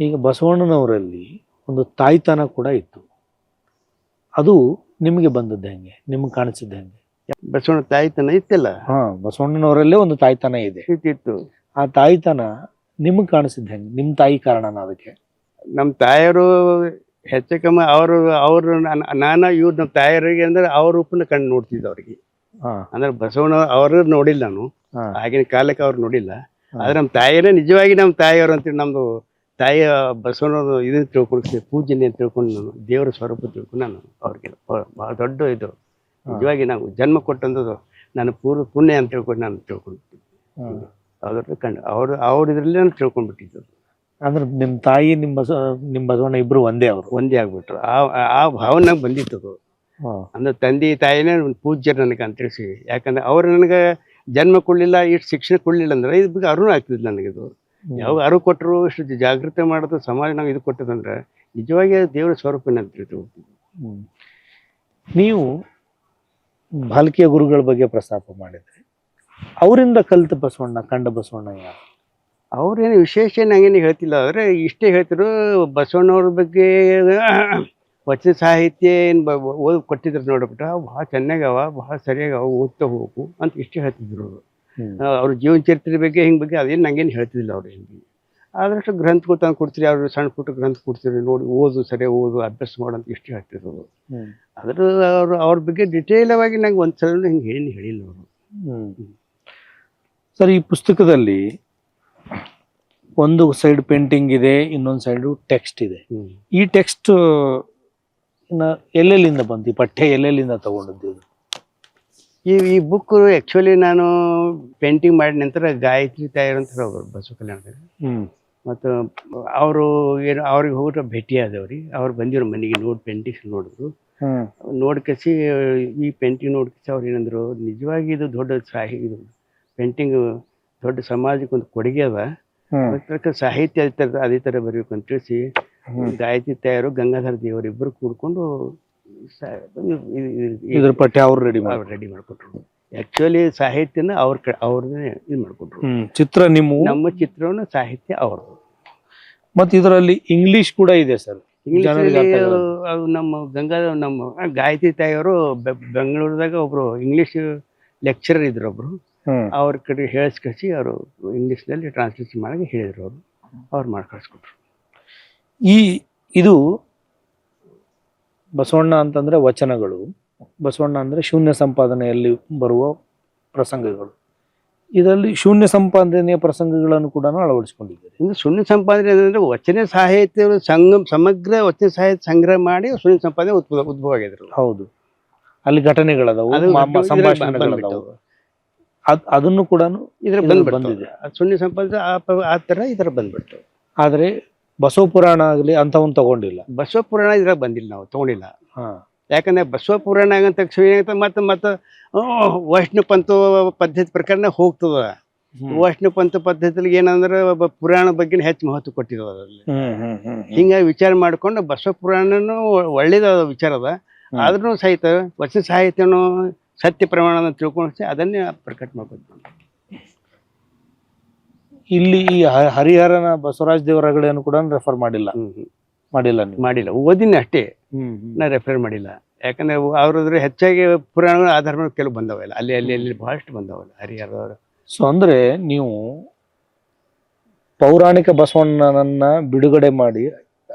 Speaker 1: ಈಗ ಬಸವಣ್ಣನವರಲ್ಲಿ ಒಂದು ತಾಯ್ತನ ಕೂಡ ಇತ್ತು, ಅದು ನಿಮಗೆ ಬಂದದ್ದು ಹೆಂಗೆ, ನಿಮ್ಗೆ ಕಾಣಿಸಿದ್ದು ಹೆಂಗೆ?
Speaker 2: ಬಸವಣ್ಣ ತಾಯ್ತನ ಇತ್ತಲ್ಲ.
Speaker 1: ಬಸವಣ್ಣನವರಲ್ಲೇ ಒಂದು ತಾಯ್ತನ ಇದೆ,
Speaker 2: ಇತ್ತು.
Speaker 1: ಆ ತಾಯ್ತನ ನಿಮಗೆ ಕಾಣಿಸಿದ್ದು ಹೆಂಗೆ? ನಿಮ್ಮ ತಾಯಿ ಕಾರಣನ ಅದಕ್ಕೆ?
Speaker 2: ನಮ್ಮ ತಾಯಿಯವರು ಹೆಚ್ಚು ಕಮ್ಮಿ ಅವರು ಇವ್ರು ನಮ್ಮ ತಾಯಿಯರಿಗೆ ಅಂದ್ರೆ ಅವ್ರ ರೂಪನ ಕಂಡು ನೋಡ್ತಿದ್ದೆ ಅವ್ರಿಗೆ. ಅಂದ್ರೆ ಬಸವಣ್ಣ ಅವರು ನೋಡಿಲ್ಲ ನಾನು, ಆಗಿನ ಕಾಲಕ್ಕೆ ಅವ್ರು ನೋಡಿಲ್ಲ. ಆದ್ರೆ ನಮ್ಮ ತಾಯಿಯರೇ ನಿಜವಾಗಿ ನಮ್ಮ ತಾಯಿಯವರು ಅಂತೇಳಿ, ನಮ್ದು ತಾಯಿಯ ಬಸವಣ್ಣವ್ರು ಇದನ್ನ ತಿಳ್ಕೊಂಡು, ಪೂಜನೆ ಅಂತ ತಿಳ್ಕೊಂಡು, ನಾನು ದೇವರ ಸ್ವರೂಪ ತಿಳ್ಕೊಂಡು ನಾನು ಅವ್ರಿಗೆ ಭಾಳ ದೊಡ್ಡ ಇದು ನಿಜವಾಗಿ ನಾವು ಜನ್ಮ ಕೊಟ್ಟಂಥದ್ದು ನಾನು ಪುಣ್ಯ ಅಂತ ತಿಳ್ಕೊಂಡು ನಾನು ತಿಳ್ಕೊಂಡ್ಬಿಟ್ಟಿದ್ದೆ. ಅದ್ರ ಕಂಡು ಅವ್ರ ಇದರಲ್ಲೇ ನಾನು ತಿಳ್ಕೊಂಡ್ಬಿಟ್ಟಿದ್ದು.
Speaker 1: ಅಂದ್ರೆ ನಿಮ್ಮ ತಾಯಿ ನಿಮ್ಮ ಬಸವಣ್ಣ ಇಬ್ರು ಒಂದೇ
Speaker 2: ಆಗ್ಬಿಟ್ರು. ಆ ಭಾವನೆ ಬಂದಿತ್ತು. ಅಂದ್ರೆ ತಂದೆ ತಾಯಿನೇ ಒಂದು ಪೂಜ್ಯರು ನನಗೆ ಅಂತ ತಿಳಿಸಿ. ಯಾಕಂದ್ರೆ ಅವ್ರು ನನಗೆ ಜನ್ಮ ಕೊಡಲಿಲ್ಲ, ಇಷ್ಟು ಶಿಕ್ಷಣ ಕೊಡಲಿಲ್ಲ ಅಂದ್ರೆ ಇದ್ರ ಬಗ್ಗೆ ಅರಿವು ಆಗ್ತಿದ್ದು ನನಗಿದು. ಯಾವಾಗ ಅರಿವು ಕೊಟ್ಟರು, ಇಷ್ಟು ಜಾಗೃತಿ ಮಾಡೋದು ಸಮಾಜ ನಾವು ಇದು ಕೊಟ್ಟದಂದ್ರೆ ನಿಜವಾಗಿ ದೇವರ ಸ್ವರೂಪನ ಅಂತ ತಿಳ್ಕೊಳ್ತೀವಿ.
Speaker 1: ನೀವು ಬಾಲ್ಕಿಯ ಗುರುಗಳ ಬಗ್ಗೆ ಪ್ರಸ್ತಾಪ ಮಾಡಿದ್ರಿ, ಅವರಿಂದ ಕಲಿತ ಬಸವಣ್ಣ, ಕಂಡ ಬಸವಣ್ಣ ಯಾರು?
Speaker 2: ಅವ್ರೇನು ವಿಶೇಷ ನಂಗೇನು ಹೇಳ್ತಿಲ್ಲ, ಆದರೆ ಇಷ್ಟೇ ಹೇಳ್ತಿರು, ಬಸವಣ್ಣವ್ರ ಬಗ್ಗೆ ವಚನ ಸಾಹಿತ್ಯ ಏನು ಓದಿ ಕೊಟ್ಟಿದ್ರು ನೋಡ್ಬಿಟ್ಟ, ಭಾಳ ಚೆನ್ನಾಗವ, ಭಾಳ ಸರಿಯಾಗವ, ಓದ್ತಾ ಹೋಗು ಅಂತ ಇಷ್ಟೇ ಹೇಳ್ತಿದ್ರು. ಅವ್ರ ಜೀವನ ಚರಿತ್ರೆ ಬಗ್ಗೆ ಹಿಂಗೆ ಬಗ್ಗೆ ಅದೇನು ನಂಗೇನು ಹೇಳ್ತಿದ್ದಿಲ್ಲ ಅವ್ರು. ಹಿಂಗೆ ಆದಷ್ಟು ಗ್ರಂಥಗಳು ತಂದು ಕೊಡ್ತೀರಿ, ಅವ್ರು ಸಣ್ಣ ಪುಟ್ಟ ಗ್ರಂಥ ಕೊಡ್ತೀರಿ, ನೋಡಿ ಓದು, ಸರಿಯಾಗಿ ಓದು, ಅಭ್ಯಾಸ ಮಾಡಂತ ಇಷ್ಟೇ ಹೇಳ್ತಿದ್ರು. ಅದ್ರ ಅವ್ರ ಬಗ್ಗೆ ಡಿಟೇಲವಾಗಿ ನಂಗೆ ಒಂದ್ಸಲ ಹಿಂಗೆ ಏನು ಹೇಳಿಲ್ಲ ಅವರು.
Speaker 1: ಸರ್, ಈ ಪುಸ್ತಕದಲ್ಲಿ ಒಂದು ಸೈಡ್ ಪೇಂಟಿಂಗ್ ಇದೆ, ಇನ್ನೊಂದು ಸೈಡು ಟೆಕ್ಸ್ಟ್ ಇದೆ. ಈ ಟೆಕ್ಸ್ಟ್ ಎಲ್ಲೆಲ್ಲಿಂದ ಬಂತು? ಈ ಪಠ್ಯ ಎಲ್ಲೆಲ್ಲಿಂದ ತಗೊಂಡದ್ದು?
Speaker 2: ಈ ಬುಕ್ ಆ್ಯಕ್ಚುಲಿ ನಾನು ಪೇಂಟಿಂಗ್ ಮಾಡಿದ ನಂತರ ಗಾಯತ್ರಿ ತಾಯಿಯರು ಅಂತ ಹೋಗೋರು ಬಸವ ಕಲ್ಯಾಣದಾಗ. ಮತ್ತು ಅವರು ಏನು ಅವ್ರಿಗೆ ಹೋಗ್ಬಿಟ್ಟು ಭೇಟಿ ಆದವ್ರಿ, ಅವ್ರು ಬಂದಿರೋ ಮನೆಗೆ ನೋಡಿ ಪೇಂಟಿಂಗ್ಸ್ ನೋಡಿದ್ರು. ನೋಡ್ಕಸಿ ಈ ಪೇಂಟಿಂಗ್ ನೋಡ್ಕಸಿ ಅವ್ರು ಏನಂದ್ರು, ನಿಜವಾಗಿ ಇದು ದೊಡ್ಡ ಇದು ಪೇಂಟಿಂಗ್ ದೊಡ್ಡ ಸಮಾಜಕ್ಕೆ ಒಂದು ಕೊಡುಗೆ ಅದ, ಅದಕ್ಕೆ ಸಾಹಿತ್ಯ ಅದೇ ಥರ ಬರಬೇಕು ಅಂತ ತಿಳಿಸಿ ಗಾಯತ್ರಿ ತಾಯಿಯರು, ಗಂಗಾಧರ ದೇವರು ಇಬ್ಬರು ಕೂಡ್ಕೊಂಡು
Speaker 1: ಇದ್ರ ಪಠ್ಯ ಅವ್ರು ರೆಡಿ
Speaker 2: ಮಾಡ್ಕೊಟ್ರು. ಆ್ಯಕ್ಚುಲಿ ಸಾಹಿತ್ಯನ ಅವ್ರನ್ನೇ ಇದು ಮಾಡ್ಕೊಟ್ರು.
Speaker 1: ಚಿತ್ರ
Speaker 2: ನಮ್ಮ ಚಿತ್ರವನ್ನು ಸಾಹಿತ್ಯ ಅವ್ರದ್ದು.
Speaker 1: ಮತ್ತು ಇದರಲ್ಲಿ ಇಂಗ್ಲಿಷ್ ಕೂಡ ಇದೆ ಸರ್.
Speaker 2: ಅದು ನಮ್ಮ ಗಾಯತ್ರಿ ತಾಯಿಯವರು ಬೆಂಗಳೂರದಾಗ ಒಬ್ರು ಇಂಗ್ಲಿಷ್ ಲೆಕ್ಚರರ್ ಇದ್ರು ಒಬ್ರು. ಅವ್ರ ಕಡೆ ಹೇಳಿಸ್ಕಳಿಸಿ ಅವರು ಇಂಗ್ಲೀಷ್ನಲ್ಲಿ ಟ್ರಾನ್ಸ್ಲೇಷನ್ ಮಾಡಿ ಹೇಳಿದ್ರು. ಅವ್ರು ಮಾಡಿ ಕಳಿಸ್ಕೊಟ್ರು.
Speaker 1: ಇದು ಬಸವಣ್ಣ ಅಂತಂದ್ರೆ ವಚನಗಳು, ಬಸವಣ್ಣ ಅಂದ್ರೆ ಶೂನ್ಯ ಸಂಪಾದನೆಯಲ್ಲಿ ಬರುವ ಪ್ರಸಂಗಗಳು. ಇದರಲ್ಲಿ ಶೂನ್ಯ ಸಂಪಾದನೆಯ ಪ್ರಸಂಗಗಳನ್ನು ಕೂಡ ಅಳವಡಿಸಿಕೊಂಡಿದ್ದಾರೆ.
Speaker 2: ಇನ್ನು ಶೂನ್ಯ ಸಂಪಾದನೆ ಅಂದ್ರೆ ವಚನ ಸಾಹಿತ್ಯ ಸಮಗ್ರ ವಚನ ಸಾಹಿತ್ಯ ಸಂಗ್ರಹ ಮಾಡಿ ಶೂನ್ಯ ಸಂಪಾದನೆ ಉದ್ಭವ ಆಗಿದ್ರು.
Speaker 1: ಹೌದು, ಅಲ್ಲಿ ಘಟನೆಗಳದಾವು, ಸಂಭಾಷಣೆಗಳದಾವು, ಅದನ್ನು ಕೂಡ
Speaker 2: ಇದ್ರ ಬಂದಿದೆ. ಶೂನ್ಯ ಸಂಪಾದನೆ ಆ ತರ ಇದ್ರ ಬಂದ್ಬಿಟ್ಟು.
Speaker 1: ಆದ್ರೆ ಬಸವ ಪುರಾಣ ಆಗಲಿ ಅಂತವನ್ನ ತಗೊಂಡಿಲ್ಲ.
Speaker 2: ಬಸವ ಪುರಾಣ ಇದ್ರಾಗ ಬಂದಿಲ್ಲ, ನಾವು ತಗೊಂಡಿಲ್ಲ. ಯಾಕಂದ್ರೆ ಬಸವ ಪುರಾಣ ಆಗಂತ ತಕ್ಷಣ ಮತ್ತೆ ವೈಷ್ಣು ಪಂಥ ಪದ್ಧತಿ ಪ್ರಕಾರ ಹೋಗ್ತದ. ವೈಷ್ಣು ಪಂಥ ಪದ್ಧತಿ ಏನಂದ್ರೆ ಪುರಾಣ ಬಗ್ಗೆ ಹೆಚ್ಚು ಮಹತ್ವ ಕೊಟ್ಟಿದ ಅದರಲ್ಲಿ. ಹಿಂಗಾಗಿ ವಿಚಾರ ಮಾಡ್ಕೊಂಡು ಬಸವ ಪುರಾಣನು ಒಳ್ಳೇದ ವಿಚಾರ ಅದ. ಆದ್ರೂ ಸಹಿತ ವಚನ ಸಾಹಿತ್ಯನು ಸತ್ಯ ಪ್ರಮಾಣ ತಿಳ್ಕೊಂಡು ಅದನ್ನೇ ಪ್ರಕಟ ಮಾಡ್ಬೋದು.
Speaker 1: ಇಲ್ಲಿ ಈ ಹರಿಹರನ ಬಸವರಾಜ ದೇವರಗಳನ್ನು ಕೂಡ ರೆಫರ್ ಮಾಡಿಲ್ಲ.
Speaker 2: ಓದಿನ ಅಷ್ಟೇ, ನಾ ರೆಫರ್ ಮಾಡಿಲ್ಲ. ಯಾಕಂದ್ರೆ ಅವ್ರದ್ರೆ ಹೆಚ್ಚಾಗಿ ಪುರಾಣಗಳ ಆಧಾರ ಮೇಲೆ ಕೆಲವು ಬಂದವಲ್ಲ, ಅಲ್ಲಿ ಬಹಳಷ್ಟು ಬಂದವಲ್ಲ ಹರಿಹರದವರು.
Speaker 1: ಸೊ ಅಂದ್ರೆ ನೀವು ಪೌರಾಣಿಕ ಬಸವಣ್ಣನನ್ನ ಬಿಡುಗಡೆ ಮಾಡಿ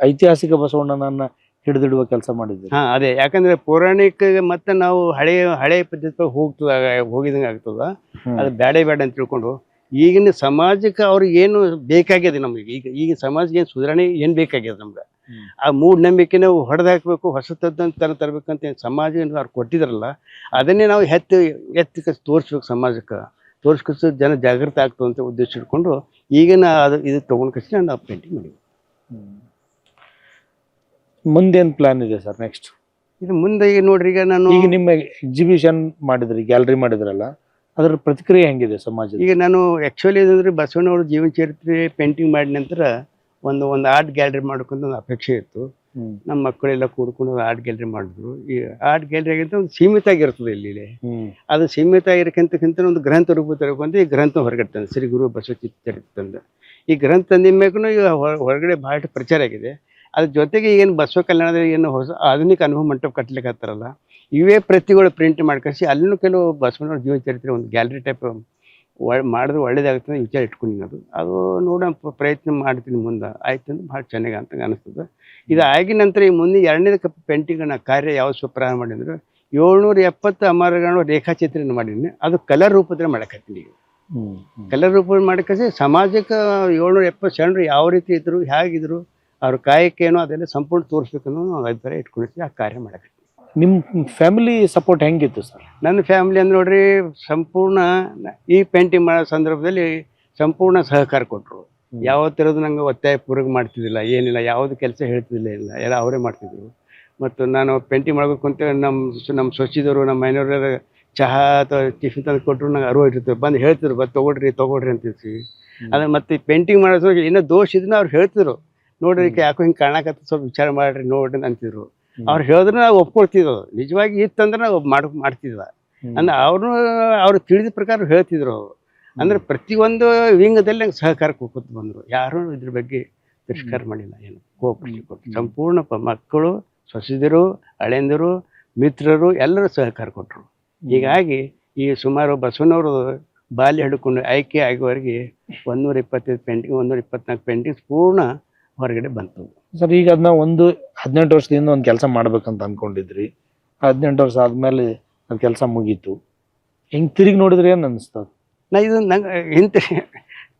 Speaker 1: ಐತಿಹಾಸಿಕ ಬಸವಣ್ಣನನ್ನ ಹಿಡಿದಿಡುವ ಕೆಲಸ ಮಾಡಿದ್ದೀವಿ.
Speaker 2: ಅದೇ, ಯಾಕಂದ್ರೆ ಪೌರಾಣಿಕ ಮತ್ತೆ ನಾವು ಹಳೆ ಪದ್ಧತಿ ಹೋಗಿದಂಗೆ ಆಗ್ತದ. ಅದು ಬೇಡ ಅಂತ ತಿಳ್ಕೊಂಡು ಈಗಿನ ಸಮಾಜಕ್ಕೆ ಅವ್ರಿಗೆ ಏನು ಬೇಕಾಗಿದೆ, ನಮ್ಗೆ ಈಗ ಸಮಾಜಕ್ಕೆ ಏನು ಸುಧಾರಣೆ ಏನು ಬೇಕಾಗಿದೆ ನಮ್ಗೆ, ಆ ಮೂಢನಂಬಿಕೆನ ಹೊಡೆದಾಕ್ಬೇಕು, ಹೊಸತಂತ ತರಬೇಕಂತ ಸಮಾಜ ಅವ್ರು ಕೊಟ್ಟಿದ್ರಲ್ಲ, ಅದನ್ನೇ ನಾವು ಎತ್ತಿ ತೋರಿಸ್ಬೇಕು, ಸಮಾಜಕ್ಕೆ ತೋರಿಸ್ಕೊ ಜನ ಜಾಗೃತಿ ಆಗ್ತದೆ ಅಂತ ಉದ್ದೇಶ ಇಟ್ಕೊಂಡು ಈಗಿನ ಇದು ತಗೊಂಡ್ ಕಷ್ಟ ನಾವು ಪೇಂಟಿಂಗ್ ಮಾಡಿದ್ವಿ.
Speaker 1: ಮುಂದೇನ್ ಪ್ಲಾನ್ ಇದೆ ಸರ್ ನೆಕ್ಸ್ಟ್?
Speaker 2: ಇದು ಮುಂದೆ ಈಗ ನೋಡ್ರಿ, ಈಗ
Speaker 1: ನಿಮ್ಮ ಎಕ್ಸಿಬಿಷನ್ ಮಾಡಿದ್ರಿ, ಗ್ಯಾಲರಿ ಮಾಡಿದ್ರಲ್ಲ, ಅದರ ಪ್ರತಿಕ್ರಿಯೆ ಹೆಂಗಿದೆ ಸಮಾಜ?
Speaker 2: ಈಗ ನಾನು ಆ್ಯಕ್ಚುಲಿ ಏನಂದ್ರೆ ಬಸವಣ್ಣವ್ರ ಜೀವನ ಚರಿತ್ರೆ ಪೇಂಟಿಂಗ್ ಮಾಡಿದ ನಂತರ ಒಂದು ಆರ್ಟ್ ಗ್ಯಾಲರಿ ಮಾಡ್ಕೊಂಡು ಒಂದು ಅಪೇಕ್ಷೆ ಇತ್ತು. ನಮ್ಮ ಮಕ್ಕಳೆಲ್ಲ ಕೂಡ್ಕೊಂಡು ಆರ್ಟ್ ಗ್ಯಾಲರಿ ಮಾಡಿದ್ರು. ಈ ಆರ್ಟ್ ಗ್ಯಾಲರಿ ಆಗಿಂತ ಒಂದು ಸೀಮಿತ ಆಗಿರ್ತದೆ ಇಲ್ಲಿ. ಅದು ಸೀಮಿತ ಆಗಿರಕ್ಕಿಂತ ಒಂದು ಗ್ರಂಥ ರೂಪ ತರಕೊಂತ ಈ ಗ್ರಂಥ ಹೊರಗಡೆ ತಂದೆ, ಶ್ರೀ ಗುರು ಬಸವ ಚರಿತ್ರೆ ತಂದೆ. ಈ ಗ್ರಂಥ ತಂದಿಮ್ಯಾಗೂ ಈಗ ಹೊರಗಡೆ ಬಹಳಷ್ಟು ಪ್ರಚಾರ ಆಗಿದೆ. ಅದ್ರ ಜೊತೆಗೆ ಈಗೇನು ಬಸವ ಕಲ್ಯಾಣದ ಏನು ಹೊಸ ಆಧುನಿಕ ಅನುಭವ ಮಂಟಪ ಕಟ್ಲಿಕ್ಕೆ ಹತ್ತಾರಲ್ಲ, ಇವೇ ಪ್ರತಿಗಳು ಪ್ರಿಂಟ್ ಮಾಡ್ಕಳಿಸಿ ಅಲ್ಲೂ ಕೆಲವು ಬಸವಣ್ಣವ್ರ ಜೀವನ ಚರಿತ್ರೆ ಒಂದು ಗ್ಯಾಲರಿ ಟೈಪ್ ಮಾಡಿದ್ರೆ ಒಳ್ಳೇದಾಗ್ತದೆ ವಿಚಾರ ಇಟ್ಕೊಂಡಿದ್ದು. ಅದು ನೋಡೋ ಪ್ರಯತ್ನ ಮಾಡ್ತೀನಿ, ಮುಂದೆ ಆಯ್ತು ಅಂದ್ರೆ ಭಾಳ ಚೆನ್ನಾಗಿ ಅಂತ ಅನಿಸ್ತದೆ. ಇದು ಆಗಿದ ನಂತರ ಈ ಮುಂದೆ ಎರಡನೇ ಪೇಂಟಿಂಗ್ ಕಾರ್ಯ ಯಾವ ಪ್ರಾರಂಭ ಮಾಡಿದ್ರು 770 ಅಮರಗಾಣ ರೇಖಾಚಿತ್ರನ ಮಾಡೀನಿ. ಅದು ಕಲರ್ ರೂಪದಲ್ಲಿ ಮಾಡಕತ್ತೀನಿ. ಈಗ ಕಲರ್ ರೂಪದಲ್ಲಿ ಮಾಡಕಸಿ ಸಮಾಜಕ್ಕೆ 770 ಶರಣರು ಯಾವ ರೀತಿ ಇದ್ರು, ಹೇಗಿದ್ರು, ಅವ್ರ ಕಾಯಕ್ಕೆ ಏನೋ ಅದೆಲ್ಲ ಸಂಪೂರ್ಣ ತೋರಿಸ್ಬೇಕನ್ನೋ ಅಭಿಪ್ರಾಯ ಇಟ್ಕೊಂಡಿರ್ತೀವಿ. ಆ ಕಾರ್ಯ ಮಾಡಕತ್ತೀನಿ.
Speaker 1: ನಿಮ್ಮ ಫ್ಯಾಮಿಲಿ ಸಪೋರ್ಟ್ ಹೆಂಗಿತ್ತು ಸರ್?
Speaker 2: ನನ್ನ ಫ್ಯಾಮಿಲಿ ಅಂದ್ರೆ ನೋಡ್ರಿ, ಸಂಪೂರ್ಣ ಈ ಪೇಂಟಿಂಗ್ ಮಾಡೋ ಸಂದರ್ಭದಲ್ಲಿ ಸಂಪೂರ್ಣ ಸಹಕಾರ ಕೊಟ್ಟರು. ಯಾವ ಥರದ್ದು ನಂಗೆ ಒತ್ತಾಯ ಪೂರ್ವಕ ಮಾಡ್ತಿದ್ದಿಲ್ಲ, ಏನಿಲ್ಲ, ಯಾವುದು ಕೆಲಸ ಹೇಳ್ತಿದ್ದಿಲ್ಲ, ಎಲ್ಲ ಅವರೇ ಮಾಡ್ತಿದ್ರು. ಮತ್ತು ನಾನು ಪೇಂಟಿಂಗ್ ಮಾಡಬೇಕು ಅಂತ ನಮ್ಮ ಸೊಸಿದವರು, ನಮ್ಮ ಮನೆಯವರೆಲ್ಲ ಚಹಾ ಅಥವಾ ಟಿಫಿನ್ ತಂದು ಕೊಟ್ಟರು ನಂಗೆ ಅರಿವು ಇರ್ತದೆ. ಬಂದು ಹೇಳ್ತಿದ್ರು, ತೊಗೊಳ್ರಿ ಅಂತಿರ್ತೀವಿ. ಅದು ಮತ್ತು ಪೇಂಟಿಂಗ್ ಮಾಡೋದು ಏನೋ ದೋಷ ಇದನ್ನ ಅವ್ರು ಹೇಳ್ತಿದ್ರು. ನೋಡ್ರಿ ಯಾಕೋ ಹಿಂಗೆ ಕಾಣಕತ್ತ, ಸ್ವಲ್ಪ ವಿಚಾರ ಮಾಡ್ರಿ ನೋಡ್ರಿ ಅಂತಿದ್ರು. ಅವ್ರು ಹೇಳಿದ್ರೆ ನಾವು ಒಪ್ಕೊಳ್ತಿದ್ವು. ನಿಜವಾಗಿ ಇತ್ತಂದ್ರೆ ನಾವು ಮಾಡ್ತಿದ್ವ. ಅಂದ್ರೆ ಅವ್ರು ತಿಳಿದ ಪ್ರಕಾರ ಹೇಳ್ತಿದ್ರು. ಅವರು ಅಂದ್ರೆ ಪ್ರತಿಯೊಂದು ವಿಂಗದಲ್ಲಿ ನಂಗೆ ಸಹಕಾರ ಕೊಟ್ಟು ಬಂದರು. ಯಾರೂ ಇದ್ರ ಬಗ್ಗೆ ತಿರಸ್ಕಾರ ಮಾಡಿಲ್ಲ, ಏನು ಕೋಪಡಿ ಕೊಟ್ಟು ಸಂಪೂರ್ಣ ಮಕ್ಕಳು, ಸೊಸೆದಿರು, ಹಳೆಂದರು, ಮಿತ್ರರು ಎಲ್ಲರೂ ಸಹಕಾರ ಕೊಟ್ಟರು. ಹೀಗಾಗಿ ಈ ಸುಮಾರು ಬಸವನವರು ಬಾಲ್ಯ ಹಿಡ್ಕೊಂಡು ಆಯ್ಕೆ ಆಗುವವರೆಗೆ 125 ಪೇಂಟಿಂಗ್, 124 ಪೇಂಟಿಂಗ್ಸ್ ಪೂರ್ಣ ಹೊರಗಡೆ ಬಂತು.
Speaker 1: ಸರ್, ಈಗ ಅದನ್ನ 18 ವರ್ಷದಿಂದ ಒಂದು ಕೆಲಸ ಮಾಡ್ಬೇಕಂತ ಅನ್ಕೊಂಡಿದ್ರಿ. 18 ವರ್ಷ ಆದ್ಮೇಲೆ ಅದು ಕೆಲಸ ಮುಗೀತು. ಹಿಂಗೆ ತಿರುಗಿ ನೋಡಿದ್ರೆ ಏನು ಅನಿಸ್ತದೆ?
Speaker 2: ನಂಗೆ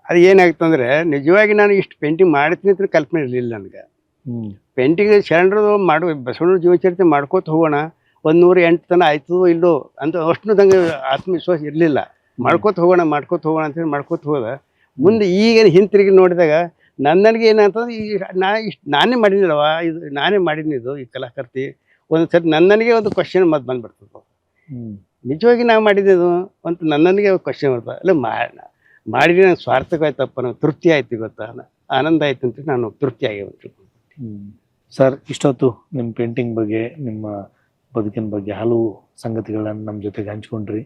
Speaker 2: ಅದು ಏನಾಗ್ತಂದ್ರೆ, ನಿಜವಾಗಿ ನಾನು ಇಷ್ಟು ಪೇಂಟಿಂಗ್ ಮಾಡ್ತೀನಿ ಅಂತ ಕಲ್ಪನೆ ಇರಲಿಲ್ಲ ನನಗೆ. ಪೇಂಟಿಂಗ್ ಶರಣರದು ಬಸವಣ್ಣವ್ರ ಜೀವನ ಚರಿತ್ರೆ ಮಾಡ್ಕೋತ ಹೋಗೋಣ, 108 ತನ ಆಯ್ತದೋ ಇಲ್ಲೋ ಅಂತ ಅಷ್ಟು ನಂಗೆ ಆತ್ಮವಿಶ್ವಾಸ ಇರಲಿಲ್ಲ. ಮಾಡ್ಕೋತ ಹೋಗೋಣ ಅಂತೇಳಿ ಮಾಡ್ಕೋತ ಹೋದ. ಮುಂದೆ ಈಗ ಹಿಂತಿರುಗಿ ನೋಡಿದಾಗ ನನಗೆ ಏನಂತಂದ್ರೆ, ನಾನೇ ಮಾಡಿದ್ನಲ್ವ, ನಾನೇ ಮಾಡಿದ್ನಿದು ಈ ಕಲಾಕೃತಿ. ಒಂದು ಸರಿ ನನಗೆ ಒಂದು ಕ್ವಶನ್ ಮತ್ತೆ ಬಂದ್ಬಿಡ್ತದೆ. ನಿಜವಾಗಿ ನಾವು ಮಾಡಿದ್ದು ಅಂತ ನನಗೆ ಕ್ವಶನ್ ಬರ್ತದೆ. ಅಲ್ಲ ಮಾಡಿದ್ರೆ ನಂಗೆ ಸ್ವಾರ್ಥಕವಾಯ್ತಪ್ಪ, ನಂಗೆ ತೃಪ್ತಿ ಆಯ್ತು, ಗೊತ್ತಾ, ಆನಂದ ಆಯ್ತು ಅಂತ ನಾನು ತೃಪ್ತಿ ಆಗಿ.
Speaker 1: ಸರ್, ಇಷ್ಟೊತ್ತು ನಿಮ್ಮ ಪೇಂಟಿಂಗ್ ಬಗ್ಗೆ, ನಿಮ್ಮ ಬದುಕಿನ ಬಗ್ಗೆ ಹಲವು ಸಂಗತಿಗಳನ್ನು ನಮ್ಮ ಜೊತೆಗೆ ಹಂಚ್ಕೊಂಡ್ರಿ.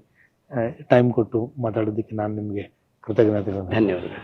Speaker 1: ಟೈಮ್ ಕೊಟ್ಟು ಮಾತಾಡೋದಕ್ಕೆ ನಾನು ನಿಮಗೆ ಕೃತಜ್ಞತೆಗಳು.
Speaker 2: ಧನ್ಯವಾದಗಳು.